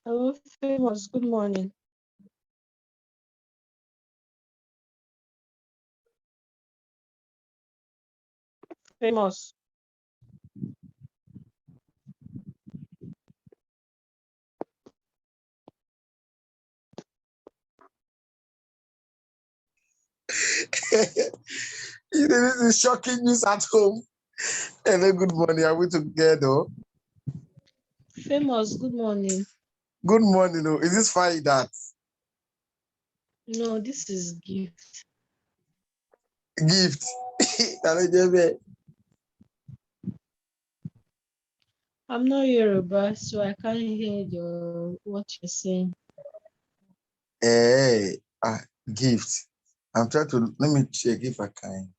Hello, famous. Good morning. Famous. This is shocking news at home. Hello, good morning. Are we together? Famous. Good morning. Good morning. Oh. Is this fine that? No, this is gift. Gift. I'm not Yoruba, so I can't hear what you're saying. Hey, gift. I'm trying to let me check if I can.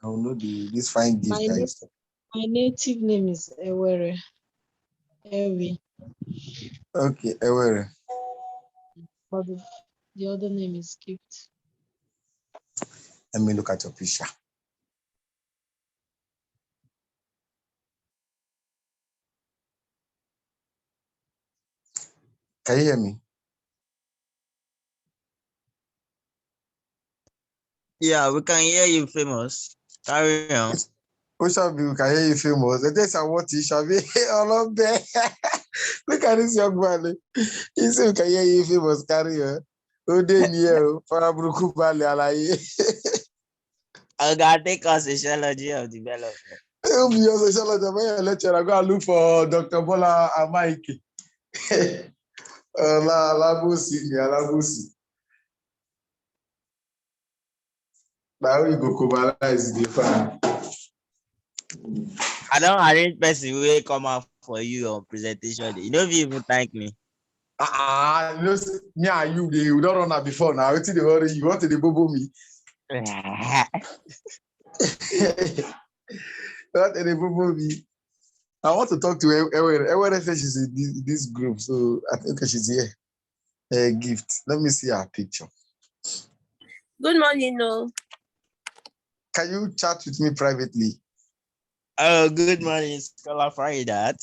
I will know this fine gift that is. My native name is Ewere. Ewi. Okay, Ewere. But the other name is Gift. Let me look at your picture. Can you hear me? Yeah, we can hear you, famous. Carry on. We shall be, we can hear you famous. The days I want it shall be all of there. Look at this young man. He said we can hear you famous. Carry on. Oh, then yeah, Farabruku Valley, Alaye. I gotta take us sociology of development. It'll be your sociology lecture. I go and look for Dr. Bola Amaike. Lagosi. Now we go cobalize the fan. I don't arrange person will come out for you on presentation. You don't even thank me. You know, me and you don't run that before now. Wait till the worry you want to the bobo me. Not any bobo me. I want to talk to Ewer. Ewer says she's in this group, so I think she's here. A gift. Let me see her picture. Good morning, no. Can you chat with me privately? Oh, good morning, Scholar Friday. That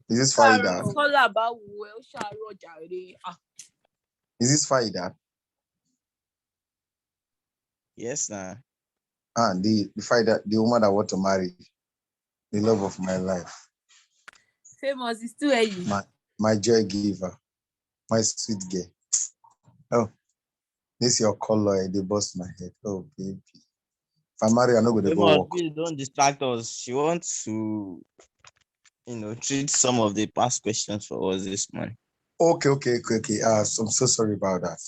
is this Faida? Scholar about Is this Faida? Yes, nah. The Faida, the woman I want to marry, the love of my life. Famous is too early. My joy giver, my sweet girl. Oh, this your color, they bust my head. Oh, baby. If I marry, I'm not going to go walk. Please don't distract us. She wants to, treat some of the past questions for us this morning. Okay. I'm so sorry about that.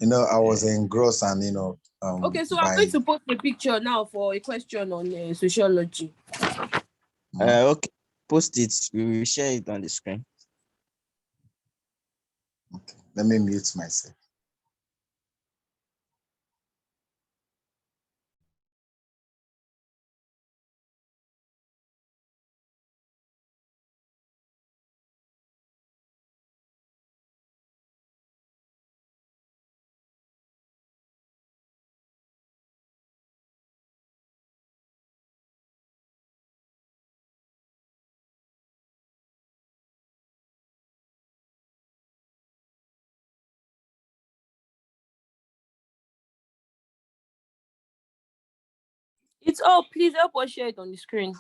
I was engrossed and, okay, so I'm going to post a picture now for a question on sociology. Okay, post it. We will share it on the screen. Okay, let me mute myself. It's all. Please help us share it on the screen.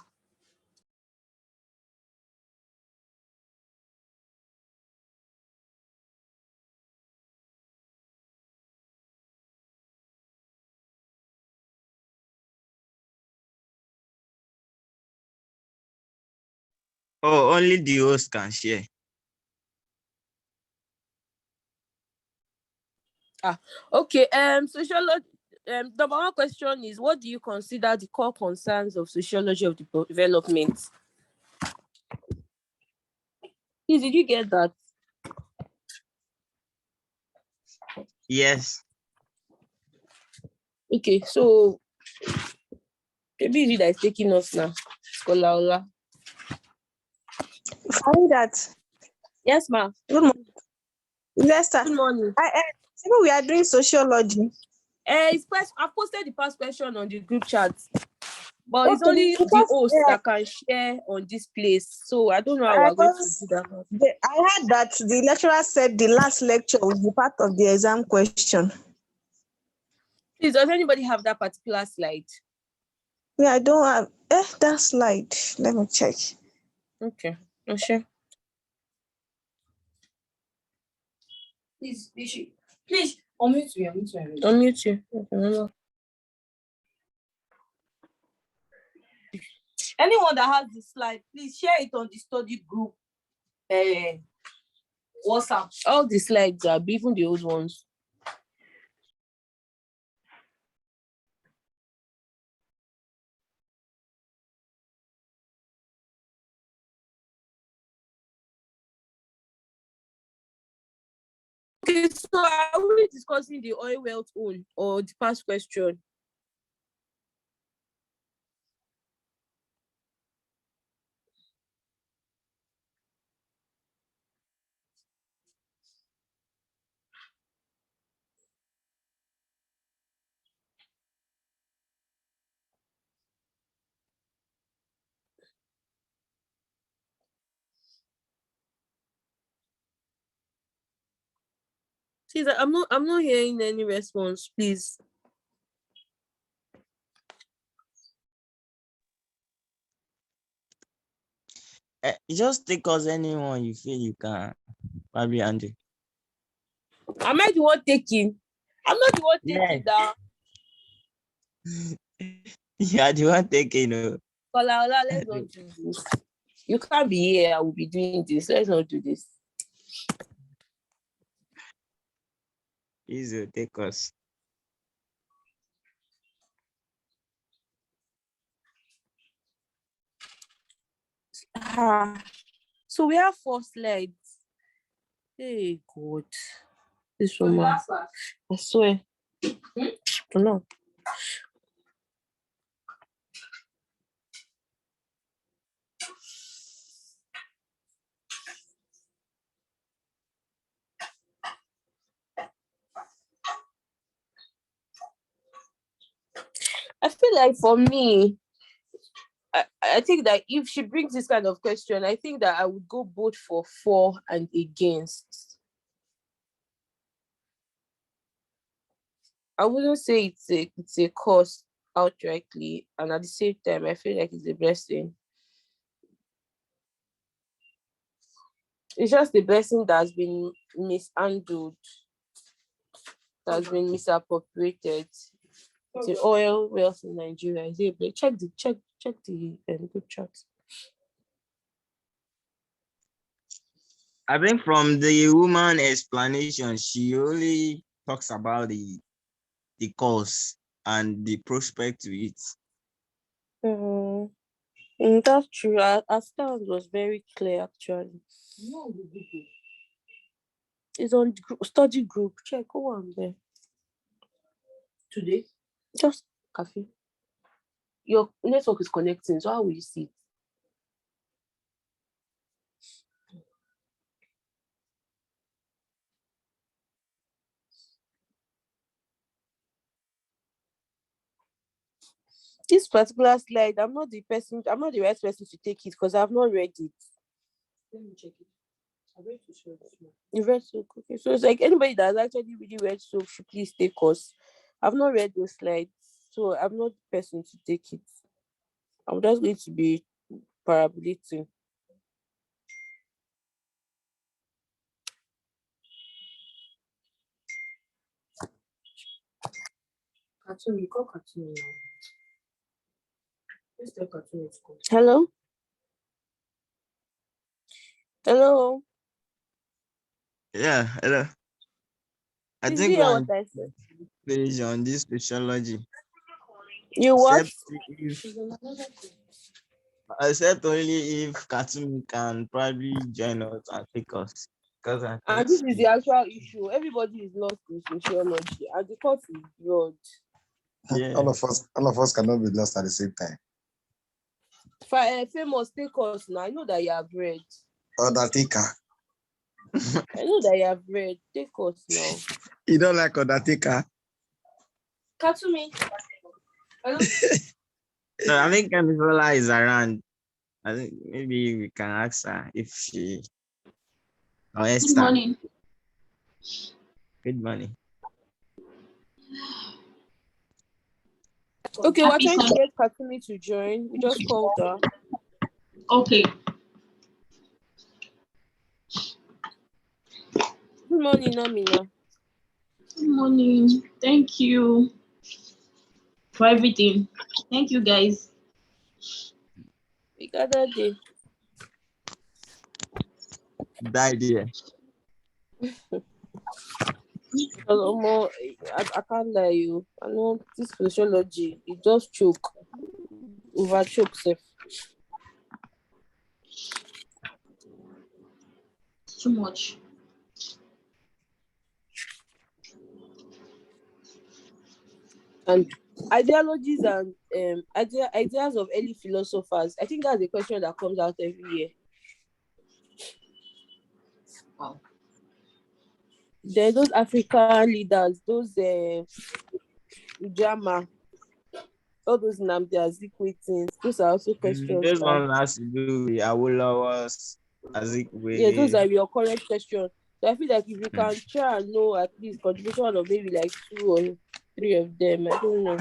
Oh, only the host can share. Okay. Sociology. Number one question is: what do you consider the core concerns of sociology of development? Please, did you get that? Yes. Okay, so maybe that is taking us now. Scholar Ola. Find that. Yes, ma'am. Good morning. Yes, sir. Good morning. We are doing sociology. I've posted the past question on the group chat. But it's Okay, only the because host that can share on this place. So I don't know how I we're going to do that. heard that the lecturer said the last lecture will be part of the exam question. Please, does anybody have that particular slide? Yeah, I don't have that slide. Let me check. Okay. Oh, sure. Please, please, unmute me. Unmute you. Okay, Anyone that has the slide, please share it on the study group. WhatsApp. all the slides are even the old ones. Okay, so are we discussing the oil wealth own or the past question? Please, I'm not hearing any response, please. Just take us anyone you feel you can probably handle. Am I the one taking? I'm not the one taking Yes. that. You are the one taking. Kola, let's not do this. You can't be here. I will be doing this. Let's not do this. Please take us. So we have 4 slides. Hey God. This woman. I swear. No. I feel like for me, I think that if she brings this kind of question, I think that I would go both for and against. I wouldn't say it's a cost outrightly, and at the same time, I feel like it's a blessing. It's just a blessing that has been mishandled, that has been misappropriated. The oil wealth in Nigeria is it? Check the good chat. I think from the woman explanation, she only talks about the cause and the prospect to it. That's true. Our stand was very clear actually. It's on study group. Check, go on there. Today? Just coffee. Your network is connecting, so how will you see it? This particular slide, I'm not the right person to take it because I've not read it. Let me check it. I read to show this one. You read soap, okay. So it's like anybody that's actually really read soap should please take us. I've not read those slides, so I'm not the person to take it. I'm just going to be parabolating. Cartoon, you call cartoon now. Let's tell cartoon it's called. Hello? Hello? Yeah, hello. I Did think you hear we're what I said? based on this sociology. You what? Except only if Katumi can probably join us and take us. Because I And think this is the actual issue. Everybody is lost in sociology, and the course is broad. yeah. All of us cannot be lost at the same time. Famous, take us now. I know that you have read. Undertaker. I know that you have read. Take us now. You don't like Undertaker? Katumi. Hello? No, I think Camisola is around. I think maybe we can ask her if she or Good Esther. morning. Good morning. Okay, we're Happy trying to Sunday. get Katumi to join. We just called her. Okay. Good morning, Amina. Good morning. Thank you for everything. Thank you, guys. We gathered there. The idea. I can't lie you. I know this sociology, it just choke. Over choke self. Too much. And ideologies and ideas of early philosophers. I think that's the question that comes out every year. Wow. There are those African leaders, those Ujama, all those Nnamdi Azikiwe things. Those are also questions. This one has to do with Awolowo's Yeah, those Azikiwe. are your correct questions. So I feel like if you can try and know at least contribution of maybe like 2 or 3 of them, I don't know.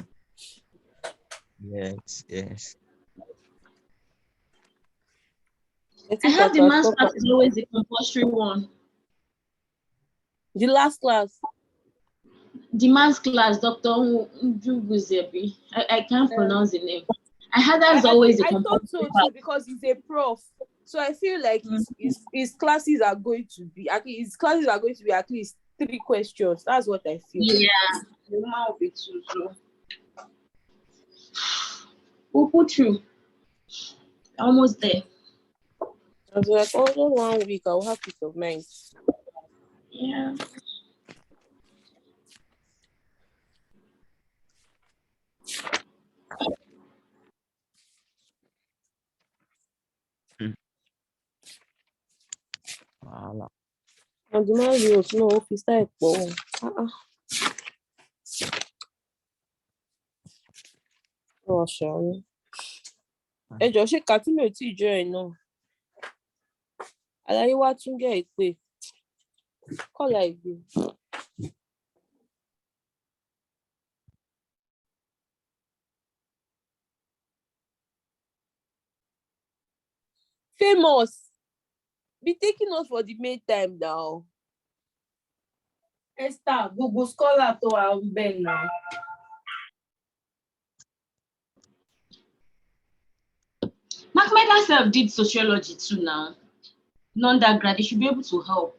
Yes, yes. I have the math class is always the compulsory one. The last class. The math class, Dr. Njuguzebi. I can't pronounce the name. I had that's always the compulsory I thought so part. too, because he's a prof. So I feel like his classes are going to be at least 3 questions. That's what I feel. Yeah. The woman will be too. So we'll put through. Almost there. I was like, oh, 1 week, I'll have peace of mind. Yeah. Voilà. And the man you know office type Oh, sure. Ẹ jọ̀ọ́ ṣé Katumi ò tí ì join náà? Àlàyé wá tún gẹ̀ ìpè. Kọ́lá ìgbè. Famous. Be taking us for the main time now. Esther, Google Scholar to our Ben now. Macmeda self did sociology too now. Non-undergrad, they should be able to help.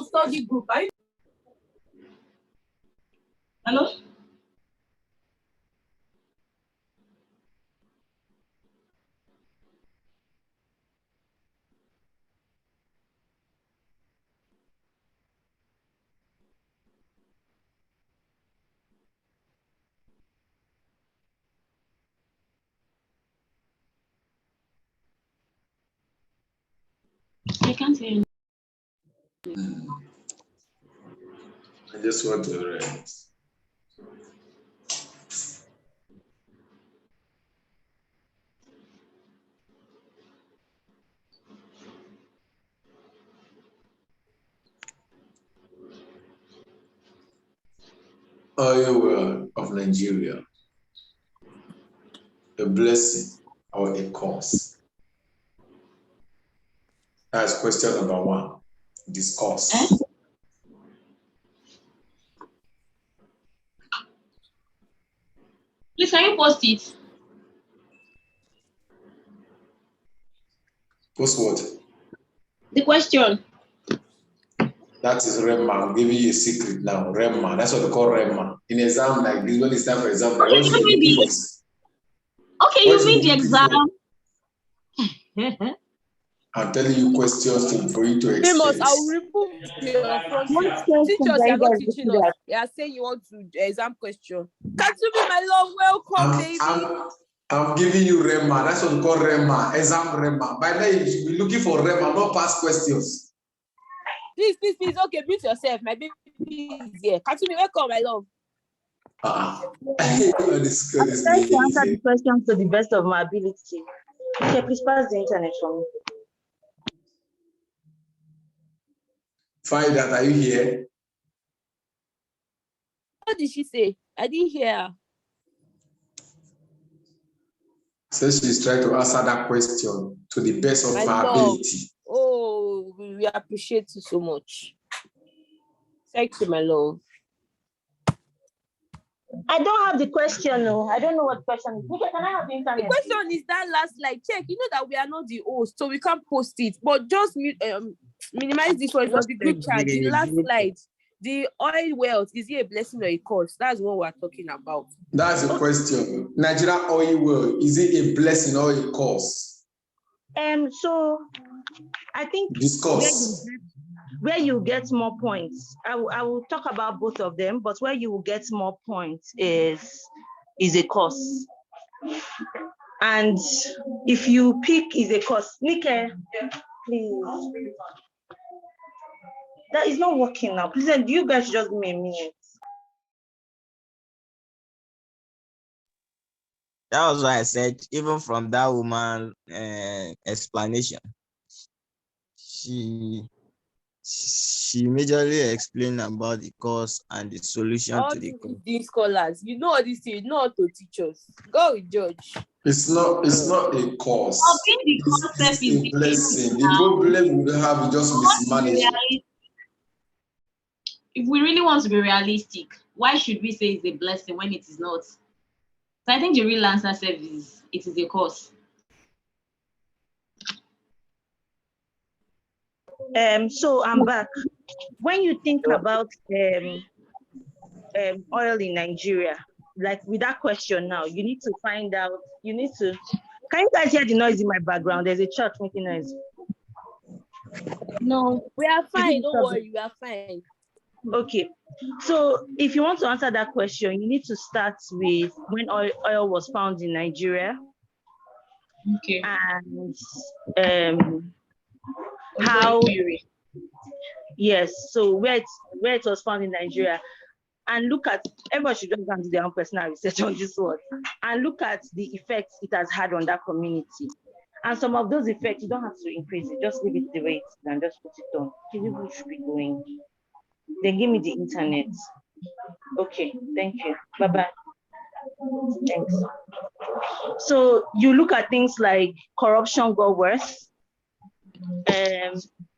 Study group. Are you? Hello? I can't hear you. I just want to rest. Oil of Nigeria, a blessing or a curse? That's question number 1. Discuss. Please, can you post it? Post what? The question. That is Remma. I'm giving you a secret now. Remma. That's what they call Remma. In exam like this, when it's time for exam, like, what you be looking for? Okay, you mean the exam? I'm telling you questions for you to Famous, expect. I'll remove your front seat. Teachers, you're not teaching us. You are saying you want to exam question. Katumi, my love, welcome, baby. I'm giving you Remma. That's what we call Remma. Exam Remma. By then, you should be looking for Remma, not past questions. Please. Okay, mute yourself. My baby is here. Katumi, welcome, my love. This I'm is trying to answer easy. the question to the best of my ability. Okay, please pass the internet for me. Find that. Are you here? What did she say? I didn't hear her. So she's trying to answer that question to the best of My her love. ability. Oh, we appreciate you so much. Thank you, my love. I don't have the question. No, I don't know what question is. Okay, can I have the The internet? question is that last slide. Check. You know that we are not the host, so we can't post it. But just minimize this one from the group chat. The last slide. The oil wealth, is it a blessing or a curse? That's what we're talking about. That's the question. Nigeria oil well, is it a blessing or a curse? So I think Discuss. where you get more points. I will talk about both of them, but where you will get more points is a course. And if you pick is a course, Nike, please. That is not working now. Please, do you guys just give me a minute? That was why I said, even from that woman explanation, she majorly explained about the cause and the solution All to the cause. these scholars, you know all these things, you know how to teach us. Go with George. It's not a cause. The concept It's is a blessing. The now. problem we have is just mismanagement. If we really want to be realistic, why should we say it's a blessing when it is not? So I think the real answer is it is a cause. So I'm back. When you think about oil in Nigeria, like with that question now, you need to find out, can you guys hear the noise in my background? There's a church making noise. No. We are fine, don't worry, we are fine. Okay, so if you want to answer that question, you need to start with when oil was found in Nigeria. Okay. And how, yes, so where it was found in Nigeria, and look at, everyone should just go and do their own personal research on this one, and look at the effects it has had on that community. And some of those effects, you don't have to increase it, just leave it the way it is and just put it on. People should be going. Then give me the internet. Okay, thank you. Bye-bye. Thanks. So you look at things like corruption got worse.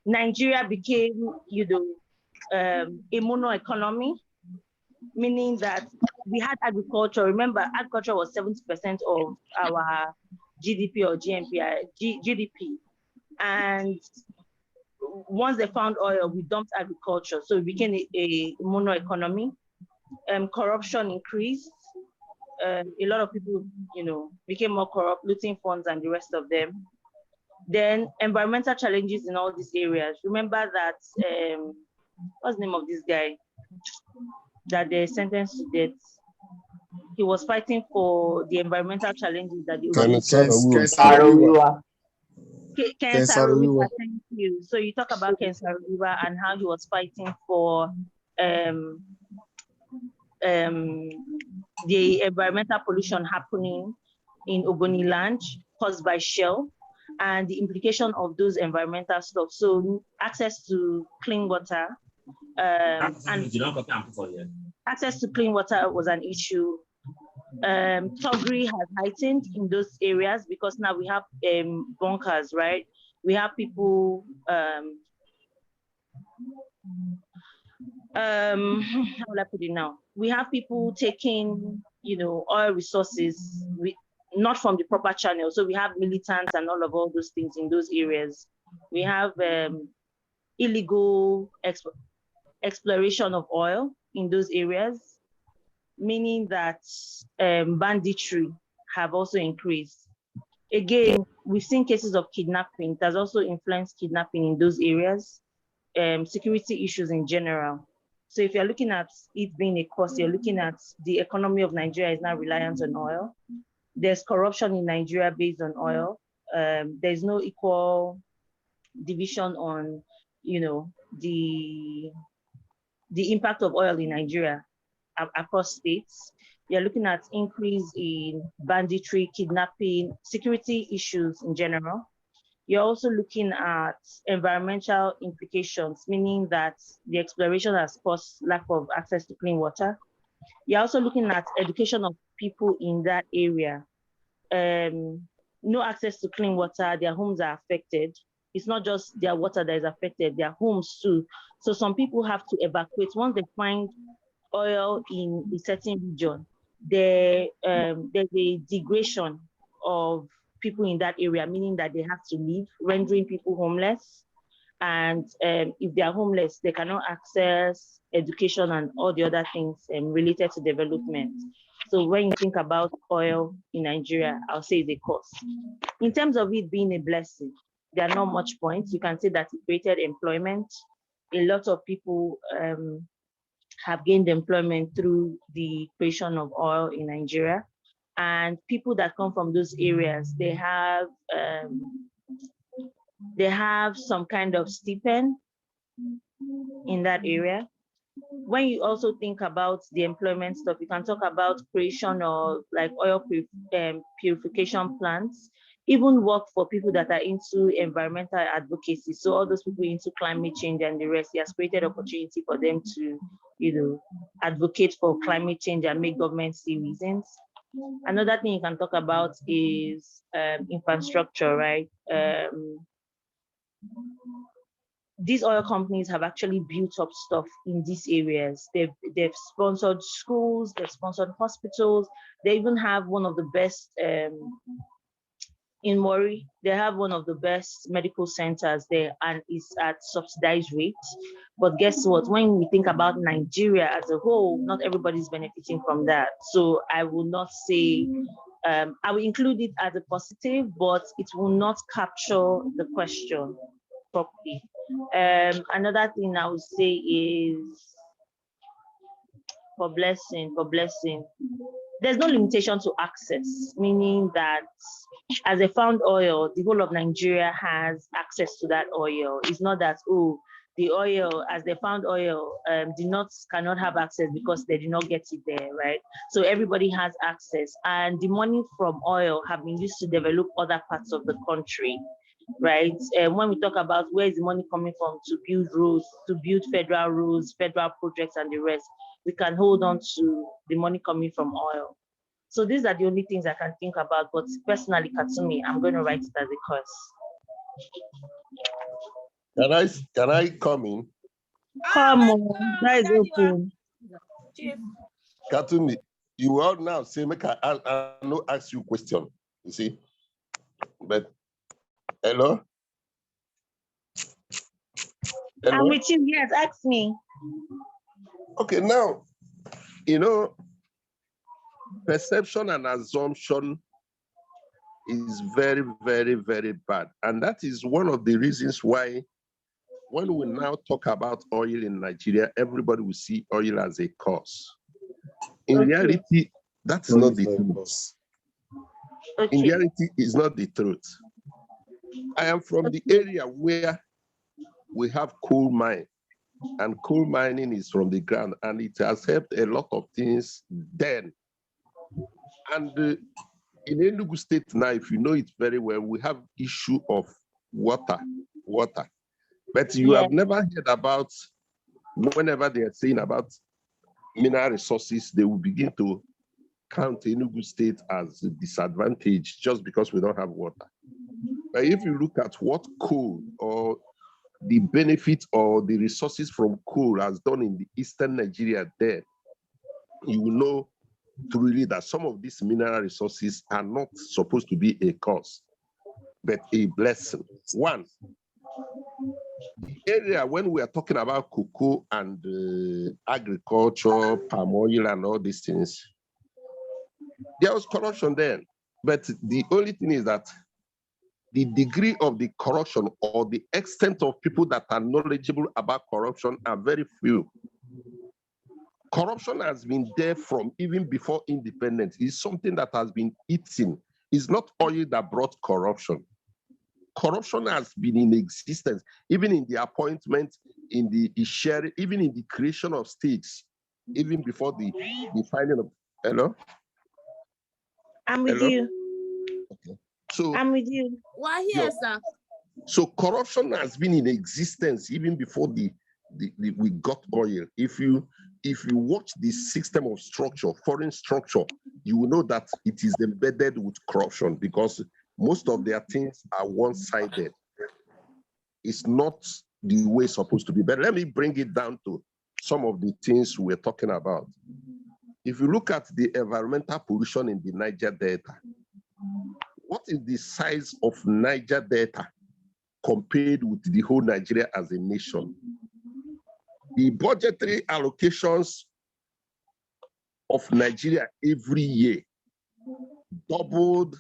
Nigeria became, a mono economy, meaning that we had agriculture. Remember, agriculture was 70% of our GDP or GDP. And once they found oil, we dumped agriculture. So it became a mono economy. Corruption increased. A lot of people, became more corrupt, looting funds and the rest of them. Then environmental challenges in all these areas. Remember that, what's the name of this guy that they sentenced to death? He was fighting for the environmental challenges that the Ken Saro-Wiwa, thank you. So you talk about Ken Saro-Wiwa and how he was fighting for the environmental pollution happening in Ogoniland caused by Shell and the implication of those environmental stuff. So access to clean water and access to clean water was an issue. Thuggery has heightened in those areas because now we have bunkers, right? We have people, how will I put it now? We have people taking, oil resources not from the proper channel. So we have militants and all those things in those areas. We have illegal exploration of oil in those areas, meaning that banditry have also increased. Again, we've seen cases of kidnapping. It has also influenced kidnapping in those areas, security issues in general. So if you're looking at it being a cost, you're looking at the economy of Nigeria is now reliant on oil. There's corruption in Nigeria based on oil. There's no equal division on the impact of oil in Nigeria across states. You're looking at increase in banditry, kidnapping, security issues in general. You're also looking at environmental implications, meaning that the exploration has caused lack of access to clean water. You're also looking at education of people in that area. No access to clean water, their homes are affected. It's not just their water that is affected, their homes too. So some people have to evacuate. Once they find oil in a certain region, there's a degradation of people in that area, meaning that they have to leave, rendering people homeless. And if they are homeless, they cannot access education and all the other things related to development. So when you think about oil in Nigeria, I'll say it's a cost. In terms of it being a blessing, there are not much points. You can say that it created employment. A lot of people have gained employment through the creation of oil in Nigeria. And people that come from those areas, they have some kind of stipend in that area. When you also think about the employment stuff, you can talk about creation of like oil purification plants, even work for people that are into environmental advocacy. So all those people into climate change and the rest, it has created opportunity for them to, advocate for climate change and make government see reasons. Another thing you can talk about is infrastructure, right? These oil companies have actually built up stuff in these areas. They've sponsored schools, they've sponsored hospitals. They even have one of the best in Mori. They have one of the best medical centers there, and it's at subsidized rates. But guess what? When we think about Nigeria as a whole, not everybody's benefiting from that. So I will not say. I will include it as a positive, but it will not capture the question properly. Another thing I would say is for blessing. There's no limitation to access, meaning that as they found oil, the whole of Nigeria has access to that oil. It's not that, the oil, as they found oil, the North cannot have access because they did not get it there, right? So everybody has access, and the money from oil have been used to develop other parts of the country, right? When we talk about where is the money coming from to build roads, to build federal roads, federal projects, and the rest, we can hold on to the money coming from oil. So these are the only things I can think about. But personally, Katsumi, I'm going to write it as a course. Can I come in? Come on, that is open. Katumi, you all now say, make I no ask you question, you see? But, hello? I'm with you, yes, ask me. Okay, now, perception and assumption is very, very, very bad. And that is one of the reasons why when we now talk about oil in Nigeria, everybody will see oil as a cause. In reality, that is not the truth. In reality, it's not the truth. I am from the area where we have coal mine, and coal mining is from the ground, and it has helped a lot of things then. And in Enugu State now, if you know it very well, we have issue of water. But you have never heard about, whenever they are saying about mineral resources, they will begin to count Enugu State as a disadvantage just because we don't have water. But if you look at what coal or the benefit or the resources from coal has done in the eastern Nigeria there, you will know truly that some of these mineral resources are not supposed to be a cause, but a blessing. One, the area when we are talking about cocoa and agriculture, palm oil and all these things, there was corruption then. But the only thing is that the degree of the corruption or the extent of people that are knowledgeable about corruption are very few. Corruption has been there from even before independence. It's something that has been eaten. It's not oil that brought corruption. corruption has been in existence, even in the appointment, in the sharing, even in the creation of states, even before the finding of. Hello? I'm with Hello? you. Okay. So I'm with you. Why here, sir? so corruption has been in existence even before we got oil. If you watch the system of structure, foreign structure, you will know that it is embedded with corruption because most of their things are one-sided. It's not the way it's supposed to be. But let me bring it down to some of the things we're talking about. If you look at the environmental pollution in the Niger Delta, what is the size of Niger Delta compared with the whole Nigeria as a nation? The budgetary allocations of Nigeria every year doubled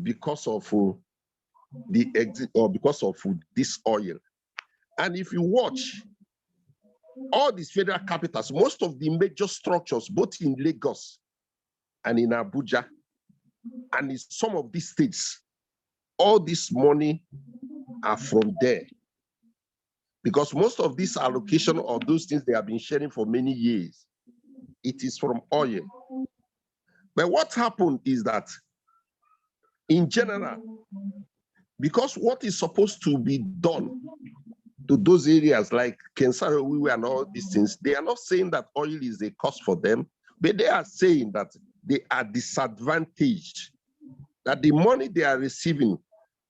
because of the exit or because of this oil. And if you watch all these federal capitals, most of the major structures, both in Lagos and in Abuja, and in some of these states, all this money are from there. Because most of this allocation of those things they have been sharing for many years, it is from oil. But what happened is that, in general, because what is supposed to be done to those areas like Kensarawiwe and all these things, they are not saying that oil is a cost for them, but they are saying that they are disadvantaged, that the money they are receiving,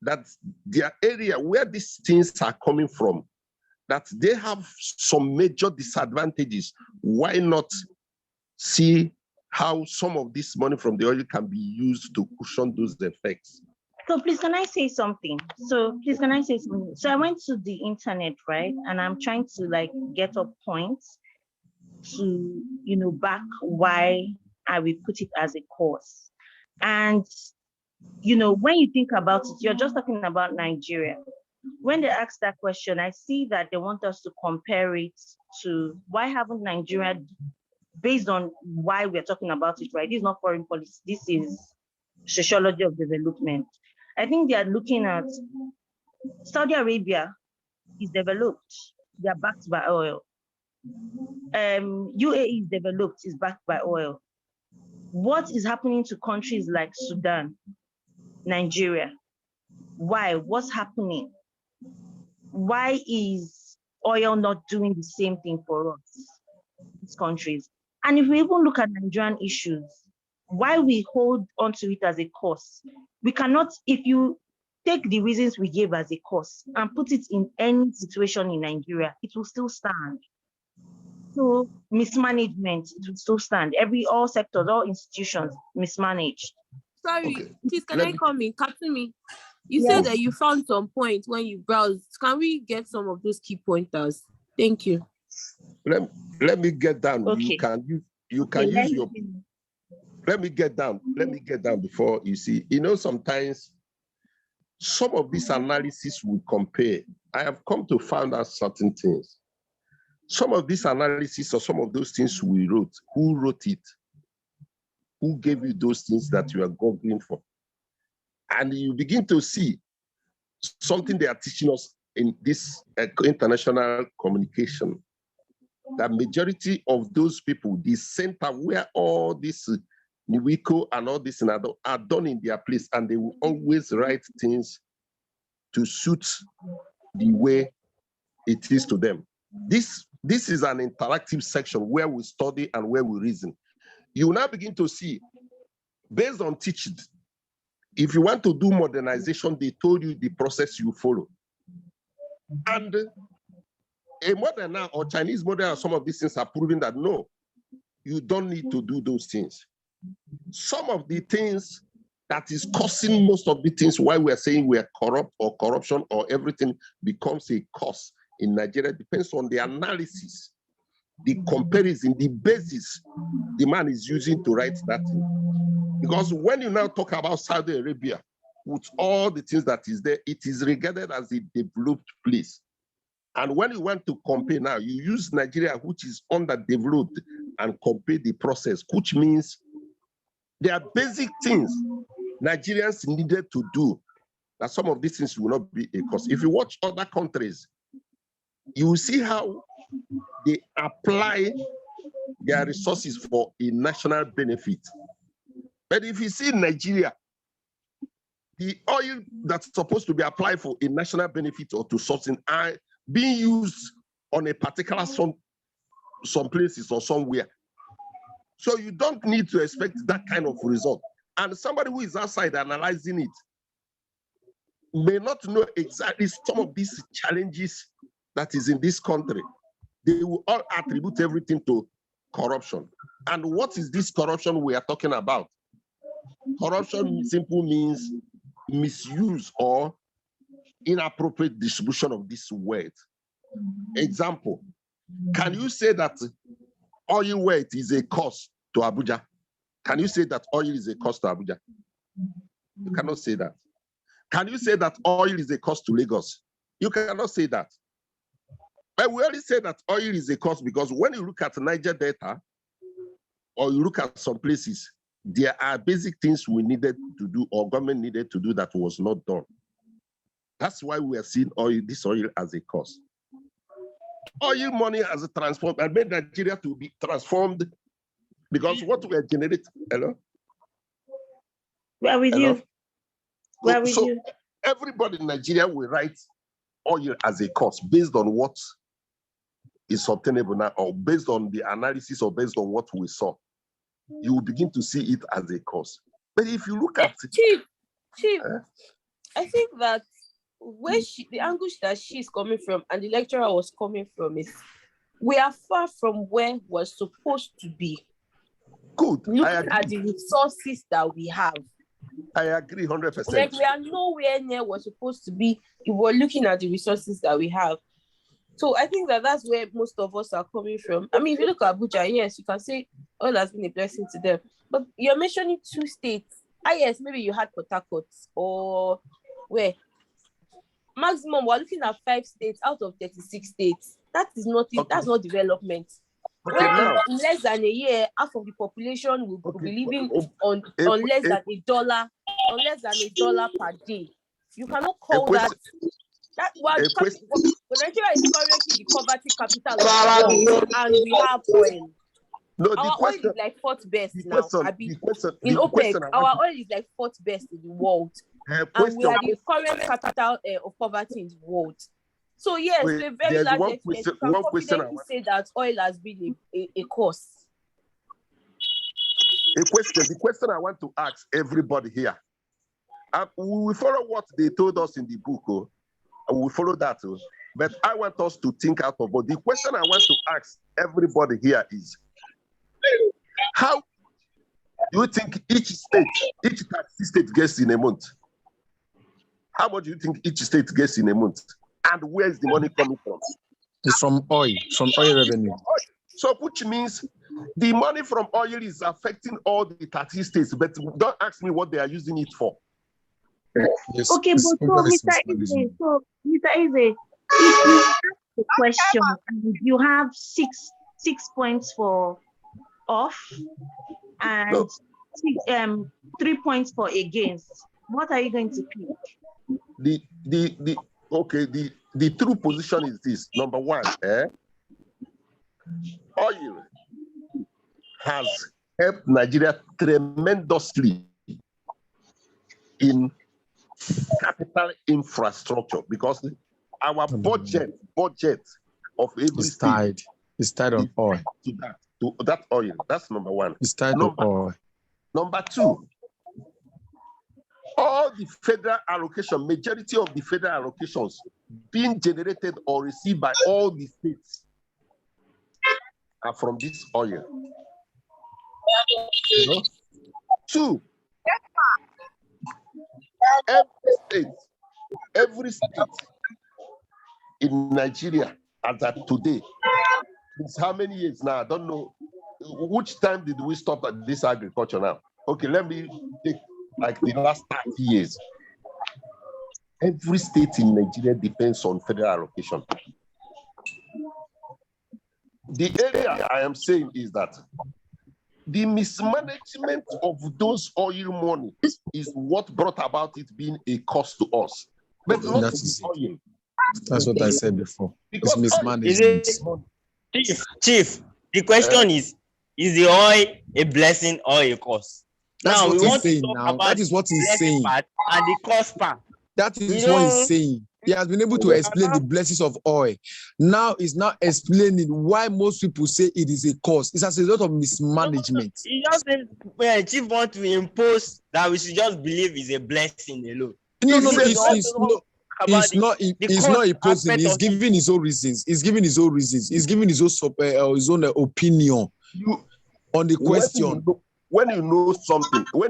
that their area where these things are coming from, that they have some major disadvantages. Why not see how some of this money from the oil can be used to cushion those effects? So please, can I say something? So I went to the internet, right? And I'm trying to like get up points to, back why I will put it as a course. And, when you think about it, you're just talking about Nigeria. When they ask that question, I see that they want us to compare it to why haven't Nigeria, based on why we're talking about it, right? This is not foreign policy. This is sociology of development. I think they are looking at Saudi Arabia is developed. They are backed by oil. UAE is developed, is backed by oil. What is happening to countries like Sudan, Nigeria? Why? What's happening? Why is oil not doing the same thing for us, these countries? And if we even look at Nigerian issues, why we hold onto it as a cause, we cannot, if you take the reasons we gave as a cause and put it in any situation in Nigeria, it will still stand. So mismanagement, it will still stand. All sectors, all institutions mismanaged. Sorry, Okay. please, can I come in? Captain me. You Yes. said that you found some points when you browsed. Can we get some of those key pointers? Thank you. Let me get down. Okay. You can use your. Let me get down before you see. Sometimes some of this analysis will compare. I have come to find out certain things. Some of this analysis or some of those things we wrote, who wrote it? Who gave you those things that you are googling for? And you begin to see something they are teaching us in this international communication. The majority of those people, the center where all this Niwiko and all this are done in their place, and they will always write things to suit the way it is to them. This is an interactive section where we study and where we reason. You will now begin to see, based on teaching, if you want to do modernization, they told you the process you follow. And a modern now or Chinese model or some of these things are proving that no, you don't need to do those things. Some of the things that is causing most of the things why we are saying we are corrupt or corruption or everything becomes a cause in Nigeria depends on the analysis, the comparison, the basis the man is using to write that thing. Because when you now talk about Saudi Arabia, with all the things that is there, it is regarded as a developed place. And when you want to compare now, you use Nigeria, which is underdeveloped, and compare the process, which means there are basic things Nigerians needed to do that some of these things will not be a cost. If you watch other countries, you will see how they apply their resources for a national benefit. But if you see Nigeria, the oil that's supposed to be applied for a national benefit or to something are being used on a particular some places or somewhere. So you don't need to expect that kind of result. And somebody who is outside analyzing it may not know exactly some of these challenges that is in this country. They will all attribute everything to corruption. And what is this corruption we are talking about? Corruption simply means misuse or inappropriate distribution of this wealth. Example, can you say that oil wealth is a cost to Abuja? Can you say that oil is a cost to Abuja? You cannot say that. Can you say that oil is a cost to Lagos? You cannot say that. But we only say that oil is a cost because when you look at Niger Delta, or you look at some places, there are basic things we needed to do or government needed to do that was not done. That's why we are seeing this oil as a cost. Oil money has transformed and made Nigeria to be transformed because what we are generating. Hello? Where with Hello? you? Where with so you? Everybody in Nigeria will write oil as a cost based on what is obtainable now, or based on the analysis, or based on what we saw. You will begin to see it as a cost. But if you look at Chief, I think that where the angle that she's coming from and the lecturer was coming from is we are far from where we're supposed to be. Good. Looking at the resources that we have. I agree 100%. Like we are nowhere near we're supposed to be if we're looking at the resources that we have. So I think that that's where most of us are coming from. I mean, if you look at Abuja, yes, you can say oil has been a blessing to them. But you're mentioning 2 states. Yes, maybe you had Port Harcourt or where? Maximum, we're looking at 5 states out of 36 states. That is nothing. Okay. That's not development. Okay, now, in less than a year, half of the population will be living on less than $1 per day. You cannot call that. Nigeria is currently the poverty capital of the world, and we have oil. No, our oil is like 4th best now. In OPEC, our oil is like 4th best in the world. And we are the current capital of poverty in the world. So yes, to a very large extent, you can confidently say that oil has been a cost. The question I want to ask everybody here. We will follow what they told us in the book, and we will follow that. But I want us to think out of it. The question I want to ask everybody here is, how do you think each taxi state gets in a month? How much do you think each state gets in a month? And where is the money coming from? It's from oil revenue. So which means the money from oil is affecting all the 30 states, but don't ask me what they are using it for. Yes, okay, but so Mr. Eze, if you ask the question and you have six points for off and 3 points for against, what are you going to pick? The true position is this. Number one, oil has helped Nigeria tremendously in capital infrastructure because our budget of every state is tied on oil. To that oil. That's number one. It's tied on oil. Number two, all the federal allocation, majority of the federal allocations being generated or received by all the states are from this oil. Two, every state in Nigeria as at today, since how many years now? I don't know. Which time did we stop at this agriculture now? Okay, let me take like the last 30 years. Every state in Nigeria depends on federal allocation. The area I am saying is that The mismanagement of those oil money is what brought about it being a cost to us. But not That to is the oil. That's what I said before. Because It's mismanagement. Chief, the question is the oil a blessing or a curse? That's Now what we he's want to saying talk now. about That is what the he's blessing saying. part and the curse part. That We is what he's don't. saying. He has been able to explain the blessings of oil. Now he's now explaining why most people say it is a cause. It's as a result of mismanagement. He just think Chief want to impose that we should just believe is a blessing alone. No, it's not opposing. He's giving his own reasons. He's giving his own reasons. He's giving his own opinion on the question. When you know something, you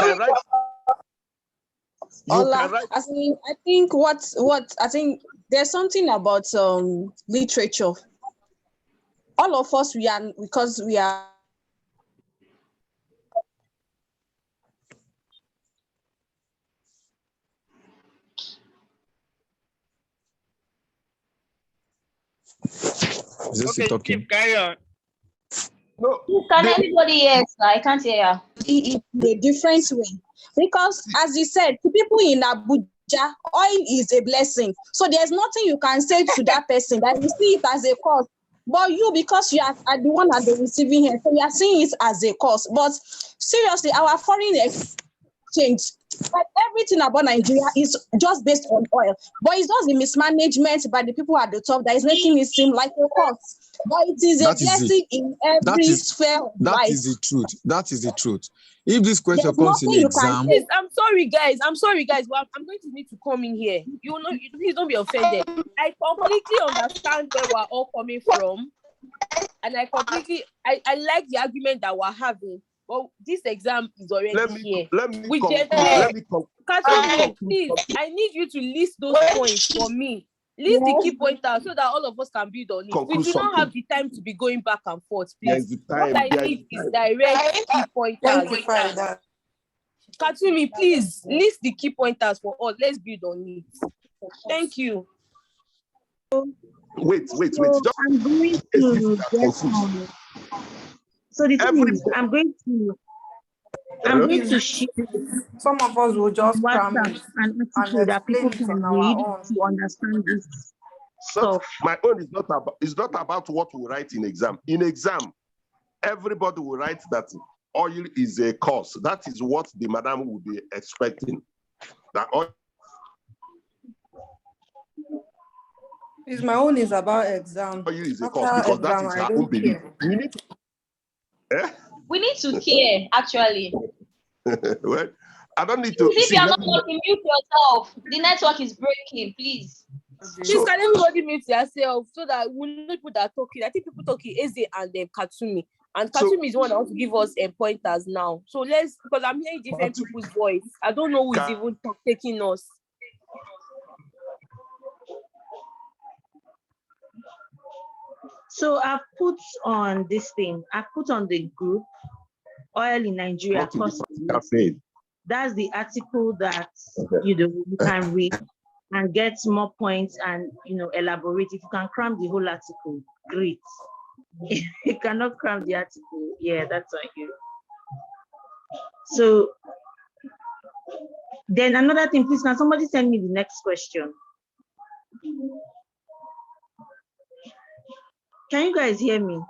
can write. I think I think there's something about literature. All of us we are because we are. Is this Okay, talking? Chief, carry on. No, can anybody hear? I can't hear. In a different way, because as you said, to people in Abuja, oil is a blessing. So there's nothing you can say to that person that you see it as a cause. But you, because you are the one at the receiving end, so you are seeing it as a cause. But seriously, our foreign exchange, like everything about Nigeria is just based on oil. But it's just the mismanagement by the people at the top that is making it seem like a cause. But it is a blessing in every sphere of life. That is the truth. That is the truth. If this question comes in exam, I'm sorry, guys. Well, I'm going to need to come in here. Please don't be offended. I completely understand where we're all coming from, and I like the argument that we're having. Well, this exam is already here. Please, I need you to list those points for me. List the key pointers so that all of us can build on it. We do not have the time to be going back and forth, please. What I need is direct key pointers. Katsumi, please list the key pointers for us. Let's build on it. Thank you. Wait. I'm going to get on. So the thing is, I'm going to share. Some of us will just cram WhatsApp it an article that people can read to understand this stuff. My own is not about what we write in exam. In exam, everybody will write that oil is a cause. That is what the madam would be expecting. That oil. My own is about exam. Oil is a cause because that is her own belief. We need to care, actually. Well, I don't need to. If you're not talking, mute yourself. The network is breaking, please. Please, can everybody mute yourself so that we know people that are talking? I think people talking Eze and Katsumi. And Katsumi is the one that wants to give us pointers now. So because I'm hearing different people's voice. I don't know who is even taking us. So I've put on this thing. I put on the group, Oil in Nigeria. That's the article that you can read and get more points and elaborate. If you can cram the whole article, great. You cannot cram the article, yeah, that's on you. So then another thing, please, can somebody send me the next question? Can you guys hear me?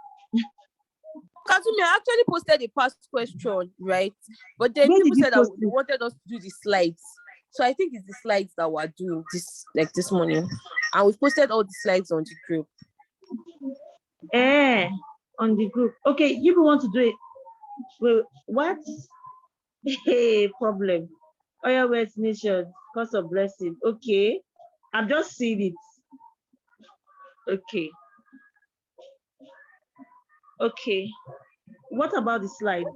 Katsumi, I actually posted a past question, right? But then people said that they wanted us to do the slides. So I think it's the slides that we're doing this morning. And we've posted all the slides on the group. On the group. Okay, you want to do it. Well, what? Hey, problem. Oil West Nation, cause of blessing. Okay. I've just seen it. Okay. Okay. What about the slides?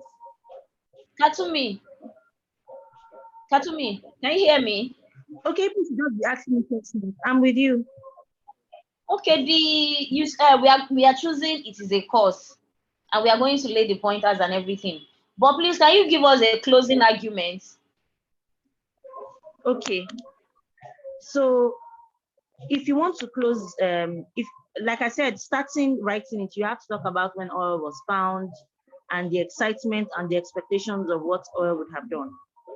Katsumi, can you hear me? Okay, please just be asking me questions. I'm with you. Okay, we are choosing it is a course, and we are going to lay the pointers and everything. But please, can you give us a closing argument? Okay. So if you want to close, if like I said, starting writing it, you have to talk about when oil was found and the excitement and the expectations of what oil would have done,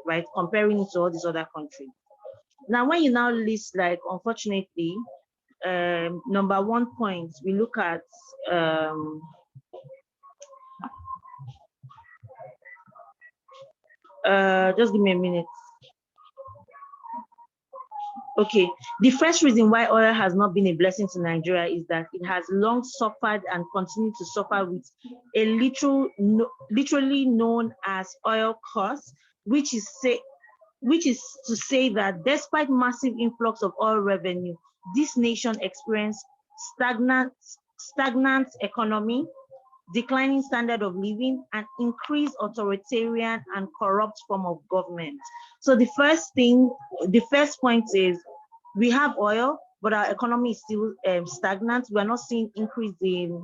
right? Comparing it to all these other countries. Now, when you now list, like, unfortunately, number 1 point, we look at just give me a minute. Okay, the first reason why oil has not been a blessing to Nigeria is that it has long suffered and continue to suffer with a literally known as oil cost, which is to say that despite massive influx of oil revenue, this nation experienced stagnant economy, declining standard of living, and increased authoritarian and corrupt form of government. So the first point is we have oil, but our economy is still stagnant. We're not seeing increase in,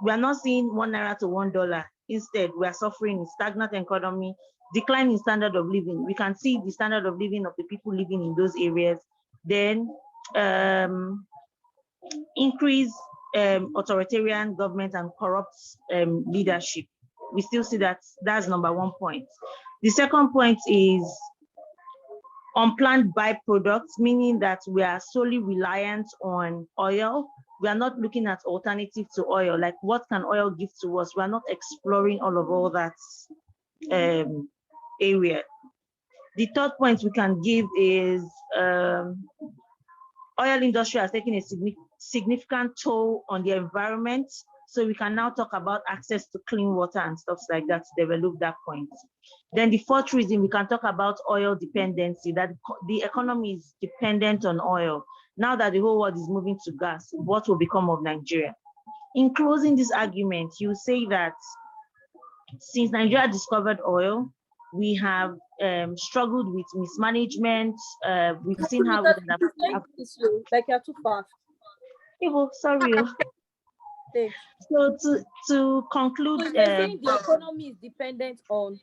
we're not seeing $1 to $1. Instead, we're suffering stagnant economy, decline in standard of living. We can see the standard of living of the people living in those areas. Then increase authoritarian government and corrupt leadership. We still see that. That's number 1 point. The second point is unplanned byproducts, meaning that we are solely reliant on oil. We are not looking at alternative to oil, like what can oil give to us? We are not exploring all that area. The third point we can give is oil industry has taken a significant toll on the environment. So we can now talk about access to clean water and stuff like that to develop that point. Then the fourth reason, we can talk about oil dependency, that the economy is dependent on oil. Now that the whole world is moving to gas, what will become of Nigeria? In closing this argument, you say that since Nigeria discovered oil, we have struggled with mismanagement. We've seen how we have. Like you're too fast. Sorry. So to conclude, so you're saying the economy is dependent on.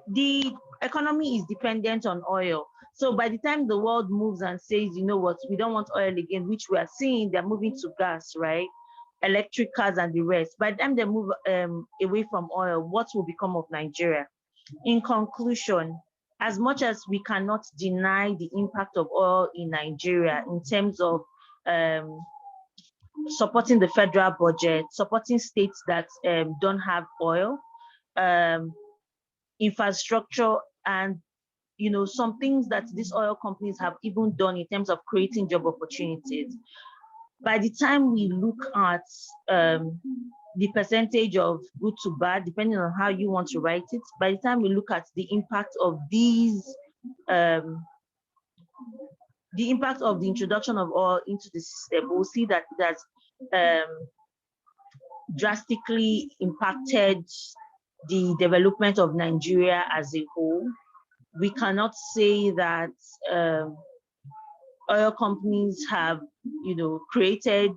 The economy is dependent on oil. So by the time the world moves and says, you know what, we don't want oil again, which we are seeing, they're moving to gas, right? Electric cars and the rest. By the time they move away from oil, what will become of Nigeria? In conclusion, as much as we cannot deny the impact of oil in Nigeria in terms of supporting the federal budget, supporting states that don't have oil, infrastructure, and some things that these oil companies have even done in terms of creating job opportunities. By the time we look at the percentage of good to bad, depending on how you want to write it, by the time we look at the impact of these, the impact of the introduction of oil into the system, we'll see that that's drastically impacted the development of Nigeria as a whole. We cannot say that oil companies have, created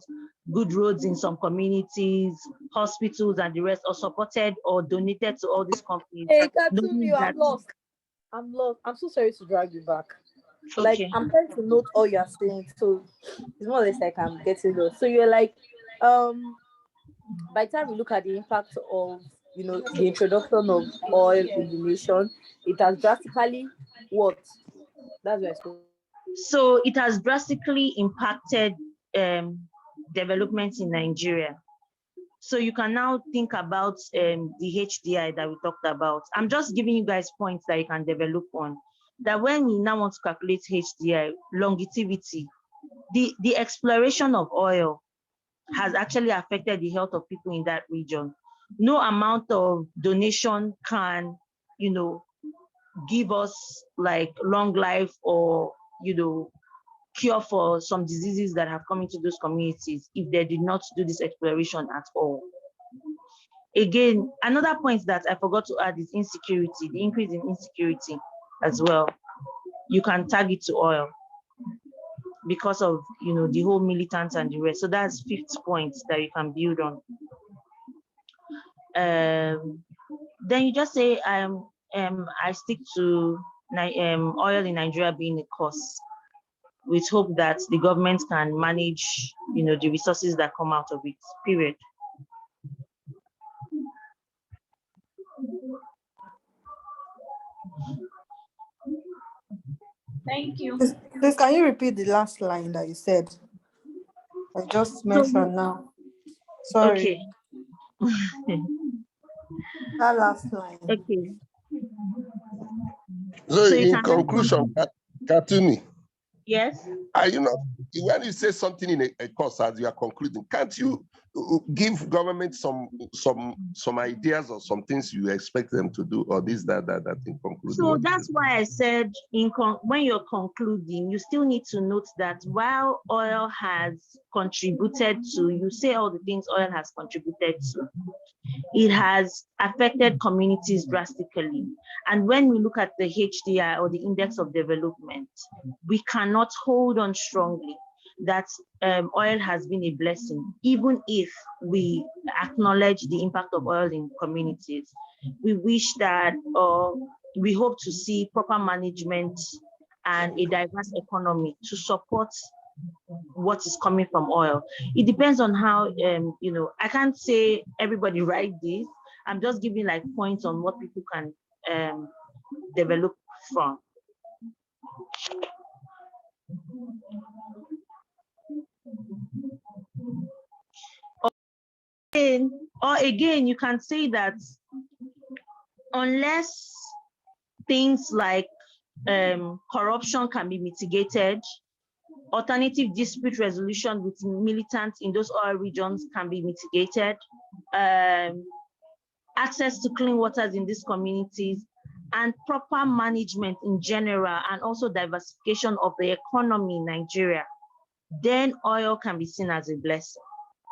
good roads in some communities, hospitals, and the rest, or supported or donated to all these companies. Hey, I'm lost. I'm lost. I'm so sorry to drag you back. Okay. Like, I'm trying to note all you're saying, so it's more or less like I'm getting lost. So you're like, by the time we look at the impact of, the introduction of oil in the nation, it has drastically what? That's what I suppose. So it has drastically impacted development in Nigeria. So you can now think about the HDI that we talked about. I'm just giving you guys points that you can develop on. That when we now want to calculate HDI, longevity, the exploration of oil has actually affected the health of people in that region. No amount of donation can, give us like long life or, cure for some diseases that have come into those communities if they did not do this exploration at all. Again, another point that I forgot to add is insecurity, the increase in insecurity as well. You can tag it to oil because of, the whole militants and the rest. So that's fifth point that you can build on. Then you just say, I stick to oil in Nigeria being a cause. with hope that the government can manage, the resources that come out of it, period. Thank you. Please, can you repeat the last line that you said? I just mentioned now. Sorry. Okay. That last line. Okay. So, So you in can conclusion, Katuni, yes. are you not, when you say something in a course as you are concluding, can't you give government some ideas or some things you expect them to do, or this, that in concluding? So that's why I said when you're concluding, you still need to note that while oil has contributed to, you say all the things oil has contributed to, it has affected communities drastically. And when we look at the HDI or the Index of Development, we cannot hold on strongly that oil has been a blessing, even if we acknowledge the impact of oil in communities. We wish that, or we hope to see proper management and a diverse economy to support what is coming from oil. It depends on how, I can't say everybody write this. I'm just giving like points on what people can develop from. Or again, you can say that unless things like corruption can be mitigated, alternative dispute resolution with militants in those oil regions can be mitigated, access to clean waters in these communities, and proper management in general, and also diversification of the economy in Nigeria, then oil can be seen as a blessing.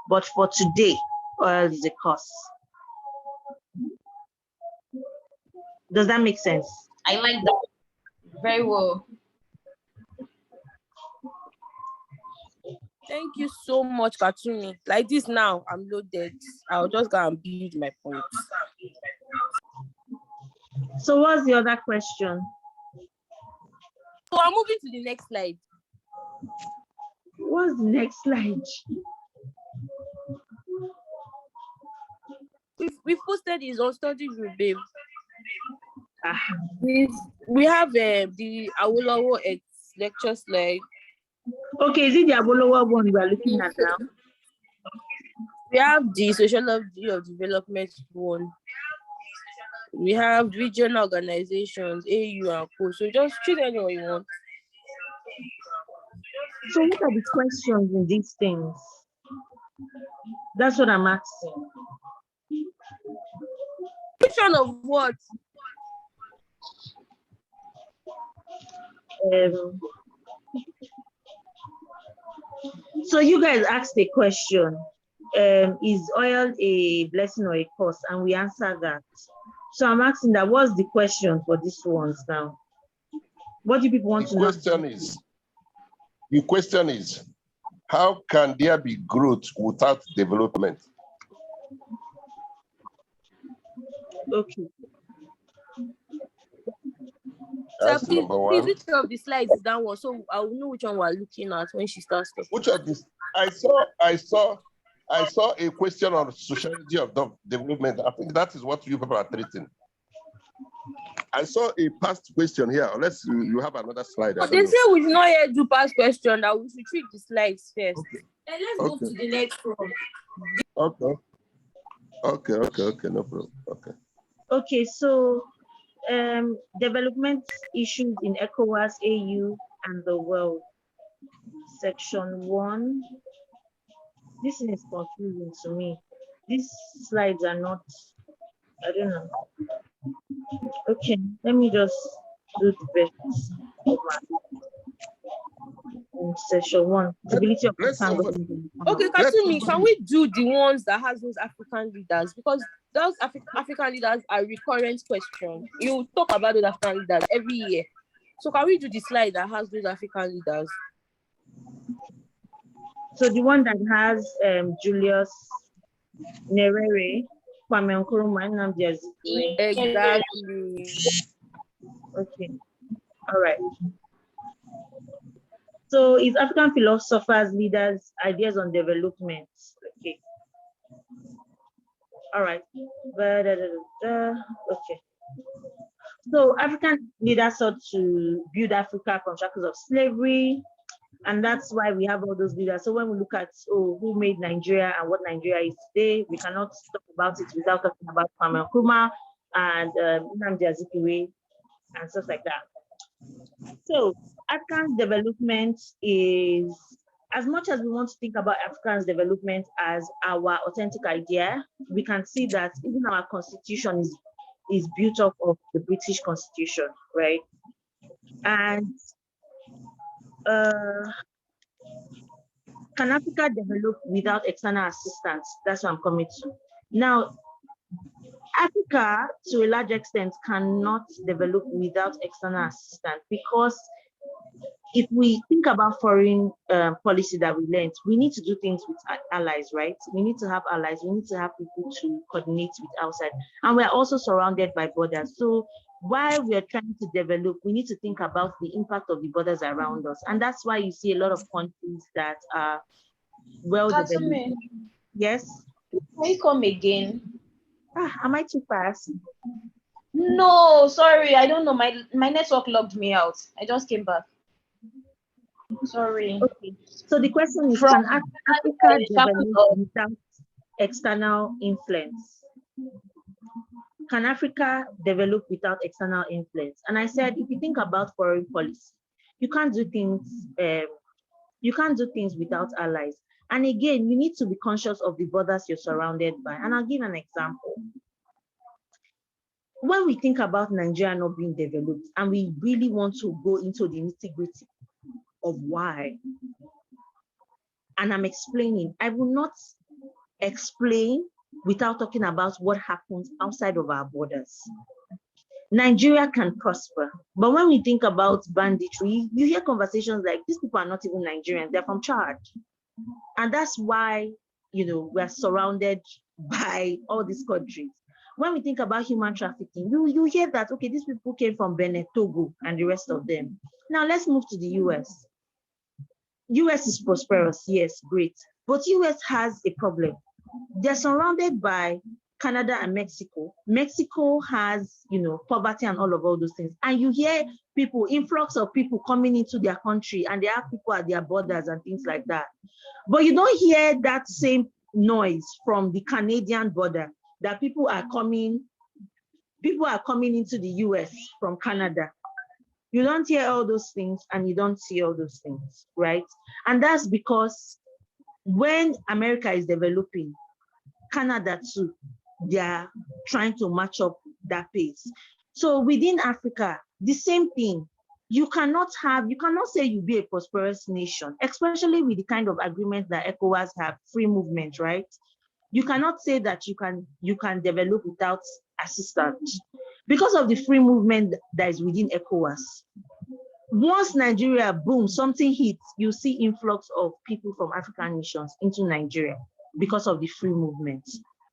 But for today, oil is a cost. Does that make sense? I like that very well. Thank you so much, Katumi. Like this now, I'm loaded. I'll just go and build my points. So what's the other question? So I'm moving to the next slide. What's the next slide? We've posted this on study group, babe. We have the Awolowo lecture slide. Okay, is it the Awolowo one we are looking at now? We have the Sociology of Development one. We have regional organizations, AU and Co. So just choose anyone you want. So what are the questions in these things? That's what I'm asking. Question of what? So you guys asked a question. Is oil a blessing or a curse? And we answered that. So I'm asking that, what's the question for these ones now? What do people want to know? The question is, how can there be growth without development? Okay. That's number one. Which of the slides is that one? So I will know which one we're looking at when she starts talking. Which of this? I saw a question on sociology of development. I think that is what you people are treating. I saw a past question here. Unless you have another slide. But they say we should not yet do past question. That we should treat the slides first. Okay. And let's go to the next one. Okay, no problem. Okay, so development issues in ECOWAS, AU, and the world. Section 1. This is confusing to me. These slides are not, I don't know. Okay, let me just do the best. Section 1, stability of Okay, Katumi, can we do the ones that has those African leaders? Because those African leaders are recurrent questions. You talk about those African leaders every year. So can we do the slide that has those African leaders? So the one that has Julius Nyerere, Kwame Nkrumah, Nnamdi Azikiwe. Exactly. Okay. All right. So it's African philosophers, leaders, ideas on development. Okay. All right. Okay. So African leaders sought to build Africa from shackles of slavery, and that's why we have all those leaders. So when we look at who made Nigeria and what Nigeria is today, we cannot talk about it without talking about Kwame Nkrumah and Nnamdi Azikiwe and stuff like that. So African development is, as much as we want to think about African development as our authentic idea, we can see that even our constitution is built off of the British Constitution, right? And can Africa develop without external assistance? That's what I'm coming to. Now, Africa, to a large extent, cannot develop without external assistance, because if we think about foreign policy that we learned, we need to do things with allies, right? We need to have allies. We need to have people to coordinate with outside. And we're also surrounded by borders. So while we're trying to develop, we need to think about the impact of the borders around us. And that's why you see a lot of countries that are well developed. Yes? Can you come again? Am I too fast? No, sorry, I don't know. My network logged me out. I just came back. Sorry. Okay. So the question is, can Africa develop without external influence? Can Africa develop without external influence? And I said, if you think about foreign policy, you can't do things. You can't do things without allies. And again, you need to be conscious of the borders you're surrounded by. And I'll give an example. When we think about Nigeria not being developed, and we really want to go into the nitty-gritty of why, and I'm explaining, I will not explain without talking about what happens outside of our borders. Nigeria can prosper, but when we think about banditry, you hear conversations like, these people are not even Nigerians, they're from Chad. And that's why, we're surrounded by all these countries. When we think about human trafficking, you hear that, okay, these people came from Benin, Togo, and the rest of them. Now let's move to the US. US is prosperous, yes, great. But US has a problem. They're surrounded by Canada and Mexico. Mexico has, poverty and all those things. And you hear influx of people coming into their country, and they have people at their borders and things like that. But you don't hear that same noise from the Canadian border, that people are coming into the US from Canada. You don't hear all those things, and you don't see all those things, right? And that's because when America is developing, Canada too, they are trying to match up that pace. So within Africa, the same thing. You cannot say you be a prosperous nation, especially with the kind of agreements that ECOWAS have, free movement, right? You cannot say that you can develop without assistance because of the free movement that is within ECOWAS. Once Nigeria, boom, something hits, you see influx of people from African nations into Nigeria because of the free movement.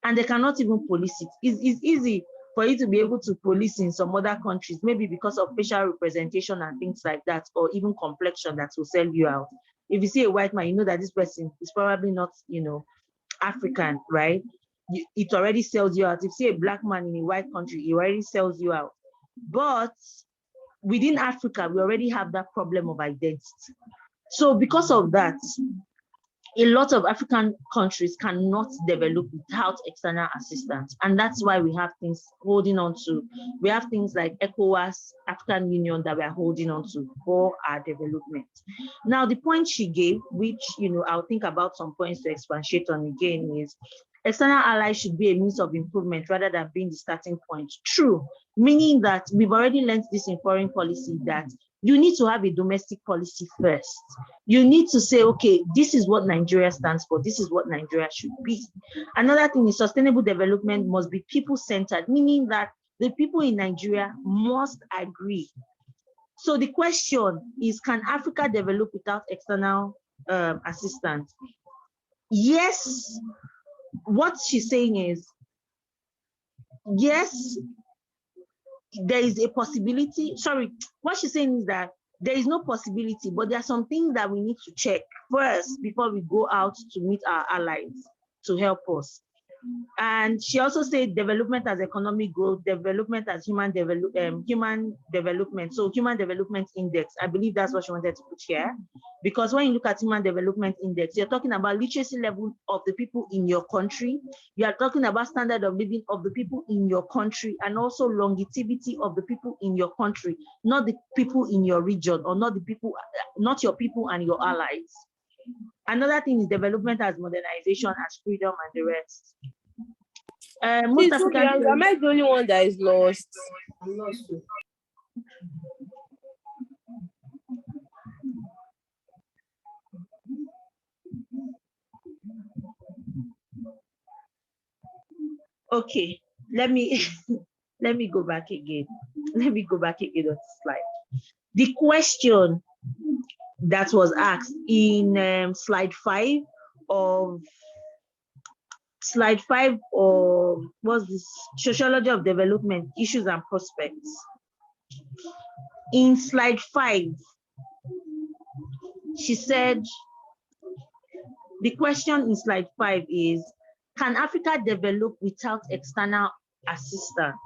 And they cannot even police it. It's easy for you to be able to police in some other countries, maybe because of facial representation and things like that, or even complexion that will sell you out. If you see a white man, you know that this person is probably not, African, right? It already sells you out. If you see a black man in a white country, it already sells you out. But within Africa, we already have that problem of identity. So because of that, a lot of African countries cannot develop without external assistance. And that's why we have things holding on to. We have things like ECOWAS, African Union that we are holding on to for our development. Now, the point she gave, which, I'll think about some points to expatiate on again, is external allies should be a means of improvement rather than being the starting point. True, meaning that we've already learned this in foreign policy, that you need to have a domestic policy first. You need to say, okay, this is what Nigeria stands for. This is what Nigeria should be. Another thing is sustainable development must be people-centered, meaning that the people in Nigeria must agree. So the question is, can Africa develop without external assistance? Yes. What she's saying is, yes, there is a possibility. Sorry, what she's saying is that there is no possibility, but there are some things that we need to check first before we go out to meet our allies to help us. And she also said development as economic growth, development as human development. So human development index, I believe that's what she wanted to put here. Because when you look at human development index, you're talking about literacy level of the people in your country. You are talking about standard of living of the people in your country, and also longevity of the people in your country, not the people in your region, or not the people, not your people and your allies. Another thing is development as modernization, as freedom, and the rest. Most Please, African am I the only one that is lost? I'm lost too. Okay, let me let me go back again. Let me go back again on the slide. The question that was asked in slide 5 of what's this? Sociology of development, issues and prospects. In slide 5, she said, the question in slide 5 is, can Africa develop without external assistance?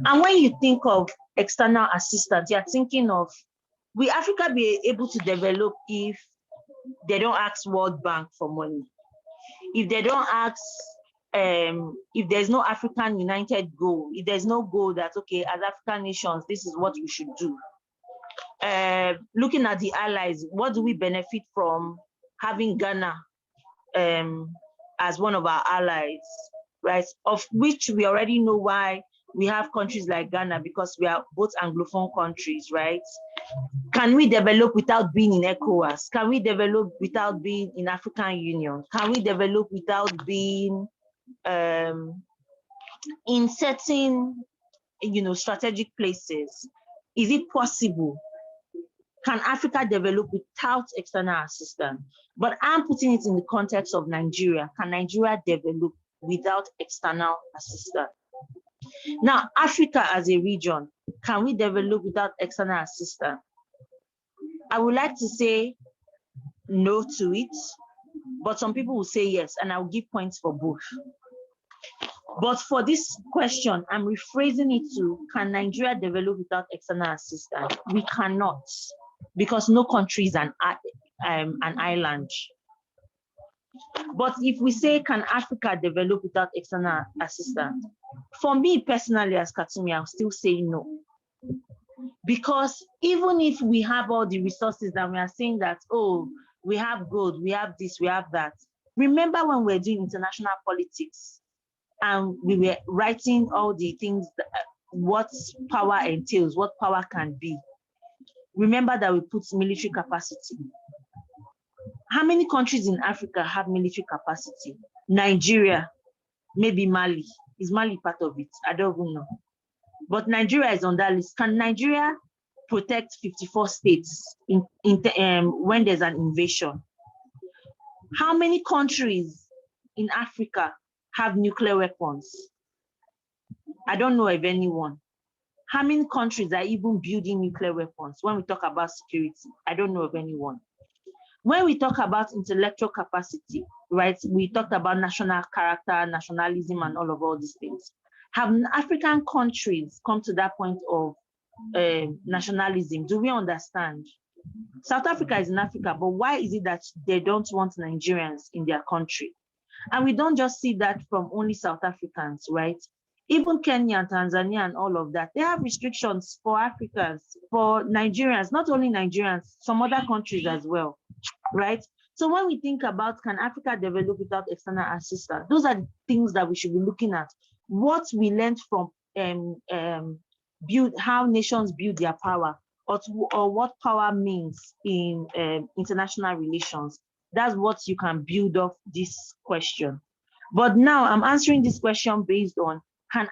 And when you think of external assistance, you're thinking of, will Africa be able to develop if they don't ask World Bank for money? If they don't ask, if there's no African United goal, if there's no goal that, okay, as African nations, this is what we should do. Looking at the allies, what do we benefit from having Ghana as one of our allies, right? Of which we already know why we have countries like Ghana, because we are both Anglophone countries, right? Can we develop without being in ECOWAS? Can we develop without being in African Union? Can we develop without being in certain, strategic places? Is it possible? Can Africa develop without external assistance? But I'm putting it in the context of Nigeria. Can Nigeria develop without external assistance? Now, Africa as a region, can we develop without external assistance? I would like to say no to it, but some people will say yes, and I'll give points for both. But for this question, I'm rephrasing it to, can Nigeria develop without external assistance? We cannot, because no country is an island. But if we say, can Africa develop without external assistance? For me personally, as Katumi, I'll still say no. Because even if we have all the resources and we are saying that, oh, we have gold, we have this, we have that. Remember when we were doing international politics and we were writing all the things, that, what power entails, what power can be. Remember that we put military capacity. How many countries in Africa have military capacity? Nigeria, maybe Mali. Is Mali part of it? I don't even know. But Nigeria is on that list. Can Nigeria protect 54 states when there's an invasion? How many countries in Africa have nuclear weapons? I don't know of anyone. How many countries are even building nuclear weapons? When we talk about security, I don't know of anyone. When we talk about intellectual capacity, right, we talked about national character, nationalism, and all these things. Have African countries come to that point of nationalism? Do we understand? South Africa is in Africa, but why is it that they don't want Nigerians in their country? And we don't just see that from only South Africans, right? Even Kenya and Tanzania and all of that, they have restrictions for Africans, for Nigerians, not only Nigerians, some other countries as well, right? So when we think about, can Africa develop without external assistance, those are the things that we should be looking at. What we learned from how nations build their power, or what power means in international relations. That's what you can build off this question. But now I'm answering this question based on, can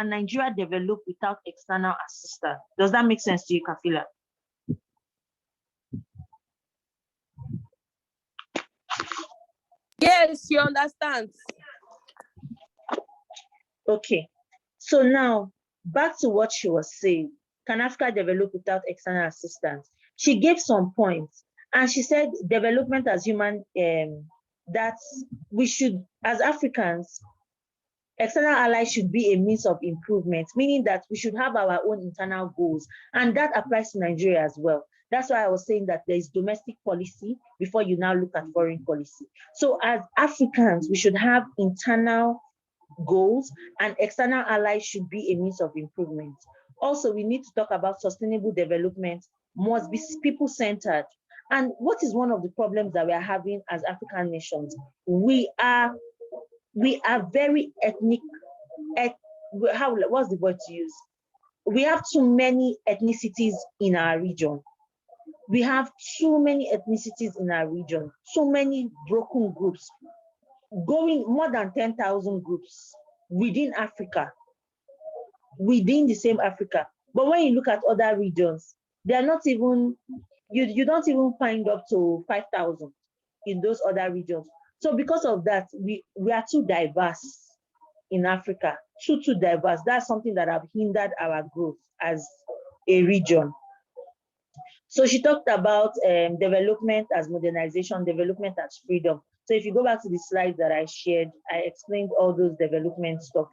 Nigeria develop without external assistance? Does that make sense to you, Kafila? Yes, you understand. Okay, so now back to what she was saying. can Africa develop without external assistance? She gave some points, and she said development as human, that we should, as Africans, external allies should be a means of improvement, meaning that we should have our own internal goals, and that applies to Nigeria as well. That's why I was saying that there is domestic policy before you now look at foreign policy. So as Africans, we should have internal goals, and external allies should be a means of improvement. Also, we need to talk about sustainable development must be people-centered. And what is one of the problems that we are having as African nations? We are very ethnic. What's the word to use? We have too many ethnicities in our region. We have too many ethnicities in our region, so many broken groups, going more than 10,000 groups within Africa, within the same Africa. But when you look at other regions, they are not even, you don't even find up to 5,000 in those other regions. So because of that, we are too diverse in Africa, too diverse. That's something that have hindered our growth as a region. So she talked about development as modernization, development as freedom. So if you go back to the slides that I shared, I explained all those development stuff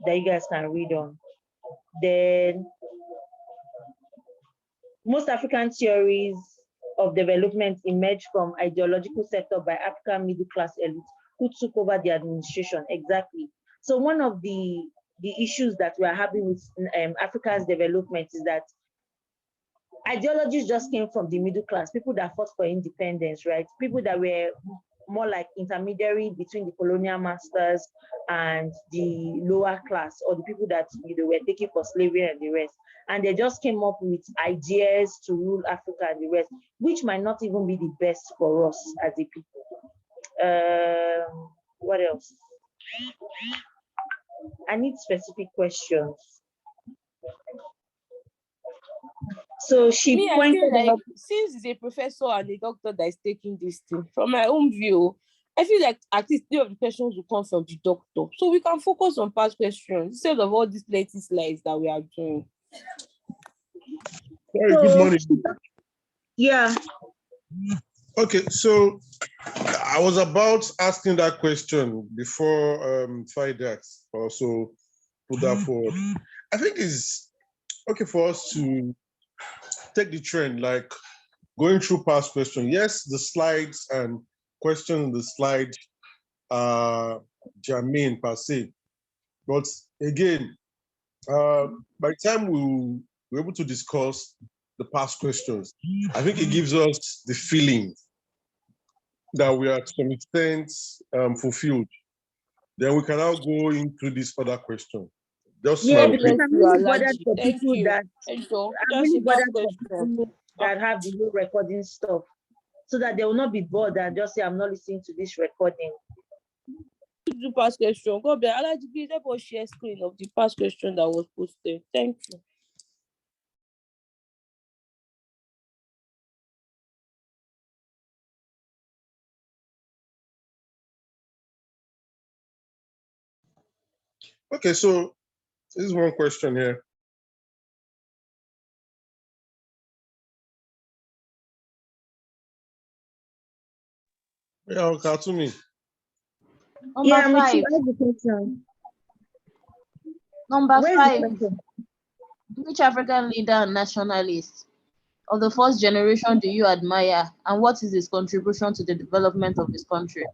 that you guys can read on. Then most African theories of development emerged from ideological setup by African middle class elites who took over the administration. Exactly. So one of the issues that we are having with Africa's development is that ideologies just came from the middle class, people that fought for independence, right? People that were more like intermediary between the colonial masters and the lower class, or the people that were taken for slavery and the rest. And they just came up with ideas to rule Africa and the rest, which might not even be the best for us as a people. What else? I need specific questions. So she I pointed feel like out, since it's a professor and a doctor that is taking this thing, from my own view, I feel like at least 3 of the questions will come from the doctor. So we can focus on past questions instead of all these plenty slides that we are doing. Very good morning. Yeah. Okay, so I was about asking that question before Friday also put that forward. I think it's okay for us to take the trend, like going through past questions. Yes, the slides and questions in the slide are germane per se, but again, by the time we're able to discuss the past questions, I think it gives us the feeling that we are to some extent fulfilled. Then we can now go into this other question. Yeah, because I'm really bothered for people that have the whole recording stuff, so that they will not be bored and just say, I'm not listening to this recording. Do past question. God bless. I'd like to give them a share screen of the past question that was posted. Thank you. Okay, so this is one question here. Yeah, okay, to me. Number 5. Number 5. Which African leader and nationalist of the first generation do you admire, and what is his contribution to the development of this country?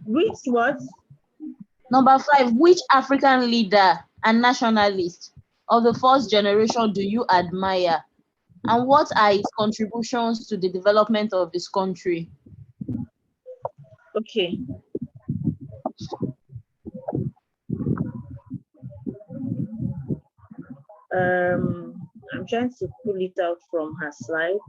Which what? Number 5. Which African leader and nationalist of the first generation do you admire, and what are his contributions to the development of this country? Okay. I'm trying to pull it out from her slide.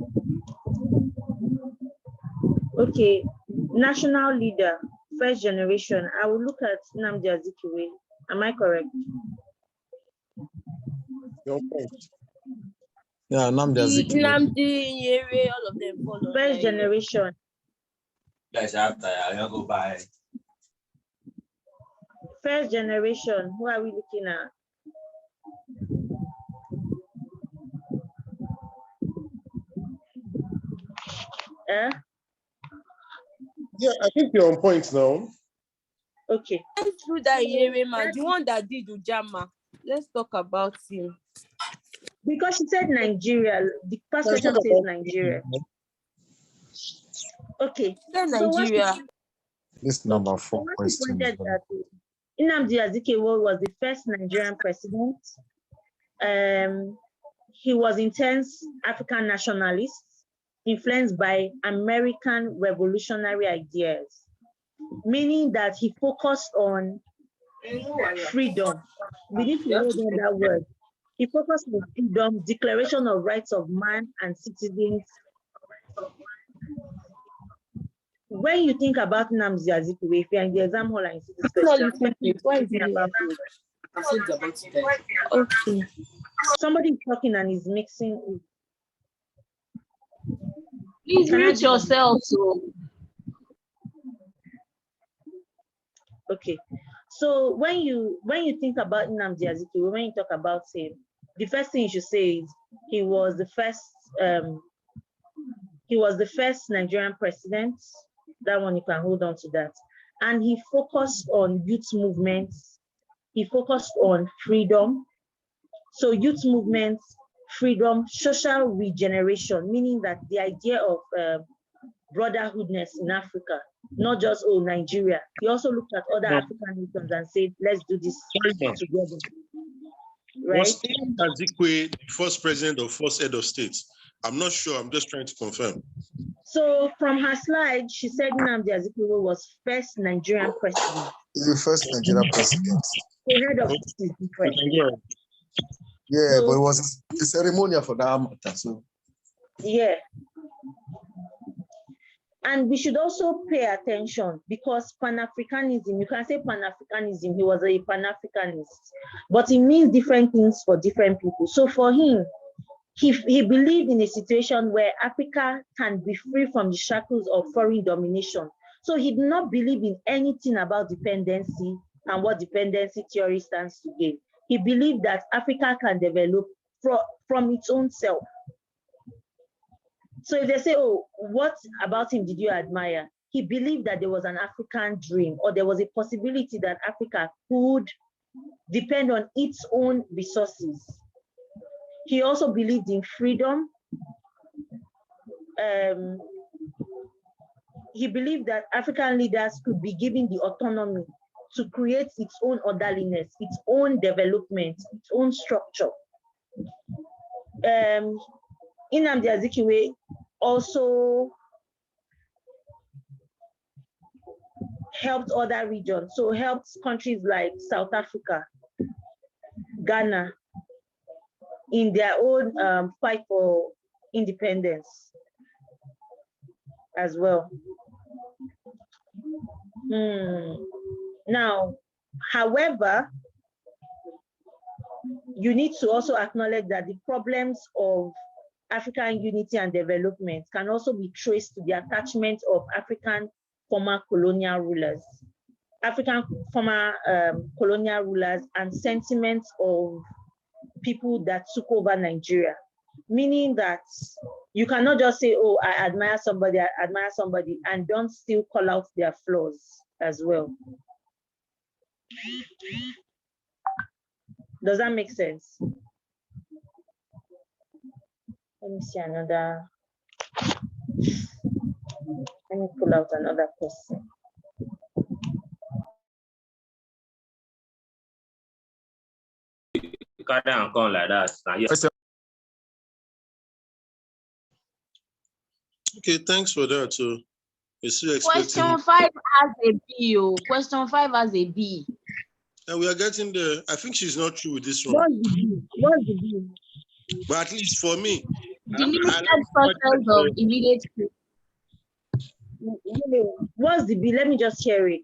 Okay, national leader, first generation. I will look at Nnamdi Azikiwe. Am I correct? Yeah, Nnamdi Azikiwe. All of them follow. First generation. Guys, after I go buy. First generation, who are we looking at? Eh? Yeah, I think you're on point now. Okay. Let's do that Yere man, the one that did Ujama. Let's talk about him. Because she said Nigeria, the first question says Nigeria. Okay. So Nigeria. This number 4 question. Nnamdi Azikiwe was the first Nigerian president. He was intense African nationalist, influenced by American revolutionary ideas, meaning that he focused on freedom. We need to hold on that word. He focused on freedom, declaration of rights of man and citizens. When you think about Nnamdi Azikiwe, if you're in the exam hall and you see this question, what is it about it? Okay. Somebody is talking and is mixing. Please mute yourself. So. Okay. So when you think about Nnamdi Azikiwe, when you talk about him, the first thing you should say is he was the first Nigerian president. That one you can hold on to that. And he focused on youth movements. He focused on freedom. So youth movements, freedom, social regeneration, meaning that the idea of brotherhoodness in Africa, not just Nigeria. He also looked at other African nations and said, let's do this together. Right? Was Azikiwe the first president or first head of state? I'm not sure. I'm just trying to confirm. So from her slide, she said Nnamdi Azikiwe was first Nigerian president. The first Nigerian president. The head of state is different. Yeah, so, but it was a ceremonial for that matter. So. Yeah. And we should also pay attention because Pan-Africanism, you can say Pan-Africanism, he was a Pan-Africanist, but it means different things for different people. So for him, he believed in a situation where Africa can be free from the shackles of foreign domination. So he did not believe in anything about dependency and what dependency theory stands to gain. He believed that Africa can develop from its own self. So if they say, oh, what about him did you admire? He believed that there was an African dream or there was a possibility that Africa could depend on its own resources. He also believed in freedom. He believed that African leaders could be given the autonomy to create its own orderliness, its own development, its own structure. Nnamdi Azikiwe also helped other regions, so helped countries like South Africa, Ghana, in their own fight for independence as well. Now, however, you need to also acknowledge that the problems of African unity and development can also be traced to the attachment of African former colonial rulers, and sentiments of people that took over Nigeria. Meaning that you cannot just say, oh, I admire somebody, and don't still call out their flaws as well. Does that make sense? Let me see another. Let me pull out another question. You can't come like that. Okay, thanks for that. So, question 5 has a B. Question 5 has a B. And we are getting there. I think she's not true with this one. What's the B? But at least for me, the limited process of immediate. What's the B? Let me just hear it.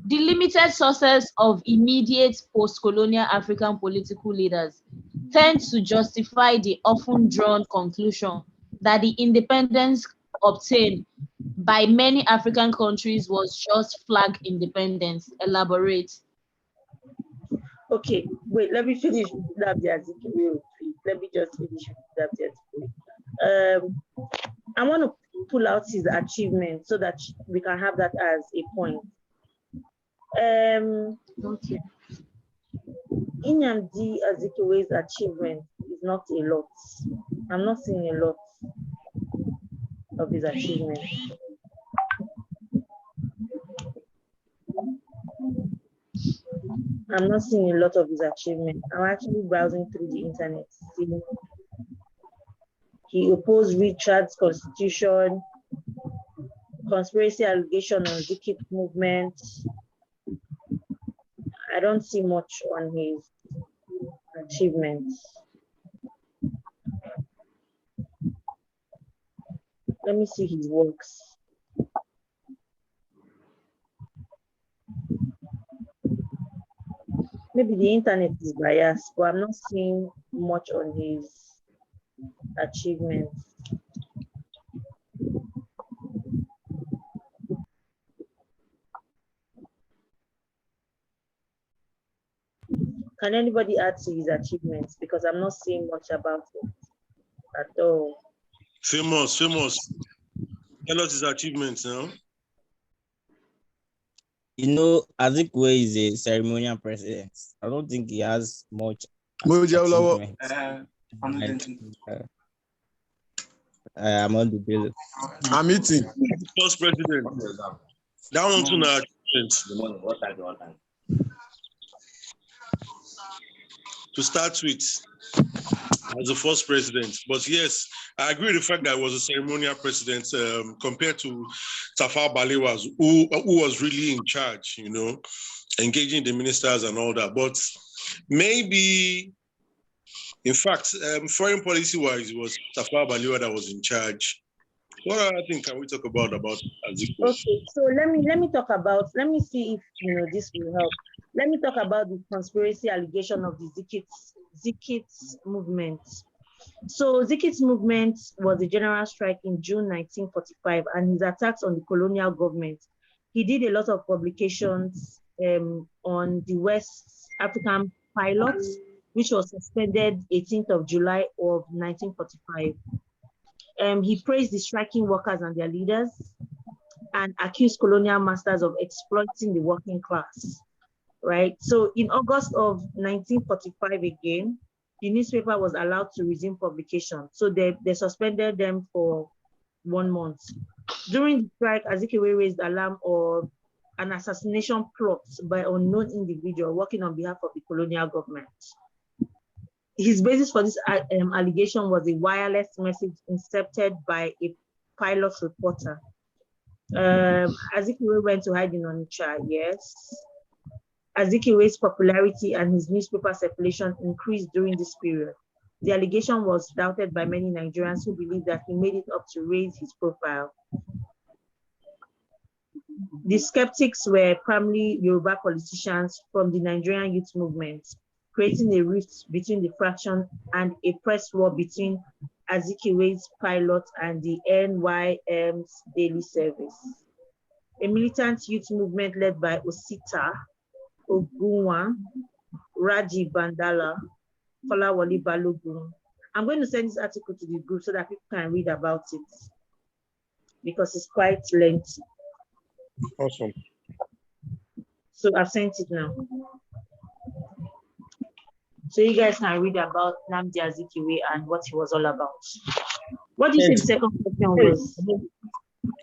The limited sources of immediate post-colonial African political leaders tend to justify the often drawn conclusion that the independence obtained by many African countries was just flag independence. Elaborate. Okay, wait, let me finish with Nnamdi Azikiwe. Let me just finish with Nnamdi Azikiwe. I want to pull out his achievement so that we can have that as a point. Okay. Nnamdi Azikiwe's achievement is not a lot. I'm not seeing a lot of his achievement. I'm not seeing a lot of his achievement. I'm actually browsing through the internet. See, he opposed Richard's constitution, conspiracy allegation on Zikit movement. I don't see much on his achievements. Let me see his works. Maybe the internet is biased, but I'm not seeing much on his achievements. Can anybody add to his achievements? Because I'm not seeing much about it at all. Famous. Tell us his achievements now. You know, Azikiwe is a ceremonial president. I don't think he has much Mojaulawo. achievement. I'm on the bill. I'm eating. First president. That one too now achievement. To start with, as the first president. But yes, I agree with the fact that I was a ceremonial president compared to Tafawa Balewa, who was really in charge, you know, engaging the ministers and all that. But maybe, in fact, foreign policy-wise, it was Tafawa Balewa that was in charge. What other thing can we talk about Azikiwe? Okay, so let me talk about, let me see if this will help. Let me talk about the conspiracy allegation of the Zikit movement. So Zikit's movement was a general strike in June 1945, and his attacks on the colonial government. He did a lot of publications on the West African pilots, which was suspended 18th of July of 1945. He praised the striking workers and their leaders and accused colonial masters of exploiting the working class, right? So in August of 1945 again, the newspaper was allowed to resume publication. So they suspended them for 1 month. During the strike, Azikiwe raised alarm of an assassination plot by unknown individual working on behalf of the colonial government. His basis for this allegation was a wireless message intercepted by a pilot reporter. Azikiwe went to hide in Onitsha, yes. Azikiwe's popularity and his newspaper circulation increased during this period. The allegation was doubted by many Nigerians who believed that he made it up to raise his profile. The skeptics were primarily Yoruba politicians from the Nigerian youth movement, creating a rift between the faction and a press war between Azikiwe's pilot and the NYM's daily service. A militant youth movement led by Osita Ogunwa, Raji Bandala, Kolawole Balogun. I'm going to send this article to the group so that people can read about it because it's quite lengthy. Awesome. So I've sent it now. So you guys can read about Nnamdi Azikiwe and what he was all about. What do you say the second question was?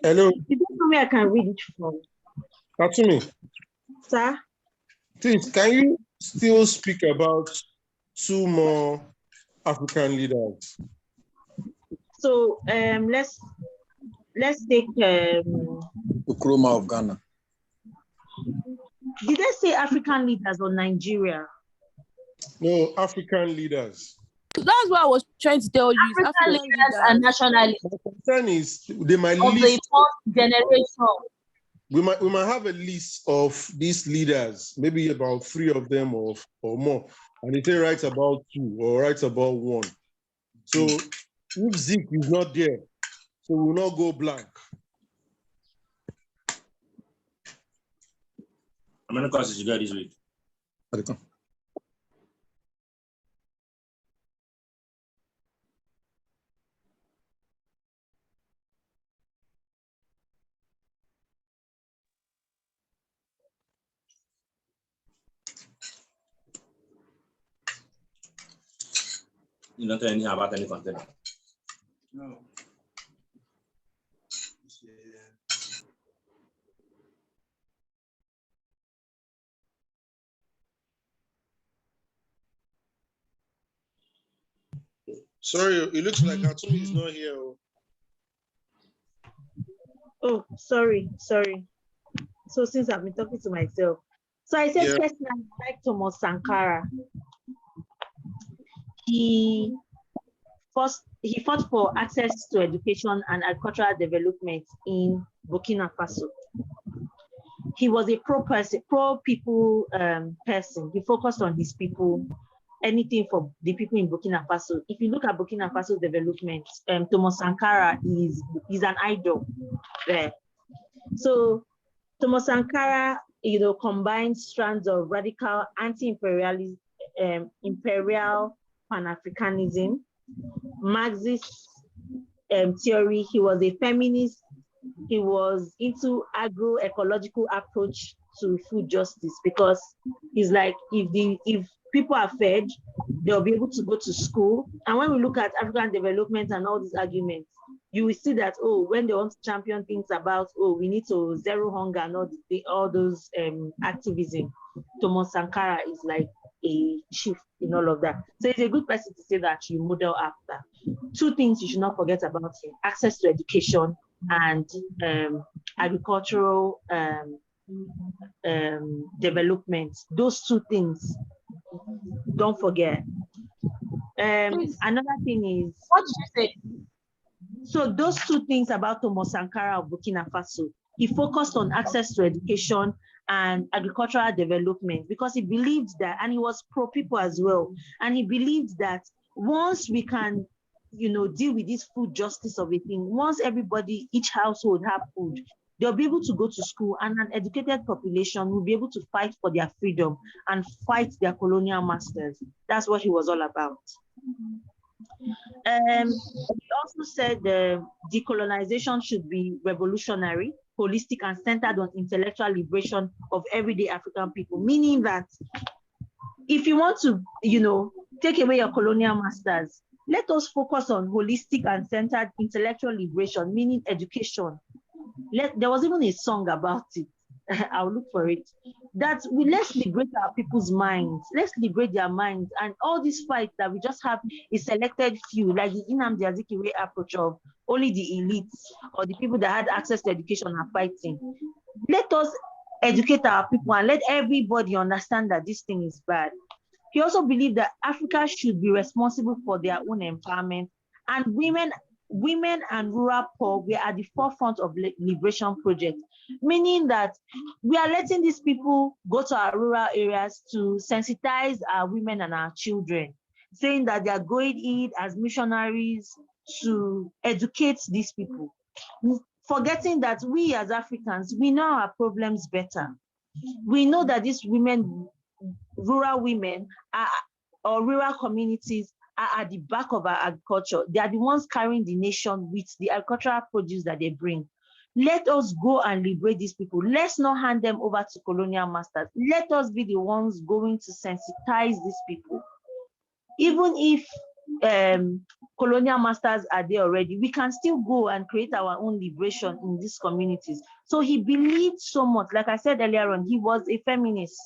Hello. You don't know where I can read it from. Katumi. Sir? Please, can you still speak about 2 more African leaders? So let's take Nkrumah of Ghana. Did they say African leaders or Nigeria? No, African leaders. That's what I was trying to tell you. African leaders and nationalists. My concern is they might of the list, fourth generation. we might have a list of these leaders, maybe about 3 of them or more, and they say writes about 2 or writes about 1. So if Zik is not there, so we will not go blank. How many courses you got this week? You don't tell anything about any content. No. Sorry, it looks like Atumi is not here. Oh, sorry. So since I've been talking to myself, so I said, personally, I like Thomas Sankara. He fought for access to education and agricultural development in Burkina Faso. He was a pro-people person. He focused on his people, anything for the people in Burkina Faso. If you look at Burkina Faso's development, Thomas Sankara is an idol there. So Thomas Sankara, combined strands of radical anti-imperialist, imperial Pan-Africanism, Marxist theory. He was a feminist. He was into agroecological approach to food justice, because he's like, if people are fed, they'll be able to go to school. And when we look at African development and all these arguments, you will see that, when they want to champion things about, we need to zero hunger and all those activism, Thomas Sankara is like a chief in all of that. So it's a good person to say that you model after. Two things you should not forget about him: access to education and agricultural development. Those two things, don't forget. Another thing is, what did you say? So those two things about Thomas Sankara of Burkina Faso, he focused on access to education and agricultural development, because he believed that, and he was pro-people as well, and he believed that once we can, deal with this food justice of a thing, once everybody, each household have food, they'll be able to go to school, and an educated population will be able to fight for their freedom and fight their colonial masters. That's what he was all about. He also said decolonization should be revolutionary, holistic, and centered on intellectual liberation of everyday African people, meaning that if you want to, take away your colonial masters, let us focus on holistic and centered intellectual liberation, meaning education. There was even a song about it. I'll look for it. That let's liberate our people's minds. Let's liberate their minds. And all these fights that we just have a selected few, like the Nnamdi Azikiwe approach of only the elites or the people that had access to education are fighting. Let us educate our people and let everybody understand that this thing is bad. He also believed that Africa should be responsible for their own empowerment, and women and rural poor were at the forefront of liberation projects, meaning that we are letting these people go to our rural areas to sensitize our women and our children, saying that they are going in as missionaries to educate these people, forgetting that we as Africans, we know our problems better. We know that these women, rural women, or rural communities are at the back of our agriculture. They are the ones carrying the nation with the agricultural produce that they bring. Let us go and liberate these people. Let's not hand them over to colonial masters. Let us be the ones going to sensitize these people. Even if colonial masters are there already, we can still go and create our own liberation in these communities. So he believed so much. Like I said earlier on, he was a feminist.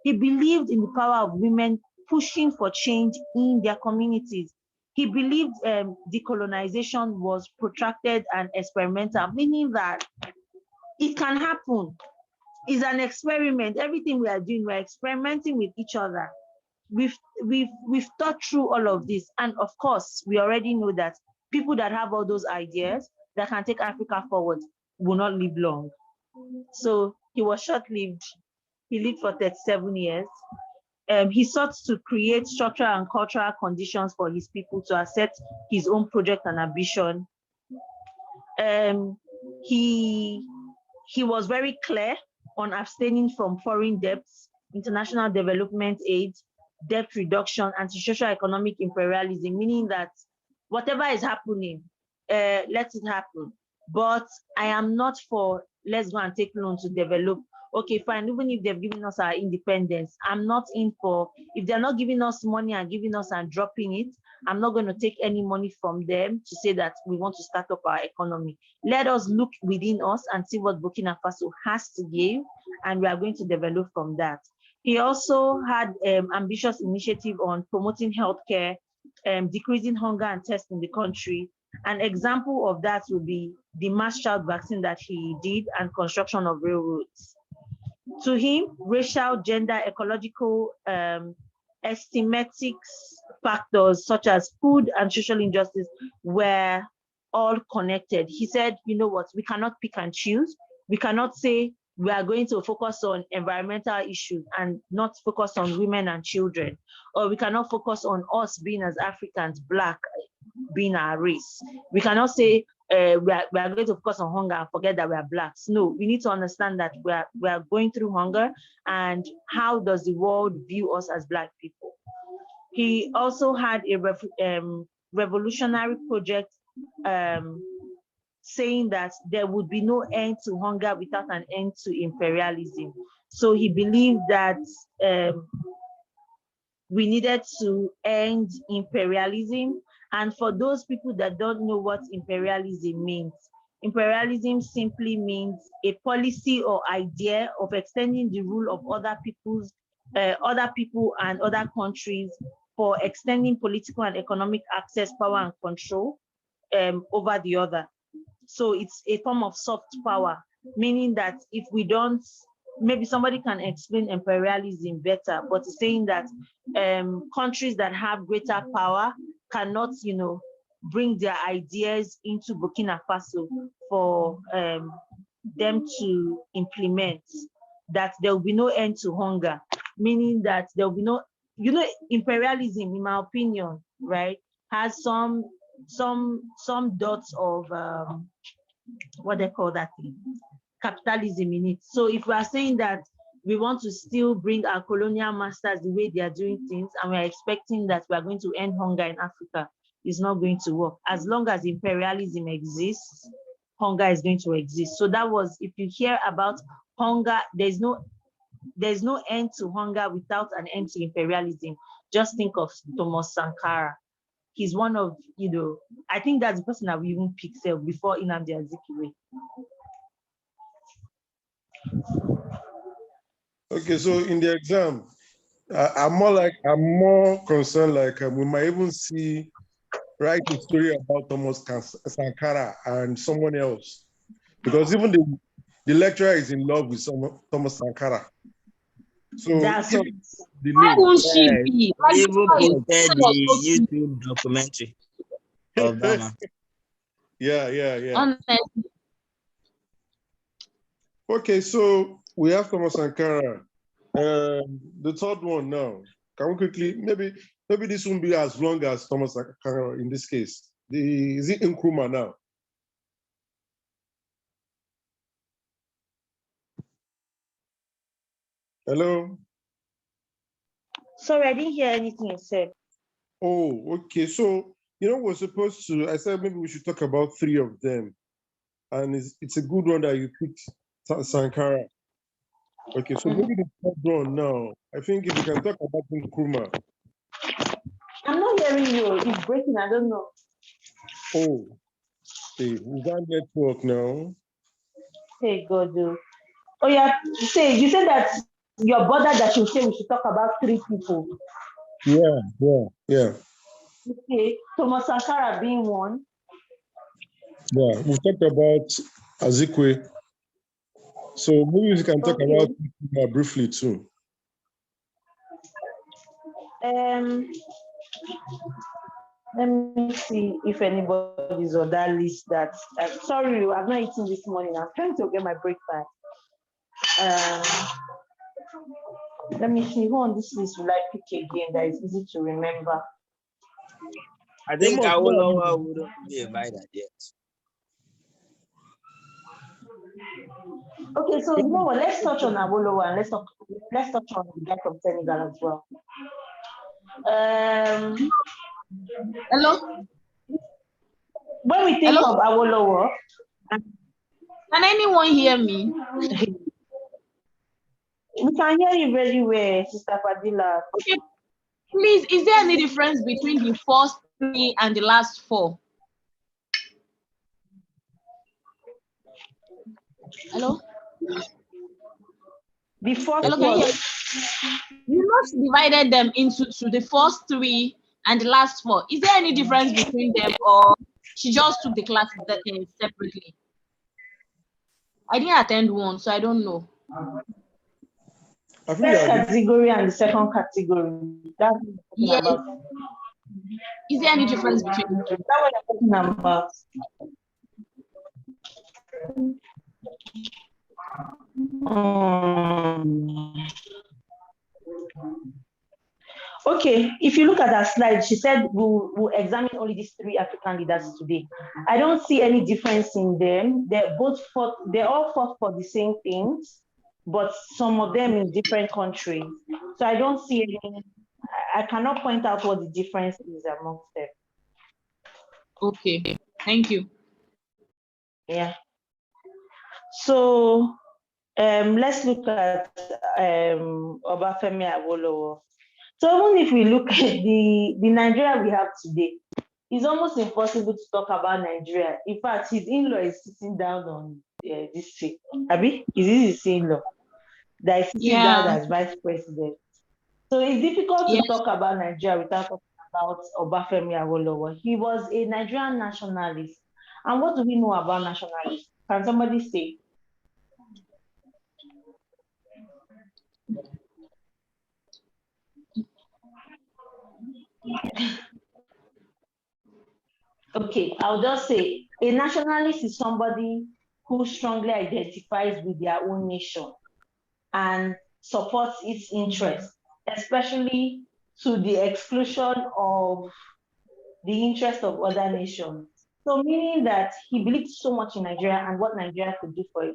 He believed in the power of women pushing for change in their communities. He believed decolonization was protracted and experimental, meaning that it can happen. It's an experiment. Everything we are doing, we're experimenting with each other. We've thought through all of this. And of course, we already know that people that have all those ideas that can take Africa forward will not live long. So he was short-lived. He lived for 37 years. He sought to create structural and cultural conditions for his people to accept his own project and ambition. He was very clear on abstaining from foreign debts, international development aid, debt reduction, anti-social economic imperialism, meaning that whatever is happening, let it happen. But I am not for let's go and take loan to develop. Okay, fine, even if they've given us our independence, I'm not in for, if they're not giving us money and giving us and dropping it, I'm not going to take any money from them to say that we want to start up our economy. Let us look within us and see what Burkina Faso has to give, and we are going to develop from that. He also had ambitious initiative on promoting healthcare, decreasing hunger and thirst in the country. An example of that would be the mass child vaccine that he did and construction of railroads. To him, racial, gender, ecological, estimatic factors such as food and social injustice were all connected. He said, you know what, we cannot pick and choose. We cannot say we are going to focus on environmental issues and not focus on women and children, or we cannot focus on us being as Africans, Black, being our race. We cannot say we are going to focus on hunger and forget that we are Blacks. No, we need to understand that we are going through hunger, and how does the world view us as Black people? He also had a revolutionary project saying that there would be no end to hunger without an end to imperialism. So he believed that we needed to end imperialism. And for those people that don't know what imperialism means, imperialism simply means a policy or idea of extending the rule of other people and other countries for extending political and economic access, power, and control over the other. So it's a form of soft power, meaning that if we don't, maybe somebody can explain imperialism better, but it's saying that countries that have greater power cannot, bring their ideas into Burkina Faso for them to implement, that there will be no end to hunger, meaning that there will be no, imperialism, in my opinion, right, has some dots of what they call that thing, capitalism in it. So if we are saying that we want to still bring our colonial masters the way they are doing things, and we're expecting that we are going to end hunger in Africa, it's not going to work. As long as imperialism exists, hunger is going to exist. So that was, if you hear about hunger, there's no end to hunger without an end to imperialism. Just think of Thomas Sankara. He's one of, I think that's the person that we even picked before Nnamdi Azikiwe. Okay, so in the exam, I'm more concerned, like we might even write a story about Thomas Sankara and someone else, because even the lecturer is in love with Thomas Sankara. So why won't she be? They even posted the YouTube documentary of that man. Yeah. Honestly. Okay, so we have Thomas Sankara. The third one now. Can we quickly, maybe this won't be as long as Thomas Sankara in this case. Is it Nkrumah now? Hello? Sorry, I didn't hear anything you said. Oh, okay. So, we're supposed to, I said maybe we should talk about three of them. And it's a good one that you picked, Sankara. Okay, so maybe the third one now. I think if you can talk about Nkrumah. I'm not hearing you. It's breaking. I don't know. Oh, hey, is that network now? Hey, God. Oh, yeah. You said that you're bothered that you say we should talk about three people. Yeah. Okay, Thomas Sankara being one. Yeah, we talked about Azikiwe. So maybe you can talk about Nkrumah briefly too. Let me see if anybody's on that list. Sorry, I've not eaten this morning. I'm trying to get my breakfast. Let me see who on this list will I pick again that is easy to remember. I think Awolowo wouldn't be invited yet. Okay, so you know what? Let's touch on Awolowo and let's touch on the guy from Senegal as well. Hello? When we think Hello? of Awolowo, Can anyone hear me? we can hear you very well, Sister Fadila. Okay. Please, is there any difference between the first 3 and the last 4? Hello? The first Hello, can you hear me? You not divided them into the first 3 and the last 4. Is there any difference between them, or she just took the classes separately? I didn't attend one, so I don't know. First category and the second category. That's what I'm talking about. Is there any difference between them? That's what I'm talking about. Okay, if you look at her slide, she said we'll examine only these 3 African leaders today. I don't see any difference in them. They all fought for the same things, but some of them in different countries. So I don't see any. I cannot point out what the difference is amongst them. Okay, thank you. Yeah. So let's look at Obafemi Awolowo. So even if we look at the Nigeria we have today, it's almost impossible to talk about Nigeria. In fact, his in-law is sitting down on this seat. Abi, is this his in-law that is sitting down as vice president? So it's difficult to talk about Nigeria without talking about Obafemi Awolowo. He was a Nigerian nationalist. And what do we know about nationalists? Can somebody say? Okay, I'll just say a nationalist is somebody who strongly identifies with their own nation and supports its interests, especially to the exclusion of the interest of other nations. So meaning that he believed so much in Nigeria and what Nigeria could do for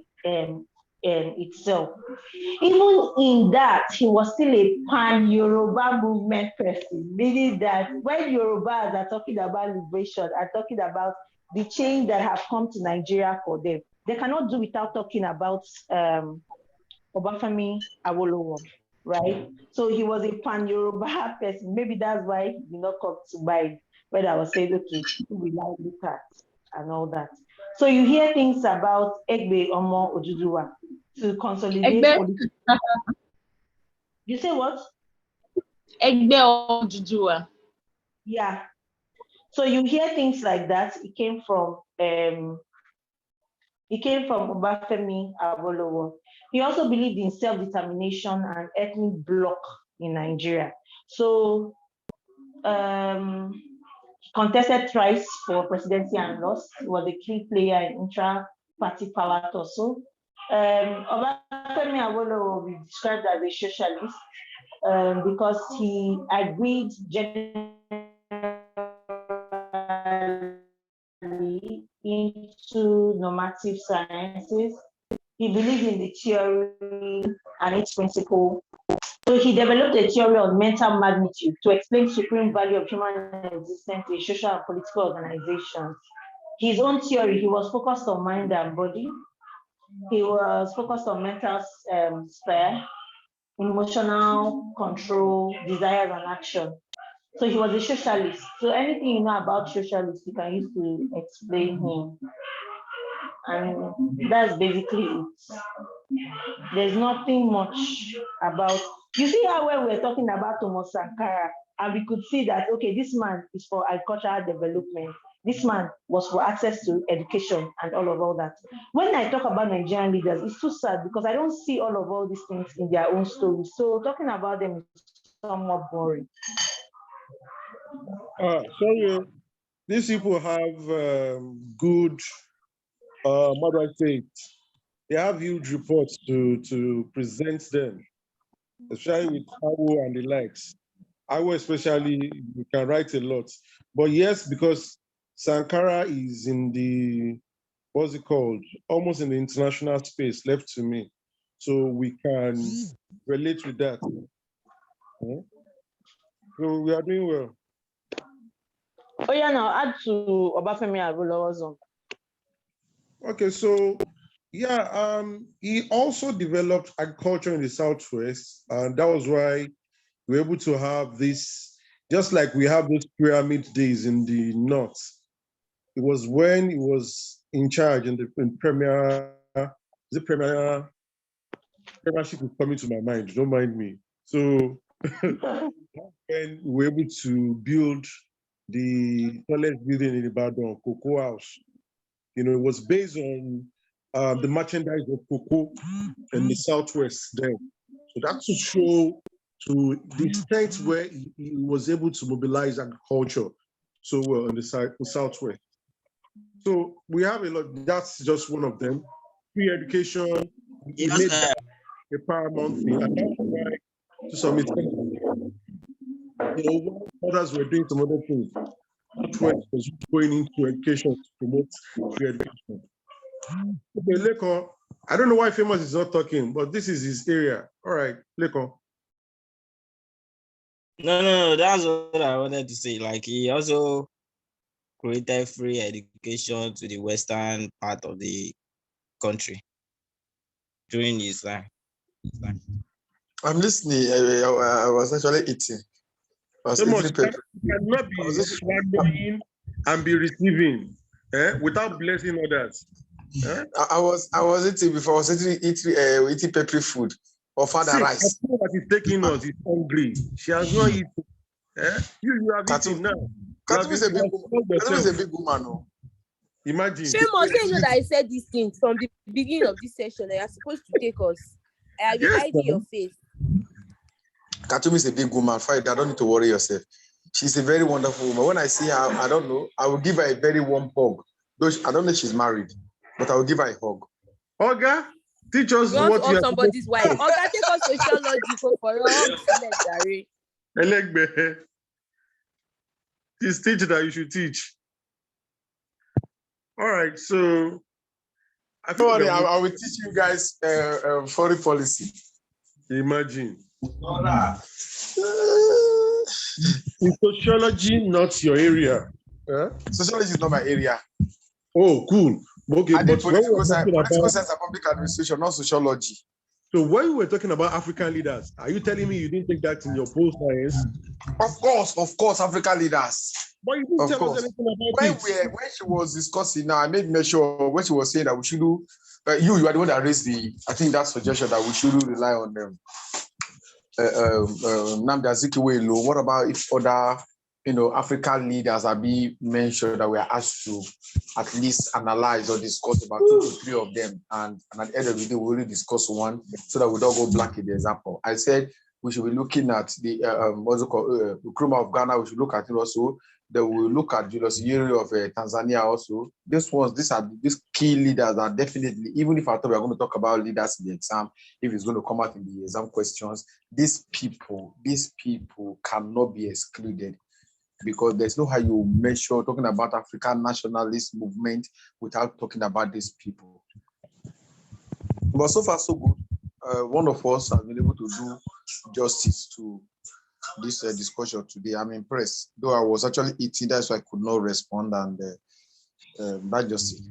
itself. Even in that, he was still a pan-Yoruba movement person, meaning that when Yorubas are talking about liberation, are talking about the change that have come to Nigeria for them, they cannot do without talking about Obafemi Awolowo, right? So he was a pan-Yoruba person. Maybe that's why he did not come to mind when I was saying, okay, who will I look at and all that. So you hear things about Egbe Omo Oduduwa to consolidate political. You say what? Egbe Oduduwa. Yeah. So you hear things like that. It came from Obafemi Awolowo. He also believed in self-determination and ethnic bloc in Nigeria. So contested thrice for presidency and lost. He was a key player in intra-party power tussle. Obafemi Awolowo will be described as a socialist because he agreed generally into normative sciences. He believed in the theory and its principle. So he developed a theory on mental magnitude to explain supreme value of human existence in social and political organizations. His own theory, he was focused on mind and body. He was focused on mental sphere, emotional control, desires, and action. So he was a socialist. So anything you know about socialists, you can use to explain him. And that's basically it. There's nothing much about, you see how when we're talking about Thomas Sankara, and we could see that, okay, this man is for agricultural development. This man was for access to education and all that. When I talk about Nigerian leaders, it's too sad because I don't see all these things in their own stories. So talking about them is somewhat boring. So these people have good, what do I say? They have huge reports to present them, especially with Awo and the likes. Awo especially, you can write a lot. But yes, because Sankara is in the what's it called? Almost in the international space left to me. So we can relate with that. Yeah? So we are doing well. Oh yeah, now add to Obafemi Awolowo's. Okay, so yeah, he also developed agriculture in the Southwest, and that was why we were able to have this, just like we have those pyramid days in the North. It was when he was in charge in the premiership is coming to my mind, don't mind me. So when we were able to build the tallest building in Ibadan, Cocoa House, you know, it was based on the merchandise of cocoa in the Southwest then. So that's to show to the extent where he was able to mobilize agriculture so well in the Southwest. So we have a lot, that's just one of them. Free education, he made that a paramount thing. And that's why, to some extent, you know, others were doing some other things. Southwest was going into education to promote free education. Okay, Lekon, I don't know why Famous is not talking, but this is his area. All right, Lekon. No, that's what I wanted to say. Like, he also created free education to the western part of the country during his time. I'm listening. I was actually eating. I was Famous, eating pepper. you cannot be swallowing and be receiving without blessing others. I was eating before. I was eating peppery food or father See, rice. that is taking us is hungry. She has not eaten. You have eaten now. Katu is a big woman. No? Imagine. Famous, you know that I said this thing from the beginning of this session. That you're supposed to take us. I have been hiding your face. Katumi is a big woman. Fine, I don't need to worry yourself. She's a very wonderful woman. When I see her, I don't know, I will give her a very warm hug. Though I don't know if she's married, but I will give her a hug. Olga, teach us what you are somebody's wife. Olga, take us sociology for your Elegbe. It's teach that you should teach. All right, so I will teach you guys foreign policy. Imagine. In sociology, not your area. Sociology is not my area. Oh, cool. Okay, I did political science and public administration, not sociology. So when we were talking about African leaders, are you telling me you didn't take that in your post science? Of course, African leaders. But you didn't tell us anything about it. When she was discussing, now I made sure when she was saying that we should do, you are the one that raised I think that suggestion that we should rely on them. Nnamdi Azikiwe. What about if other, African leaders are being mentioned that we are asked to at least analyze or discuss about 2 to 3 of them, and at the end of the day we will discuss one so that we don't go black in the example. I said we should be looking at the Nkrumah of Ghana. We should look at it also. Then we will look at Julius Nyerere of Tanzania also. These key leaders are definitely, even if I thought we are going to talk about leaders in the exam, if it's going to come out in the exam questions, these people cannot be excluded, because there's no how you measure talking about African nationalist movement without talking about these people. But so far so good. One of us has been able to do justice to this discussion today. I'm impressed. Though I was actually eating, that's why I could not respond, and that's just it.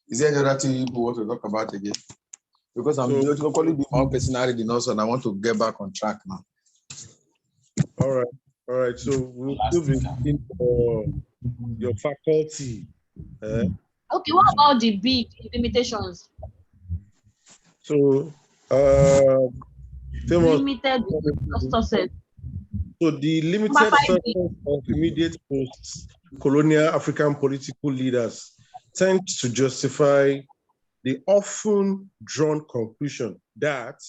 Is there any other thing you want to talk about again? Because I'm locally doing my own personality also, and I want to get back on track now. All right. So we'll still be looking for your faculty. Okay, what about the big limitations? So limited sources. So the limited sources of immediate post-colonial African political leaders tend to justify the often drawn conclusion that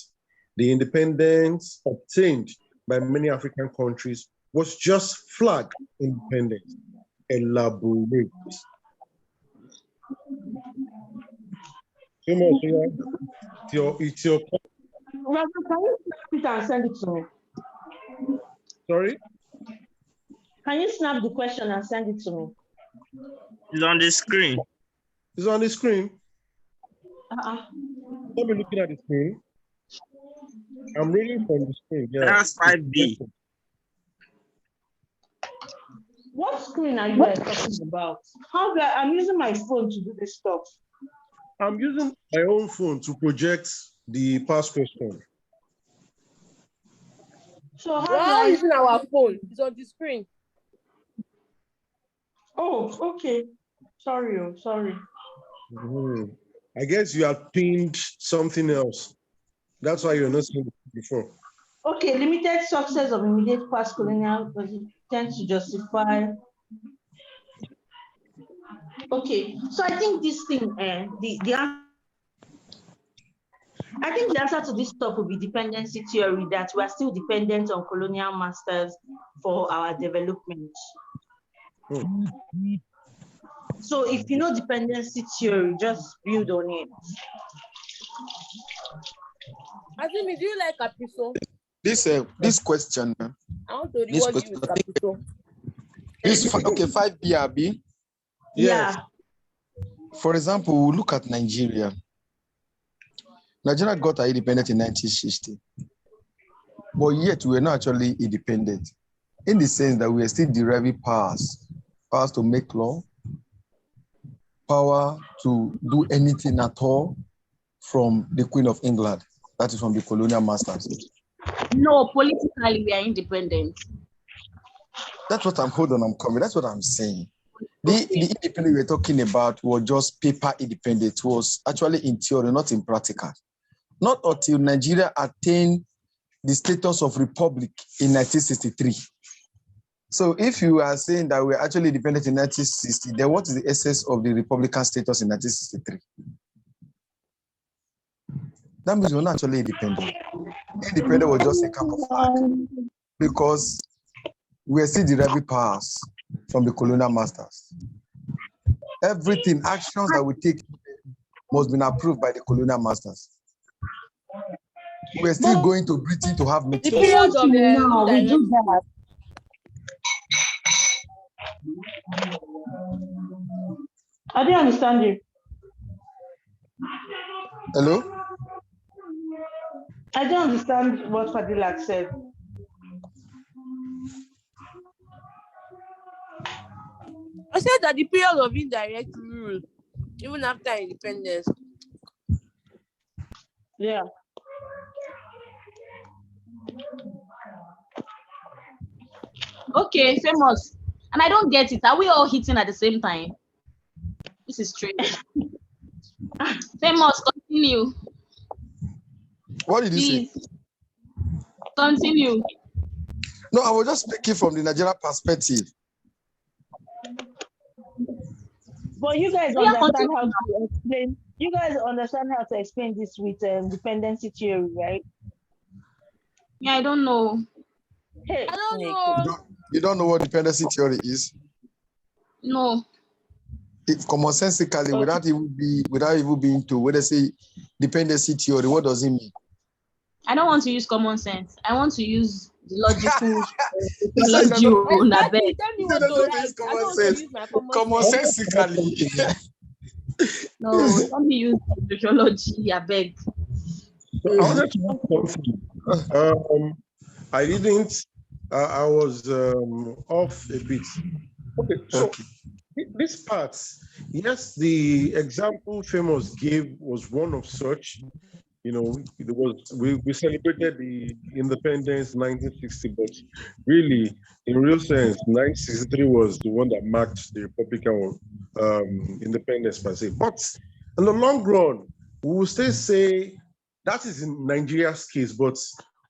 the independence obtained by many African countries was just flag independence. Elaborate. It's your Reverend, can you snap it and send it to me? Sorry? Can you snap the question and send it to me? It's on the screen. It's on the screen. Uh-uh. Let me looking at the screen. I'm reading from the screen. Yeah. That's 5B. What screen are you guys talking about? How do I'm using my phone to do this stuff. I'm using my own phone to project the past question. So how We're do all I? using our phone. It's on the screen. Oh, okay. Sorry. I guess you have pinned something else. That's why you're not seeing it before. Okay, limited success of immediate past colonial tends to justify. Okay, so I think this thing, I think the answer to this stuff will be dependency theory, that we are still dependent on colonial masters for our development. So if you know dependency theory, just build on it. Azimi, do you like Capriso? This question. I want to This reward you question. with Capriso. This okay, 5B, Abi. Yeah. For example, we look at Nigeria. Nigeria got our independence in 1960, but yet we were not actually independent, in the sense that we are still deriving powers to make law, power to do anything at all from the Queen of England, that is from the colonial masters. No, politically we are independent. That's what I'm coming. That's what I'm saying. The independence we're talking about was just paper independence. It was actually in theory, not in practical. Not until Nigeria attained the status of republic in 1963. So if you are saying that we're actually independent in 1960, then what is the essence of the republican status in 1963? That means we're not actually independent. Independent was just a kind of flag, because we are still deriving powers from the colonial masters. Everything, actions that we take must be approved by the colonial masters. We're still going to Britain to have meetings. The period of now we do that. I didn't understand you. Hello? I don't understand what Fadilak said. I said that the period of indirect rule, even after independence. Yeah. Okay, famous. And I don't get it. Are we all hitting at the same time? This is strange. Famous, continue. What did you say? Please. Continue. No, I was just speaking from the Nigerian perspective. But you guys understand how to explain. You guys understand how to explain this with dependency theory, right? Yeah, I don't know. Hey, I don't know. You don't know what dependency theory is? No. Commonsensically, without even being told, when they say dependency theory, what does it mean? I don't want to use common sense. I want to use the logical sociology on a bed. Tell me what to write. I don't want to use my Commonsensically. No, don't be using sociology, I beg. So I wanted to ask something. I didn't. I was off a bit. Okay, so this part, yes, the example Famous gave was one of such. You know, it was we celebrated the independence 1960, but really, in real sense, 1963 was the one that marked the Republican independence per se. But in the long run, we will still say that is in Nigeria's case. But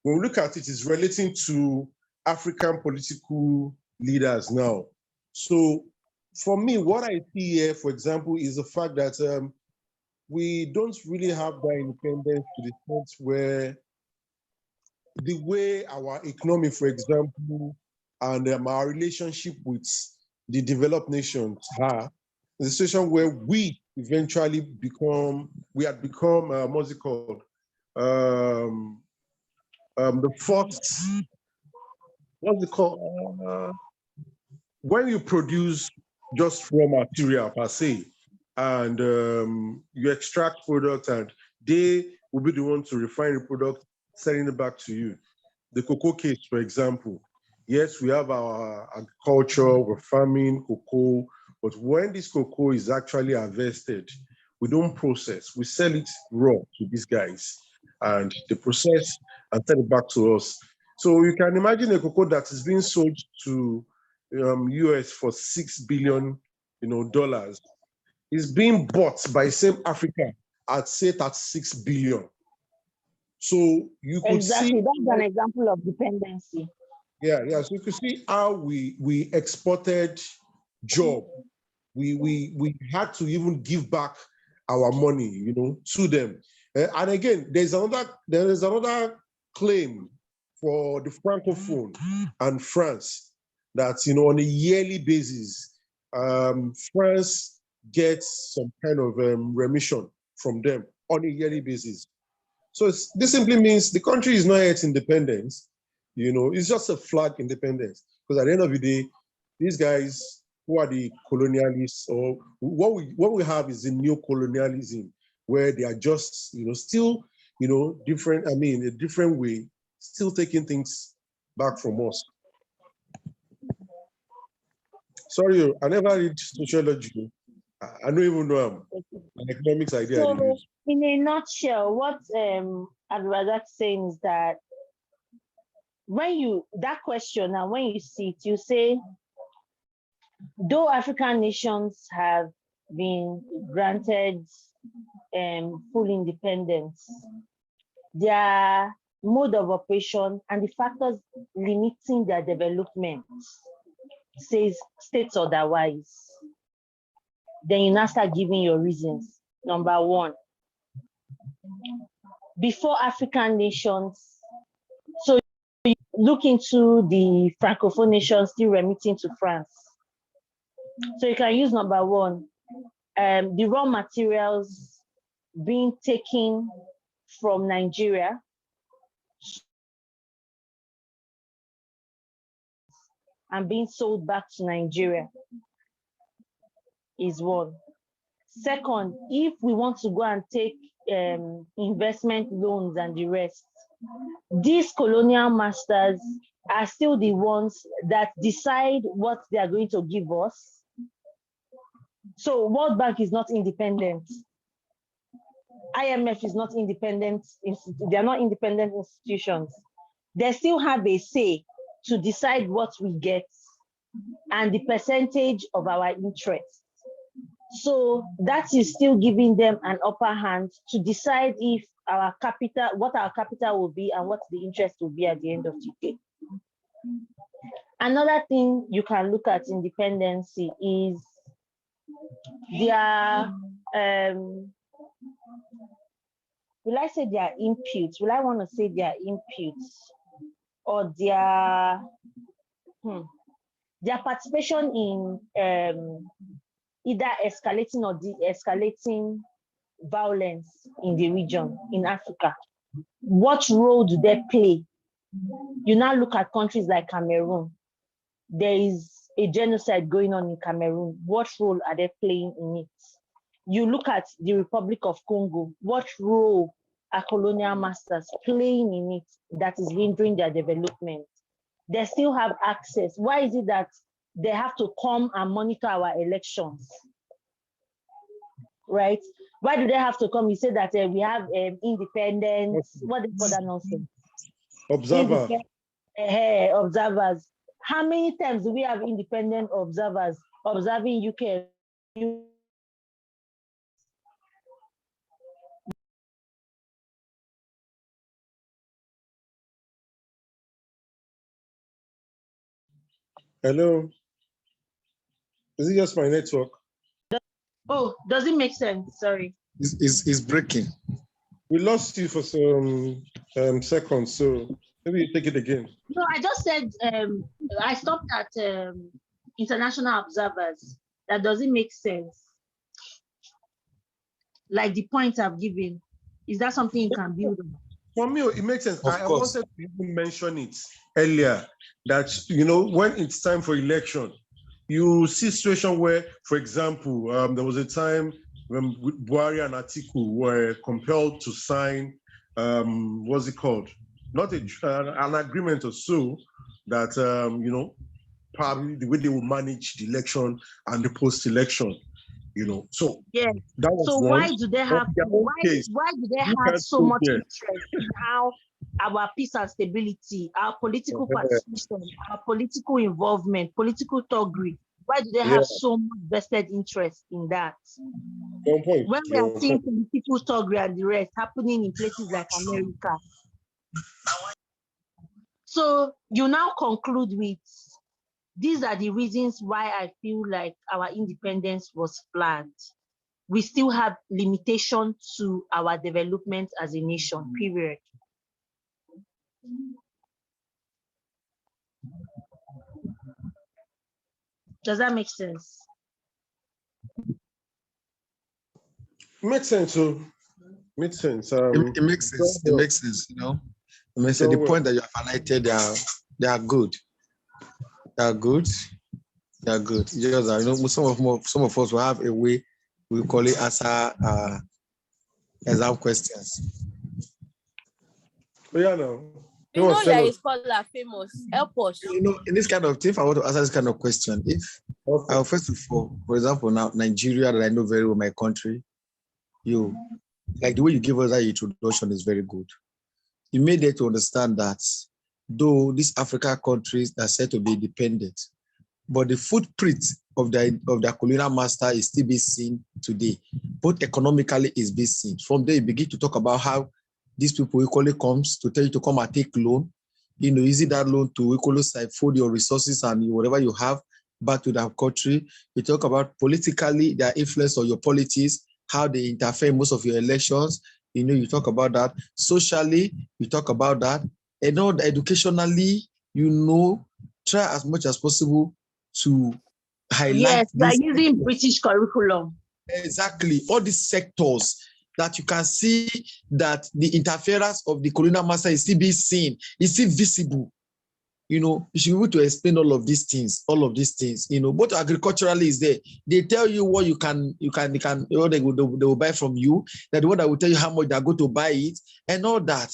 when we look at it, it's relating to African political leaders now. So, for me, what I see here, for example, is the fact that we don't really have that independence to the point where the way our economy, for example, and our relationship with the developed nations are, the situation where we eventually had become, what's it called? The first, what's it called? When you produce just raw material per se, and you extract product, and they will be the one to refine the product, selling it back to you. The cocoa case, for example, yes, we have our agriculture, we're farming cocoa, but when this cocoa is actually harvested, we don't process, we sell it raw to these guys, and they process and sell it back to us. So you can imagine a cocoa that is being sold to US for $6 billion, dollars, is being bought by same Africa at say 36 billion. So you could Exactly. see That's an example of dependency. Yeah. So you can see how we exported job. We had to even give back our money, to them. And again, there is another claim for the Francophone and France that on a yearly basis, France gets some kind of remission from them on a yearly basis. So this simply means the country is not yet independent. It's just a flag independence. Because at the end of the day, these guys who are the colonialists, or what we have is a neo-colonialism, where they are just, still, different, a different way, still taking things back from us. Sorry, I never read sociology. I don't even know an economics idea. So, in a nutshell, what Adrazak saying is that that question, and when you see it, you say, though African nations have been granted full independence, their mode of operation and the factors limiting their development states otherwise. Then you now start giving your reasons. Number one, before African nations, so you look into the Francophone nations still remitting to France. So you can use number one, the raw materials being taken from Nigeria and being sold back to Nigeria is one. Second, if we want to go and take investment loans and the rest, these colonial masters are still the ones that decide what they are going to give us. So World Bank is not independent. IMF is not independent. They are not independent institutions. They still have a say to decide what we get and the percentage of our interest. So that is still giving them an upper hand to decide if what our capital will be and what the interest will be at the end of the day. Another thing you can look at independency is their, will I say their inputs? Will I want to say their inputs or their participation in either escalating or de-escalating violence in the region, in Africa? What role do they play? You now look at countries like Cameroon. There is a genocide going on in Cameroon. What role are they playing in it? You look at the Republic of Congo. What role are colonial masters playing in it that is hindering their development? They still have access. Why is it that they have to come and monitor our elections? Right? Why do they have to come? You say that we have independence. What is that nonsense? Observer. Observers. How many times do we have independent observers observing UK? Hello. Is it just my network? Oh, does it make sense? Sorry. It's breaking. We lost you for some seconds, so maybe you take it again. No, I just said I stopped at international observers. That doesn't make sense. Like the point I've given, is that something you can build on? For me, it makes sense. I wanted to even mention it earlier that when it's time for election, you see situation where, for example, there was a time when Buhari and Atiku were compelled to sign, what's it called? Not an agreement or so that, probably the way they will manage the election and the post-election, So Yes. that was So one. why do they have their own case, why do they you have can't so go much there. interest in how our peace and stability, our political participation, our political involvement, political thuggery, why do they have so much vested interest in that? One point. When we are seeing political thuggery and the rest happening in places like America. So you now conclude with, these are the reasons why I feel like our independence was flagged. We still have limitation to our development as a nation, period. Does that make sense? Makes sense. So makes sense. It makes sense. It makes sense. I mean, so the point that you have highlighted, they are good. They are good. They are good. Just some of us will have a way we call it answer exam questions. Yeah, no. You know you're a scholar, famous. Help us. In this kind of thing, if I want to answer this kind of question, first of all, for example, now Nigeria, that I know very well, my country, like the way you give us that introduction is very good. You made it to understand that though these African countries are said to be independent, but the footprint of their colonial master is still being seen today. Both economically is being seen. From there, you begin to talk about how these people equally comes to tell you to come and take loan, using that loan to equally siphon your resources and whatever you have back to that country. You talk about politically their influence on your politics, how they interfere in most of your elections. You talk about that. Socially, you talk about that. And educationally, try as much as possible to highlight. Yes, by using British curriculum. Exactly. All these sectors that you can see that the interference of the colonial master is still being seen, is still visible. You should be able to explain all of these things, both agriculturally is there. They tell you what they will buy from you, that the one that will tell you how much they're going to buy it, and all that.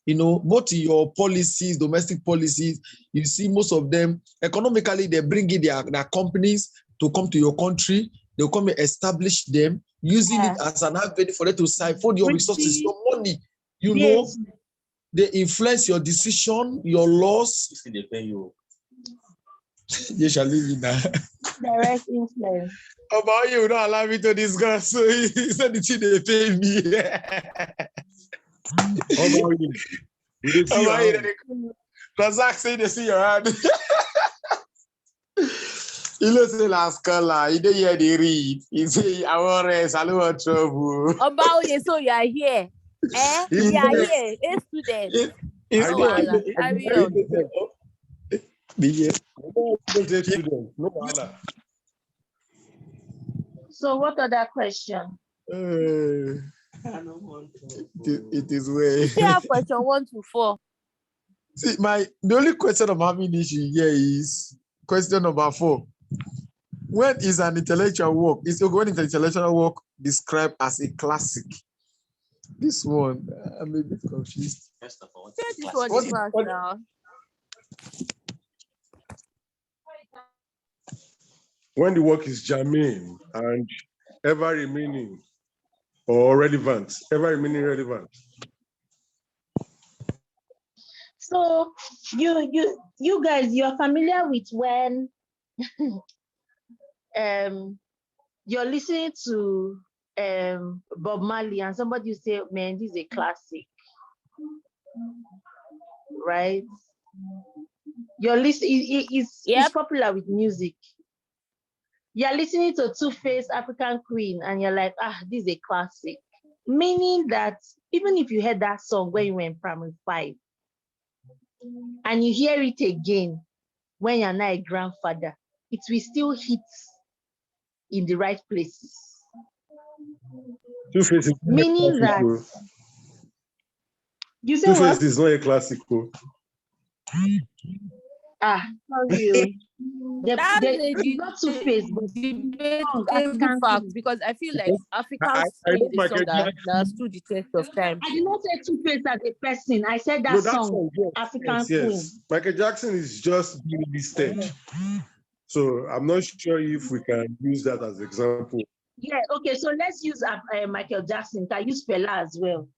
Both your policies, domestic policies, you see most of them, economically, they bring in their companies to come to your country. They'll come and establish them, using it as an avenue for them to siphon your resources, your money, Yes. They influence your decision, your laws. They pay you. You shall leave it now. Direct influence. About you don't allow me to discuss. So he said the thing they pay me. About you. Razak say they see your hand. He say last scholar. He didn't hear the read. He say I want rest. I don't want trouble. About you, so you are here. You are here. A student. So what other question? It is way. You still have question 1 to 4. See, the only question I'm having issue here is question number 4. When is an intellectual work? When is an intellectual work described as a classic? This one, I'm a bit confused. This one is fast now. When the work is germane and ever remaining or relevant, ever remaining relevant. So you guys, you're familiar with when you're listening to Bob Marley and somebody say, man, this is a classic, right? You're listening, it's popular with music. You're listening to Two-Face African Queen and you're like, this is a classic. Meaning that even if you heard that song when you were in primary 5 and you hear it again when you're not a grandfather, it will still hit in the right places. Two-Face is meaning that you say Two-Face what? is not a classical. Sorry. That's It's not two-faced, but song, debatable African fact song. because I feel like African I Swing know is a Michael song that Jackson. stood the test of time. I did not say two-faced as a person. I said No, that that song, song, yes, African yes, Queen. yes. Michael Jackson is just being listed. So I'm not sure if we can use that as example. Yeah, okay, so let's use Michael Jackson. Can use Fela as well.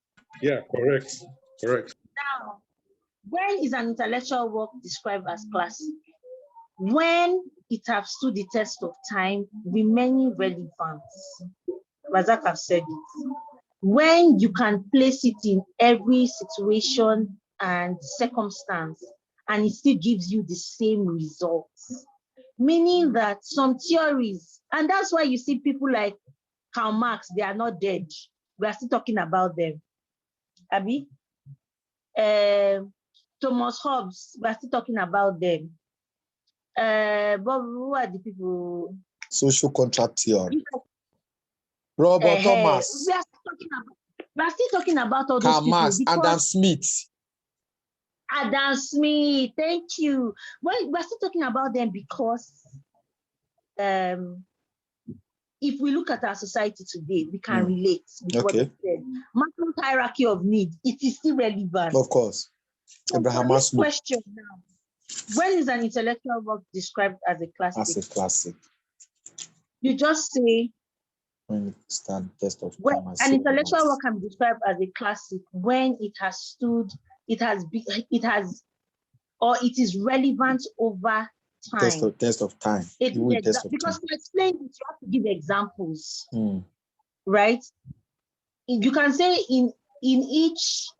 Yeah, correct. Now, when is an intellectual work described as classic? When it has stood the test of time, remaining relevant. Razak have said it. When you can place it in every situation and circumstance, and it still gives you the same results. Meaning that some theories, and that's why you see people like Karl Marx, they are not dead. We are still talking about them. Abi? Thomas Hobbes, we are still talking about them. But who are the people? Social contract theory. Robert Thomas. We are still talking about all those Karl people. Marx, Adam Smith. Adam Smith, thank you. Well, we're still talking about them because if we look at our society today, we can relate with what they said. Maslow's hierarchy of need, it is still relevant. Of course. So Abraham this Maslow. question now, when is an intellectual work described as a classic? As a classic. You just say, when it stand test of when time. an intellectual work can be described as a classic when it has stood, it is relevant over time. Test of time. Because to explain it, you have to give examples, right? You can say in each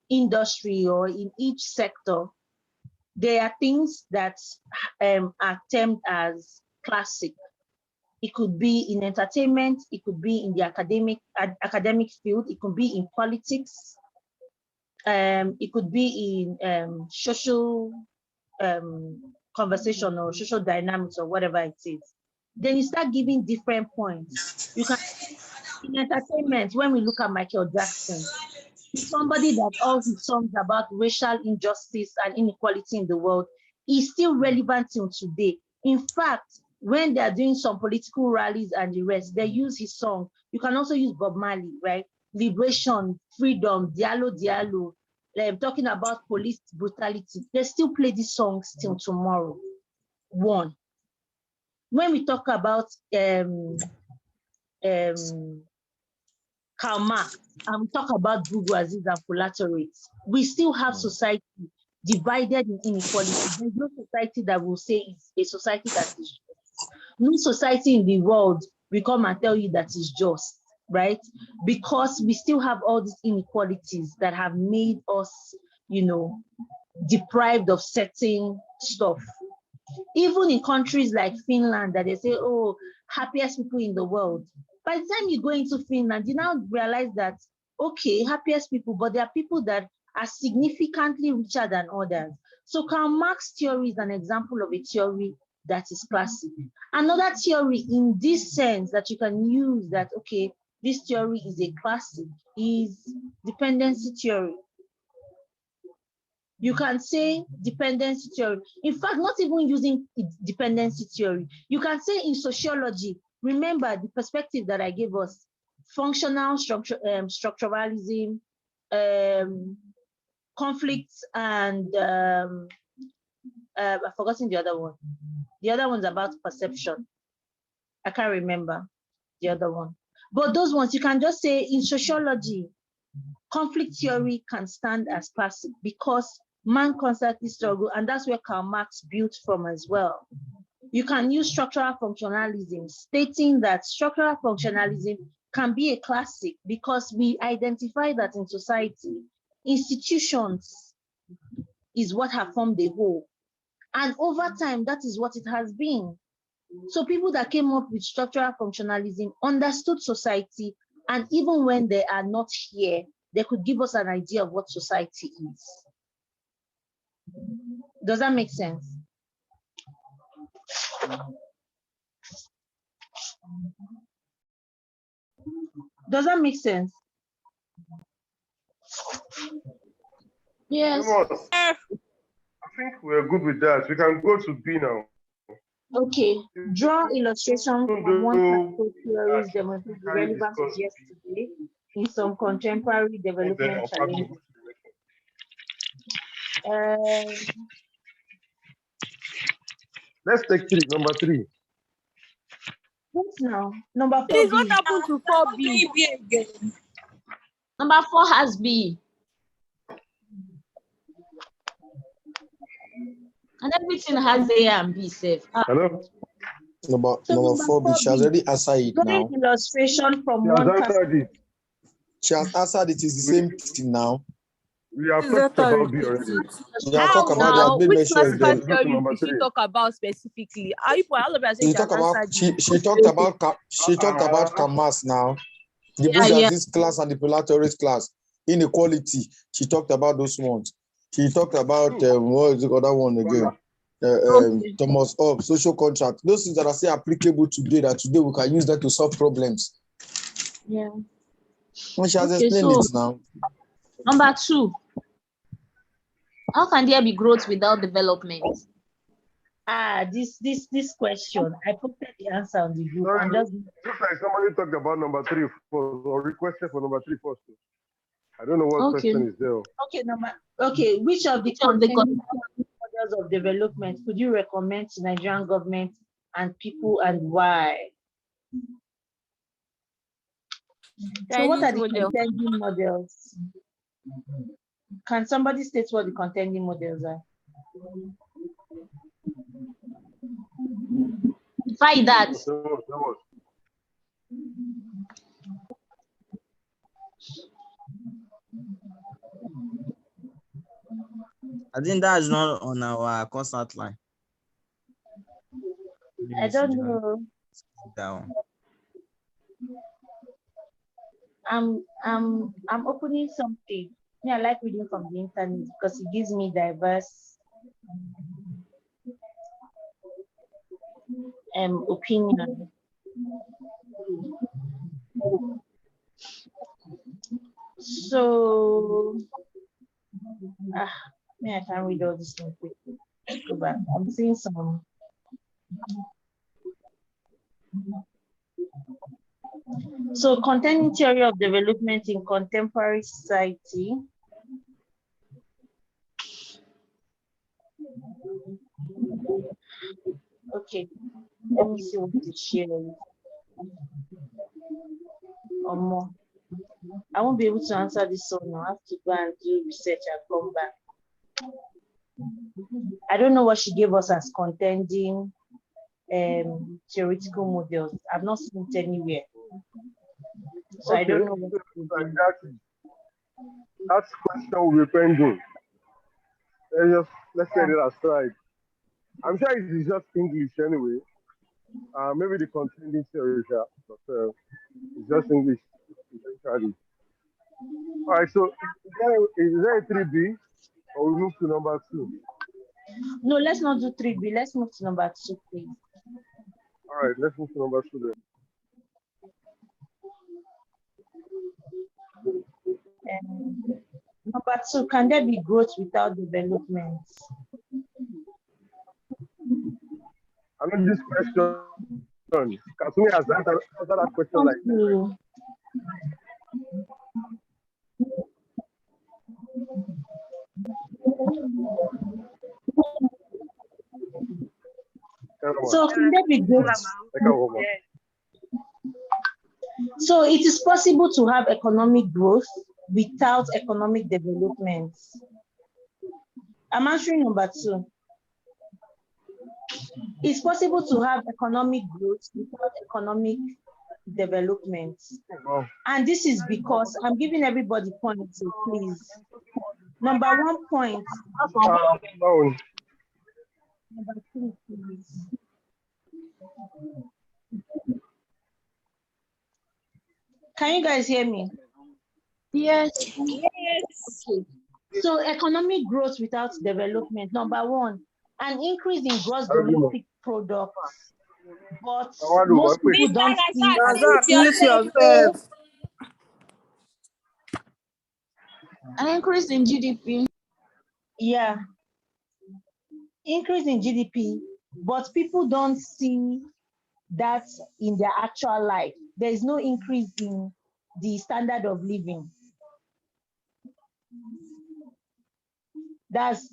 industry or in each sector, there are things that are termed as classic. It could be in entertainment, it could be in the academic field, it could be in politics, it could be in social conversation or social dynamics or whatever it is. Then you start giving different points. You can, in entertainment, when we look at Michael Jackson, he's somebody that all his songs about racial injustice and inequality in the world is still relevant till today. In fact, when they're doing some political rallies and the rest, they use his song. You can also use Bob Marley, right? Liberation, freedom, dialogue, dialogue. Like, talking about police brutality. They still play these songs till tomorrow. One. When we talk about Karl Marx, and talk about bourgeoisie and proletariats, we still have society divided in inequality. There's no society that will say it's a society that is just. No society in the world will come and tell you that it's just, right? Because we still have all these inequalities that have made us, deprived of certain stuff. Even in countries like Finland, that they say, oh, happiest people in the world. By the time you go into Finland, you now realize that, okay, happiest people, but there are people that are significantly richer than others. So Karl Marx theory is an example of a theory that is classic. Another theory in this sense that you can use that, okay, this theory is a classic, is dependency theory. You can say dependency theory. In fact, not even using dependency theory. You can say in sociology, remember the perspective that I gave us, functional structuralism, conflicts, and I've forgotten the other one. The other one's about perception. I can't remember the other one. But those ones, you can just say in sociology, conflict theory can stand as classic because man constantly struggle, and that's where Karl Marx built from as well. You can use structural functionalism, stating that structural functionalism can be a classic because we identify that in society, institutions is what have formed the whole. And over time, that is what it has been. So people that came up with structural functionalism understood society, and even when they are not here, they could give us an idea of what society is. Does that make sense? Does that make sense? Yes. think we're good with that. We can go to B now. Okay. Draw illustration from one practical theories demonstrating the Can you relevance of discuss yesterday in some contemporary then development I'll probably challenges. go to the next one. Um, Let's take number 3. what now? Number 4 Please, what B. happened to 4B? Number 4 has B. And everything has A and B safe. Hello? Number So number 4B, she has 4B. already answered it Drawing now. illustration from She has one answered it. She has answered it. It's the same thing now. We have Is talked that a about B repeat? already. We have How talked about. They have now? made Which mention of classical them. Let's go to theory number did she 3. talk about specifically? Are you all of us saying She she has talked about. answered She it? she talked about. She talked about Kamas now. The Yeah, yeah. this class and the Pilateris class, inequality. She talked about those ones. She talked about what is the other one again? Okay. Thomas Hobbes, social contract. Those things that are still applicable today. That today we can use that to solve problems. Yeah. Well, she has Okay, explained so it now. number 2. How can there be growth without development? This question. I put the answer on the group. Sorry, I'm just looks like somebody talked about number 3 first, or requested for number 3 first. I don't know what Okay. question is there. okay. Which of the Which of the contending models of development could you recommend to Nigerian government and people, and why? So what are Chinese the model. contending models? Can somebody state what the contending models are? Try that. I think that's not on our constant line. I don't know. Down. I'm opening something. Me, I like reading from the internet because it gives me diverse opinion. So me, I can't read all this thing quickly. Let's go back. I'm seeing some. So containing theory of development in contemporary society. Okay, let me see what the share is. Or more. I won't be able to answer this one now. I have to go and do research and come back. I don't know what she gave us as contending theoretical models. I've not seen it anywhere. So okay. I don't know what to do. That question will be pending. Let's set it aside. I'm sure it is just English anyway. Maybe the contending theory, but it's just English eventually. All right, so is there a 3B, or we move to number 2? No, let's not do 3B. Let's move to number 2, please. All right, let's move to number 2 then. Number 2, can there be growth without development? I know this question. Kasumi has answered that question like that. So can there be growth? So it is possible to have economic growth without economic development. I'm answering number 2. It's possible to have economic growth without economic development. And this is because I'm giving everybody points, so please. Number 1 point. Number 3, please. Can you guys hear me? Yes. Yes. Okay. So economic growth without development. Number 1, an increase in gross domestic product. But most people don't see Mute yourself. An increase in GDP. Yeah. increase in GDP, but people don't see that in their actual life. There is no increase in the standard of living. That's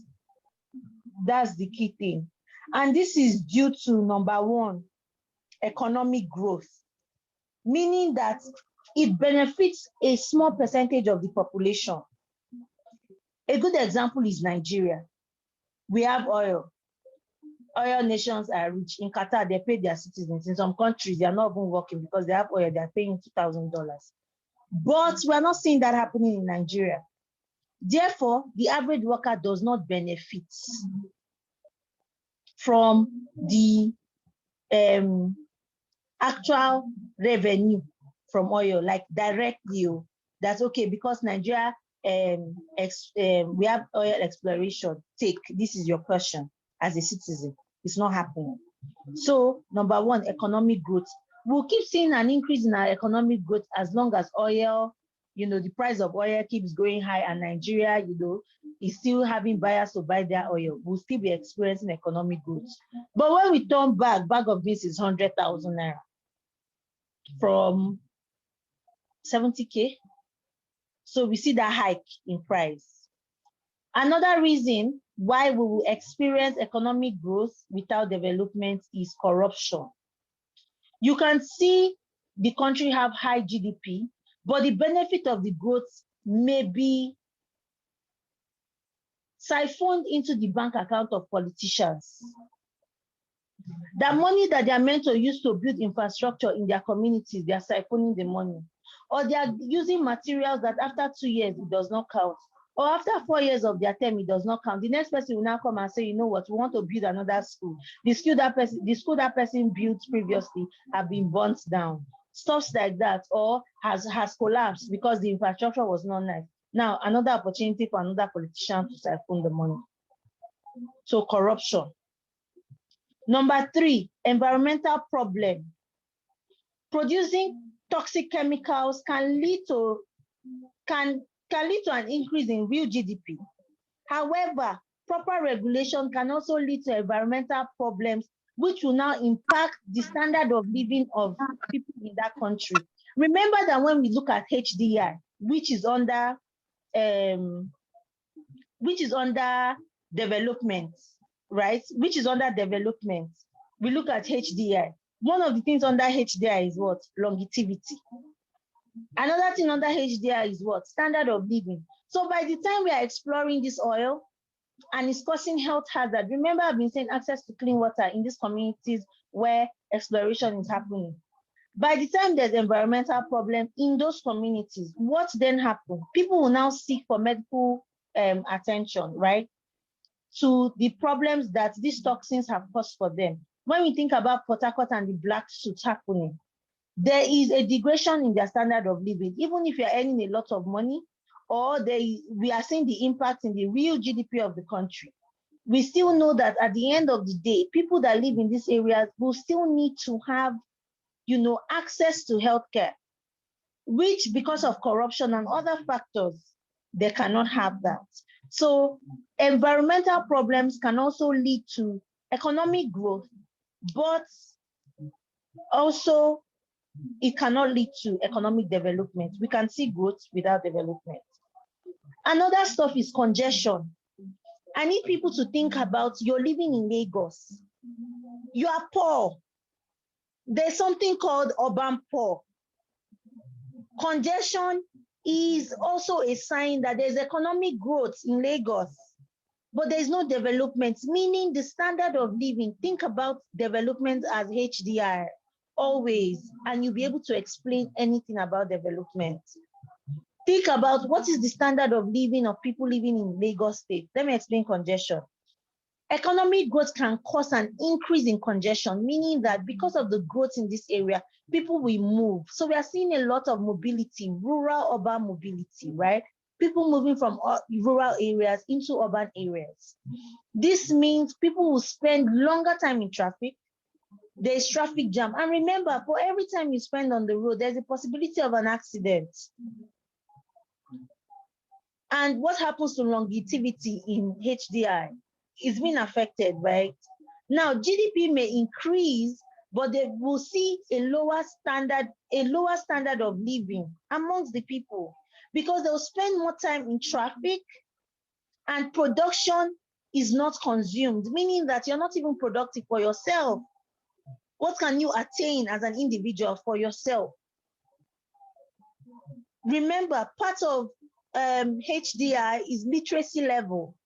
the key thing. And this is due to, number one, economic growth, meaning that it benefits a small percentage of the population. A good example is Nigeria. We have oil. Oil nations are rich. In Qatar, they pay their citizens. In some countries, they are not even working because they have oil, they are paying $2,000. But we are not seeing that happening in Nigeria. Therefore, the average worker does not benefit from the actual revenue from oil, like directly. That's okay, because Nigeria, we have oil exploration. Take, this is your question as a citizen. It's not happening. So, number one, economic growth. We'll keep seeing an increase in our economic growth as long as oil, the price of oil keeps going high, and Nigeria, is still having buyers to buy their oil. We'll still be experiencing economic growth. But when we turn back, bag of beans is 100,000 naira from 70K. So we see that hike in price. Another reason why we will experience economic growth without development is corruption. You can see the country have high GDP, but the benefit of the growth may be siphoned into the bank account of politicians. The money that they are meant to use to build infrastructure in their communities, they are siphoning the money. Or they are using materials that after 2 years, it does not count. Or after 4 years of their term, it does not count. The next person will now come and say, you know what, we want to build another school. The school that person built previously have been burnt down. Stuff like that, or has collapsed because the infrastructure was not nice. Now, another opportunity for another politician to siphon the money. So corruption. Number 3, environmental problem. Producing toxic chemicals can lead to an increase in real GDP. However, proper regulation can also lead to environmental problems, which will now impact the standard of living of people in that country. Remember that when we look at HDI, which is under development, right? Which is under development. We look at HDI. One of the things under HDI is what? Longevity. Another thing under HDI is what? Standard of living. So by the time we are exploring this oil and it's causing health hazard, remember I've been saying access to clean water in these communities where exploration is happening. By the time there's environmental problem in those communities, what then happens? People will now seek for medical attention, right? To the problems that these toxins have caused for them. When we think about Port Harcourt and the black suit happening, there is a degradation in their standard of living. Even if you're earning a lot of money, or we are seeing the impact in the real GDP of the country, we still know that at the end of the day, people that live in these areas will still need to have, access to healthcare, which because of corruption and other factors, they cannot have that. So environmental problems can also lead to economic growth, but also it cannot lead to economic development. We can see growth without development. Another stuff is congestion. I need people to think about, you're living in Lagos. You are poor. There's something called urban poor. Congestion is also a sign that there's economic growth in Lagos, but there's no development, meaning the standard of living. Think about development as HDR always, and you'll be able to explain anything about development. Think about what is the standard of living of people living in Lagos State. Let me explain congestion. Economic growth can cause an increase in congestion, meaning that because of the growth in this area, people will move. So we are seeing a lot of mobility, rural-urban mobility, right? People moving from rural areas into urban areas. This means people will spend longer time in traffic. There's traffic jam. And remember, for every time you spend on the road, there's a possibility of an accident. And what happens to longevity in HDI? is being affected, right? Now, GDP may increase, but they will see a lower standard of living amongst the people because they'll spend more time in traffic and production is not consumed, meaning that you're not even productive for yourself. What can you attain as an individual for yourself? Remember, part of HDI is literacy level.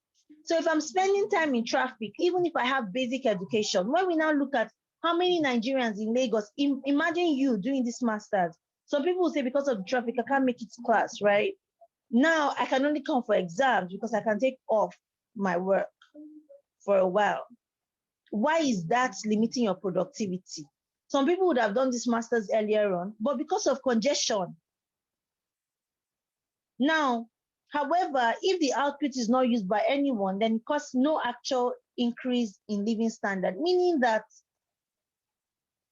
So if I'm spending time in traffic, even if I have basic education, when we now look at how many Nigerians in Lagos, imagine you doing this master's. Some people will say because of the traffic, I can't make it to class, right? Now I can only come for exams because I can take off my work for a while. Why is that limiting your productivity? Some people would have done this master's earlier on, but because of congestion. Now, however, if the output is not used by anyone, then it causes no actual increase in living standard, meaning that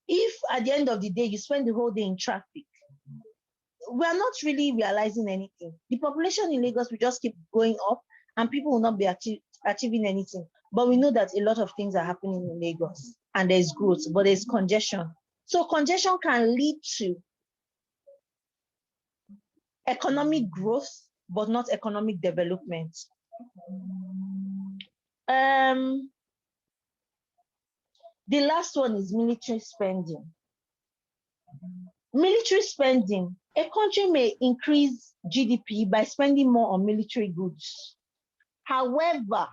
if at the end of the day you spend the whole day in traffic, we are not really realizing anything. The population in Lagos will just keep going up and people will not be achieving anything. But we know that a lot of things are happening in Lagos and there's growth, but there's congestion. So congestion can lead to economic growth, but not economic development. The last one is military spending. Military spending. A country may increase GDP by spending more on military goods. However,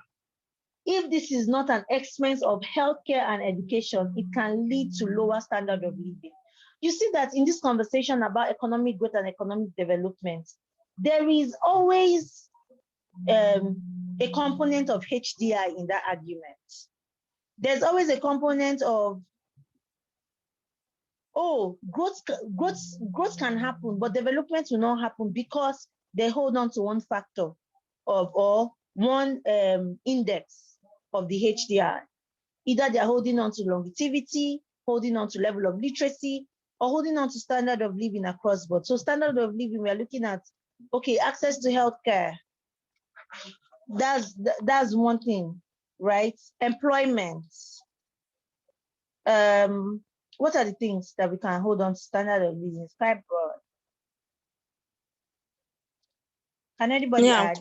if this is not an expense of healthcare and education, it can lead to lower standard of living. You see that in this conversation about economic growth and economic development, there is always a component of HDI in that argument. There's always a component of, oh, growth can happen, but development will not happen because they hold on to one factor or one index of the HDI. Either they're holding on to longevity, holding on to level of literacy, or holding on to standard of living across board. So standard of living, we are looking at, okay, access to healthcare. That's one thing, right? Employment. What are the things that we can hold on to standard of living? It's quite broad. Can anybody add?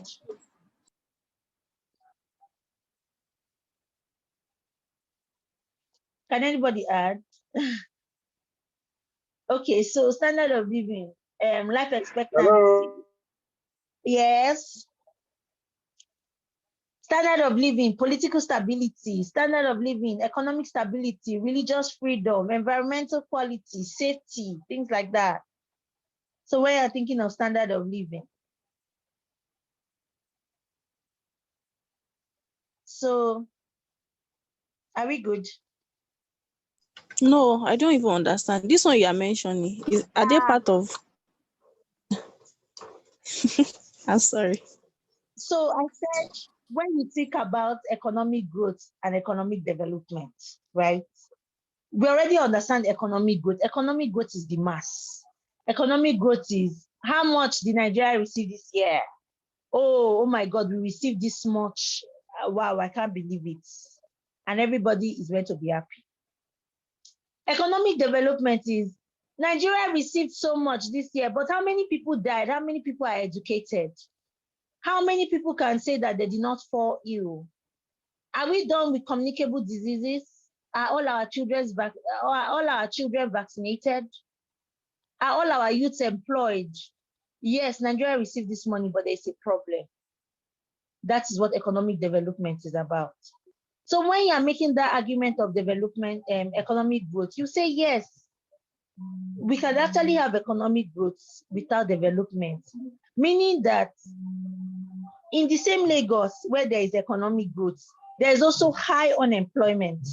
Can anybody add? Okay, so standard of living, life expectancy. Hello. Yes. Standard of living, political stability, standard of living, economic stability, religious freedom, environmental quality, safety, things like that. So when you're thinking of standard of living. So are we good? No, I don't even understand. This one you are mentioning, are they part of? I'm sorry. So I said, when you think about economic growth and economic development, right? We already understand economic growth. Economic growth is the mass. Economic growth is how much did Nigeria receive this year? Oh my God, we received this much. Wow, I can't believe it. And everybody is going to be happy. Economic development is Nigeria received so much this year, but how many people died? How many people are educated? How many people can say that they did not fall ill? Are we done with communicable diseases? Are all our children vaccinated? Are all our youths employed? Yes, Nigeria received this money, but there's a problem. That is what economic development is about. So when you're making that argument of development, economic growth, you say, yes, we can actually have economic growth without development, meaning that in the same Lagos where there is economic growth, there is also high unemployment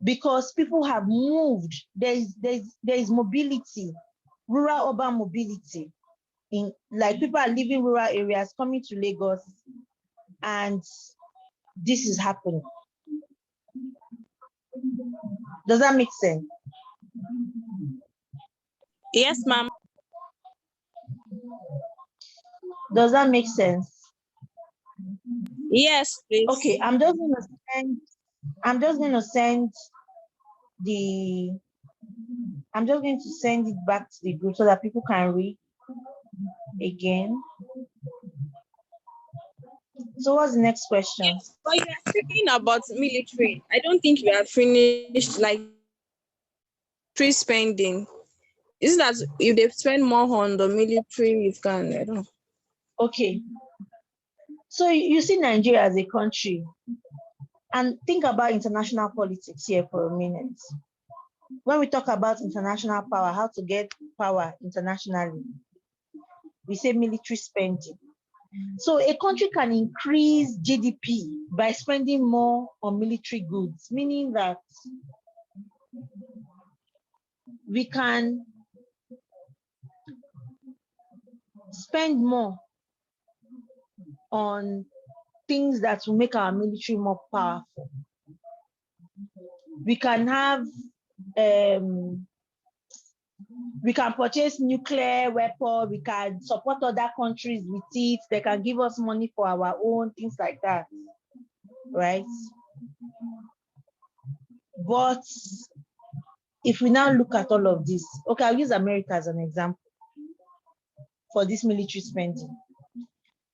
because people have moved. There is mobility, rural urban mobility. Like people are leaving rural areas, coming to Lagos, and this is happening. Does that make sense? Yes, ma'am. Does that make sense? Yes, please. Okay, I'm just going to send the I'm just going to send it back to the group so that people can read again. So what's the next question? But you are speaking about military. I don't think we have finished like military spending. Is that if they spend more on the military, we can, I don't know. Okay. So you see Nigeria as a country, and think about international politics here for a minute. When we talk about international power, how to get power internationally, we say military spending. So a country can increase GDP by spending more on military goods, meaning that we can spend more on things that will make our military more powerful. We can have, we can purchase nuclear weapons, we can support other countries with it, they can give us money for our own, things like that, right? But if we now look at all of this, okay, I'll use America as an example for this military spending.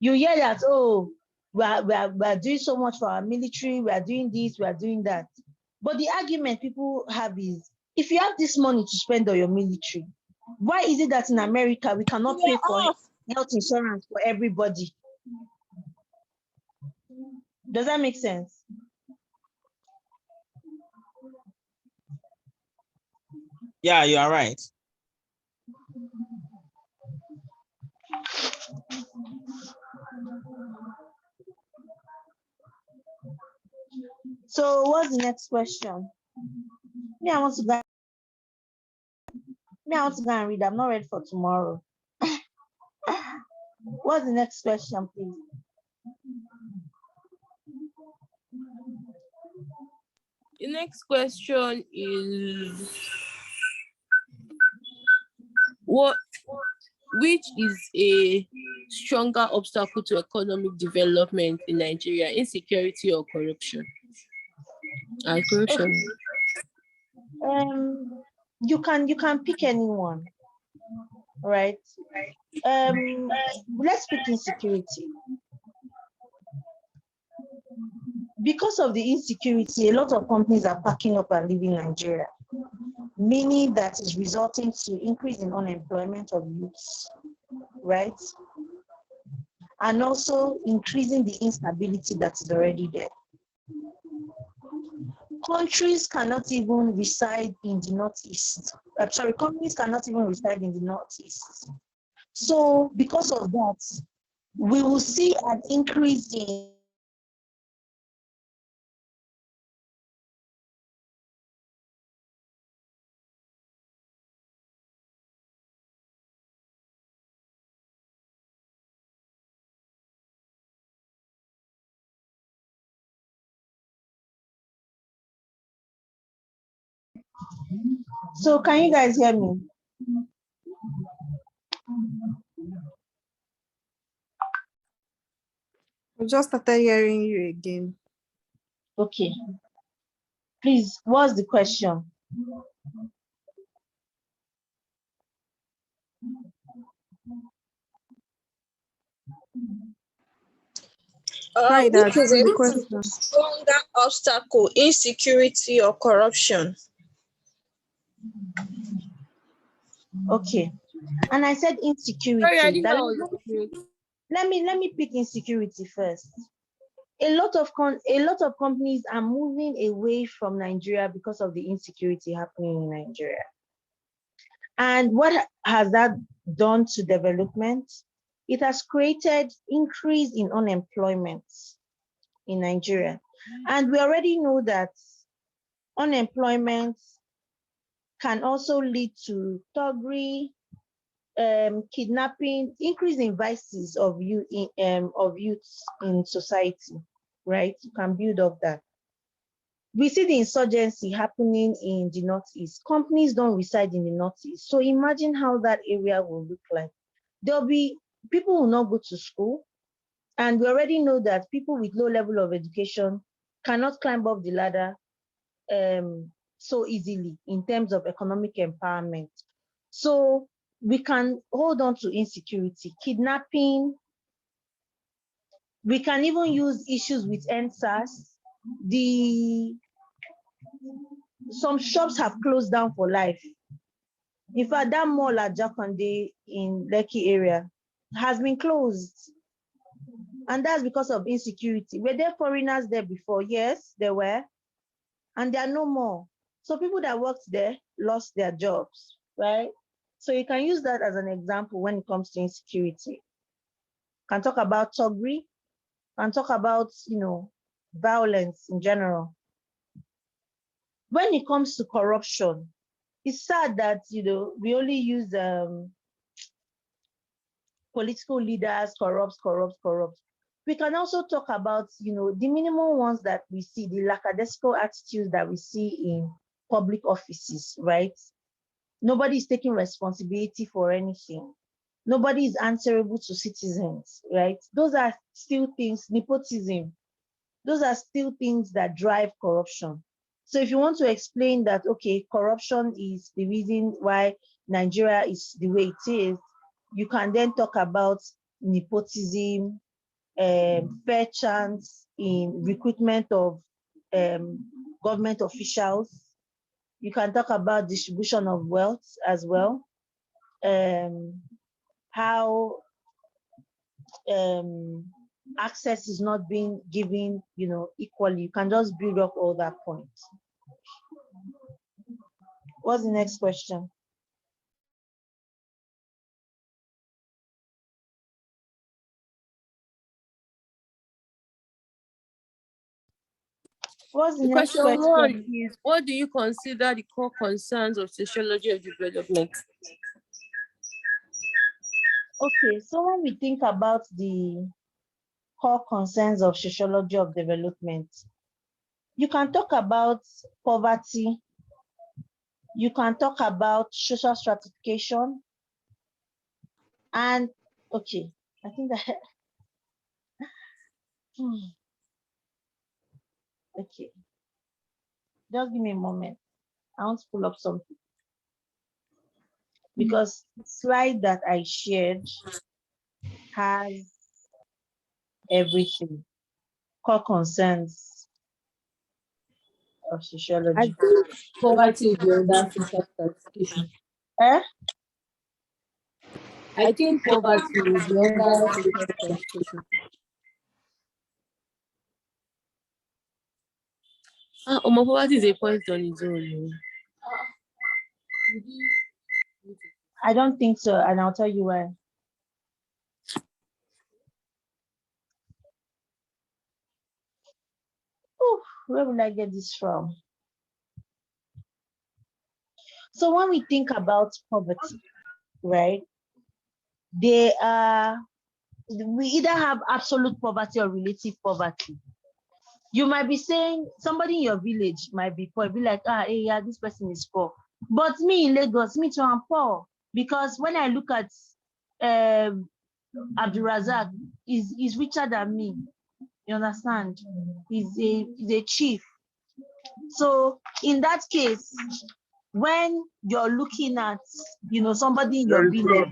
You hear that, oh, we are doing so much for our military, we are doing this, we are doing that. But the argument people have is, if you have this money to spend on your military, why is it that in America we cannot pay for health insurance for everybody? Does that make sense? Yeah, you are right. So what's the next question? Me, I want to go and read. I'm not ready for tomorrow. What's the next question, please? The next question is which is a stronger obstacle to economic development in Nigeria, insecurity or corruption? Corruption. You can pick anyone, right? Let's pick insecurity. Because of the insecurity, a lot of companies are packing up and leaving Nigeria, meaning that is resulting to increase in unemployment of youths, right? And also increasing the instability that is already there. Countries cannot even reside in the Northeast. Companies cannot even reside in the Northeast. So because of that, we will see an increase in So can you guys hear me? I just started hearing you again. Okay. Please, what's the question? Which is a stronger obstacle, insecurity or corruption? Okay. And I said insecurity. Sorry, I didn't know. Let me pick insecurity first. A lot of companies are moving away from Nigeria because of the insecurity happening in Nigeria. And what has that done to development? It has created increase in unemployment in Nigeria. And we already know that unemployment can also lead to thuggery, kidnapping, increase in vices of youth in society, right? You can build up that. We see the insurgency happening in the Northeast. Companies don't reside in the Northeast. So imagine how that area will look like. There'll be people will not go to school, And we already know that people with low level of education cannot climb up the ladder so easily in terms of economic empowerment. So we can hold on to insecurity, kidnapping. We can even use issues with NSAS. Some shops have closed down for life. In fact, that mall at Jakande in Lekki area has been closed. And that's because of insecurity. Were there foreigners there before? Yes, there were. And there are no more. So people that worked there lost their jobs, right? So you can use that as an example when it comes to insecurity. Can talk about thuggery, can talk about, violence in general. When it comes to corruption, it's sad that, we only use political leaders, corrupt. We can also talk about, the minimum ones that we see, the lackadaisical attitudes that we see in public offices, right? Nobody is taking responsibility for anything. Nobody is answerable to citizens, right? Those are still things, nepotism. Those are still things that drive corruption. So if you want to explain that, okay, corruption is the reason why Nigeria is the way it is, you can then talk about nepotism, fair chance in recruitment of government officials. You can talk about distribution of wealth as well. How access is not being given, equally. You can just build up all that points. What's the next question? What's the next Question one question? is, what do you consider the core concerns of sociology of development? Okay, so when we think about the core concerns of sociology of development, you can talk about poverty, you can talk about social stratification, and okay, I think that okay, just give me a moment. I want to pull up something because the slide that I shared has everything. Core concerns of I sociology. think poverty will be under social stratification. Eh? I think poverty will be under social stratification. Poverty is a point on its own. I don't think so, and I'll tell you why. Ooh, where will I get this from? So when we think about poverty, right, we either have absolute poverty or relative poverty. You might be saying somebody in your village might be poor, be like, hey, yeah, this person is poor. But me in Lagos, me too, I'm poor. Because when I look at Abdulrazak, he's richer than me. You understand? He's a chief. So in that case, when you're looking at, somebody in your village,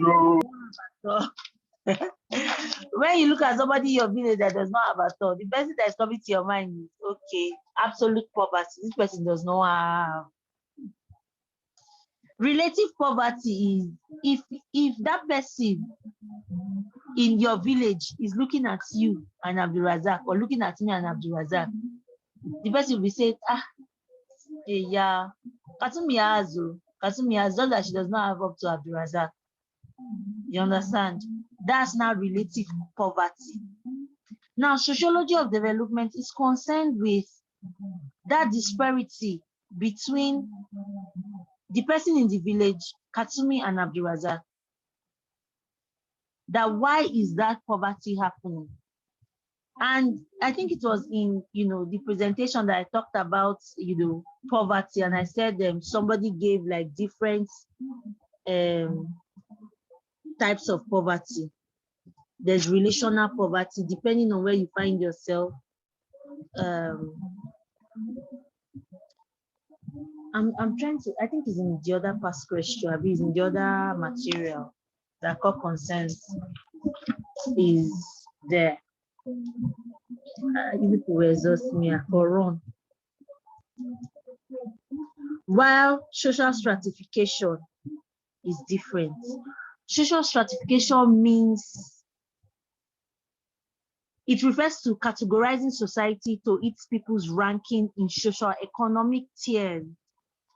when you look at somebody in your village that does not have at all, the person that is coming to your mind is, okay, absolute poverty. This person does not have. Relative poverty is if that person in your village is looking at you and Abdulrazak, or looking at me and Abdulrazak, the person will be saying, hey, yeah, Katumi has, just that she does not have up to Abdulrazak. You understand? That's now relative poverty. Now, sociology of development is concerned with that disparity between the person in the village, Katsumi and Abdulrazak. That why is that poverty happening? And I think it was in, the presentation that I talked about, poverty, and I said somebody gave like different types of poverty. There's relational poverty, depending on where you find yourself. I'm trying to, I think it's in the other past question, I it's in the other material that core concerns is there. You people will exhaust me for run. While social stratification is different. Social stratification means it refers to categorizing society to its people's ranking in social economic tiers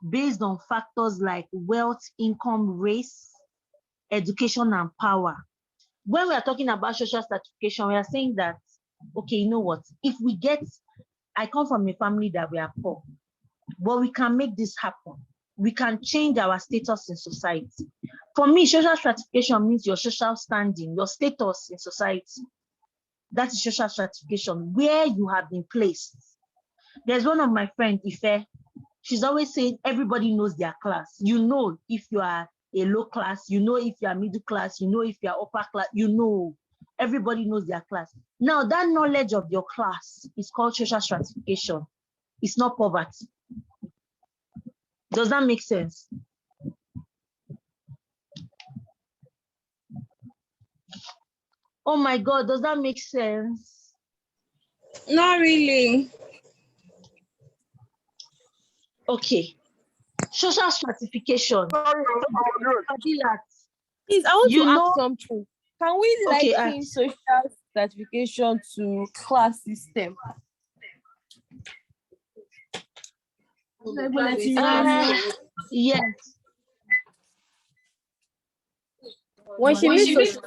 based on factors like wealth, income, race, education, and power. When we are talking about social stratification, we are saying that, okay, you know what? If we get, I come from a family that we are poor, but we can make this happen. We can change our status in society. For me, social stratification means your social standing, your status in society. That is social stratification, where you have been placed. There's one of my friends, Ife. She's always saying everybody knows their class. You know if you are a low class, you know if you are middle class, you know if you are upper class, you know. Everybody knows their class. Now, that knowledge of your class is called social stratification. It's not poverty. Does that make sense? Oh my God, does that make sense? Not really. Okay. Social stratification. Please, I want You to ask know, something. Can we okay, liken social stratification to class system? Yes. When she meets social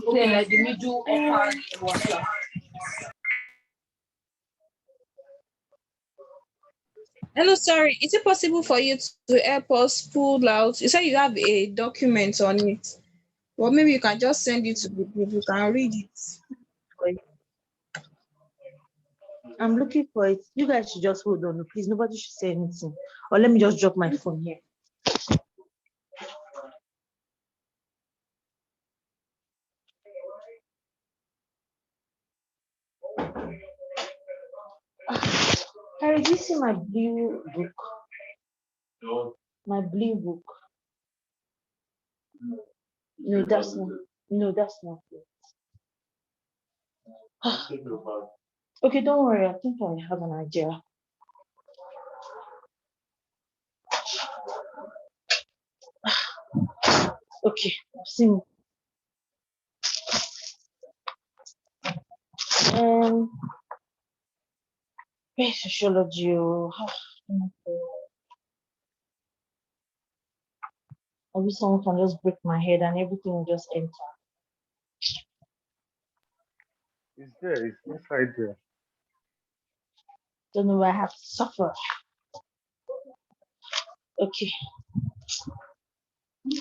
like the middle upper. Hello, sorry. Is it possible for you to help us pull out? You said you have a document on it. Well, maybe you can just send it to the group. You can read it. I'm looking for it. You guys should just hold on, please. Nobody should say anything. Or let me just drop my phone here. Harry, do you see my blue book? No. My blue book. No, that's not. No, that's not it. Okay, don't worry. I think I have an idea. Okay, see. Sociology. I wish someone can just break my head and everything will just enter. It's there. It's inside there. Don't know why I have to suffer. Okay.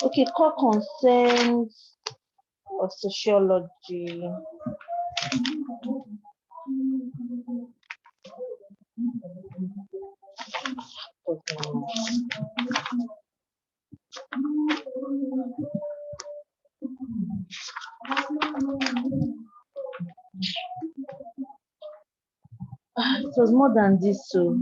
Okay, core concerns of sociology. It was more than this, so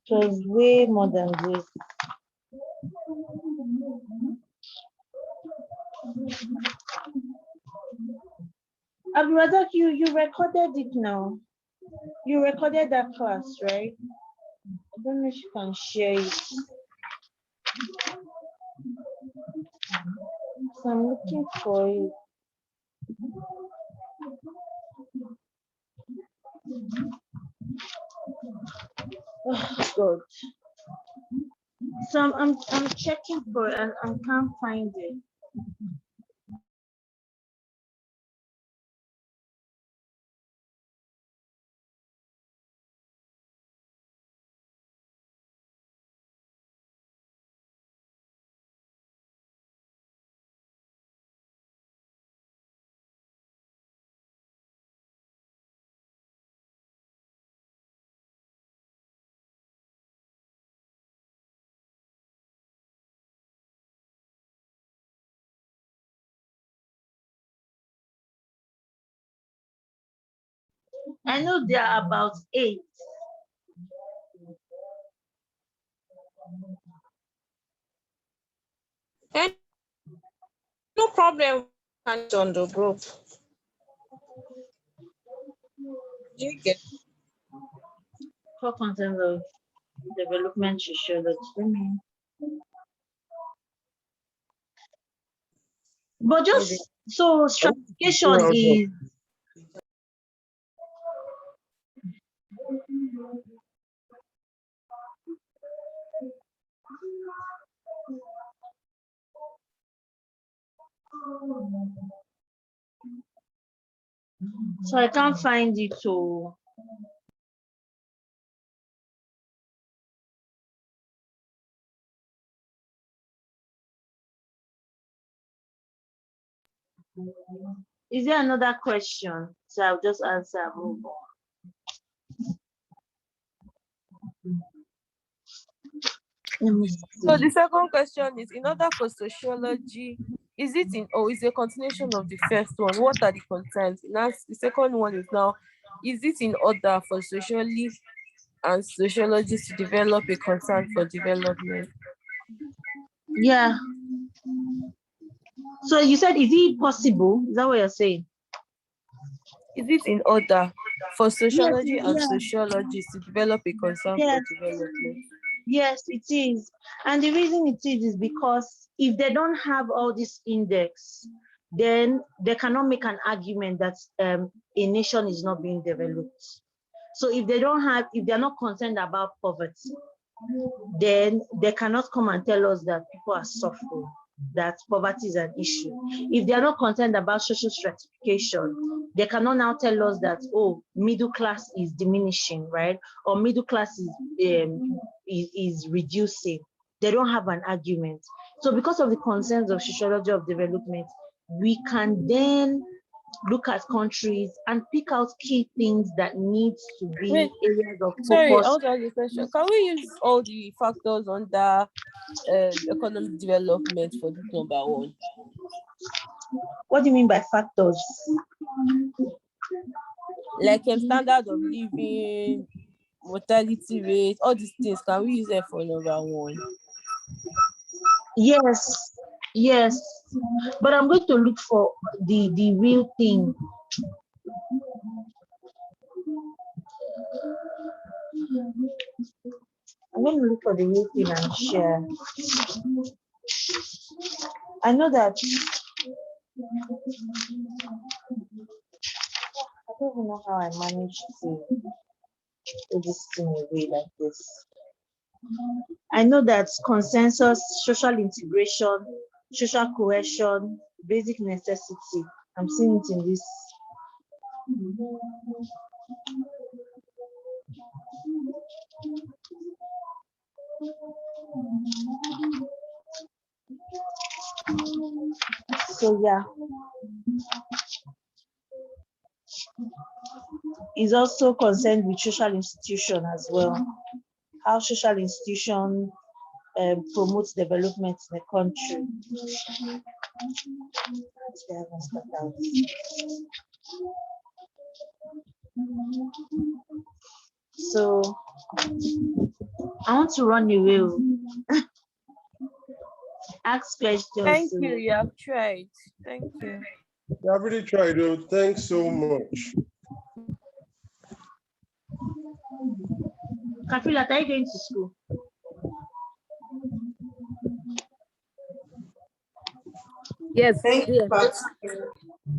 it was way more than this. Abdulrazak, you recorded it now. You recorded that class, right? I don't know if you can share it. So I'm looking for it. Oh God. So I'm checking for it and I can't find it. I know there are about 8. And no problem on the group. You get Core content of development sociology. But just so stratification is so I can't find it. So is there another question? So I'll just answer and move on. Let me So the see. second question is, in order for sociology, is it in, or is a continuation of the first one? What are the concerns? Now the second one is now, is it in order for socially and sociologists to develop a concern for development? Yeah. So you said, is it possible? Is that what you're saying? Is it in order for sociology and yeah. sociologists to develop a concern Yes. for development? Yes, it is. And the reason it is because if they don't have all this index, then they cannot make an argument that a nation is not being developed. So if they don't have, if they're not concerned about poverty, then they cannot come and tell us that people are suffering, that poverty is an issue. If they are not concerned about social stratification, they cannot now tell us that, oh, middle class is diminishing, right? Or middle class is reducing. They don't have an argument. So because of the concerns of sociology of development, we can then look at countries and pick out key things that needs to be Wait, areas of sorry, I focus. want to ask you a question. Can we use all the factors under economic development for this number one? What do you mean by factors? Like standard of living, mortality rate, all these things, can we use them for number one? Yes, yes. But I'm going to look for the real thing. I'm going to look for the real thing and share. I know that I don't even know how I managed to do this thing away like this. I know that consensus, social integration, social cohesion, basic necessity. I'm seeing it in this. So yeah, is also concerned with social institution as well. How social institution promotes development in the country. So I want to run away. Ask questions. Thank you, you have tried. Thank you. You have really tried, though. Thanks so much. Kafila, are you going to school? Yes. Thank you, Yes. Pat.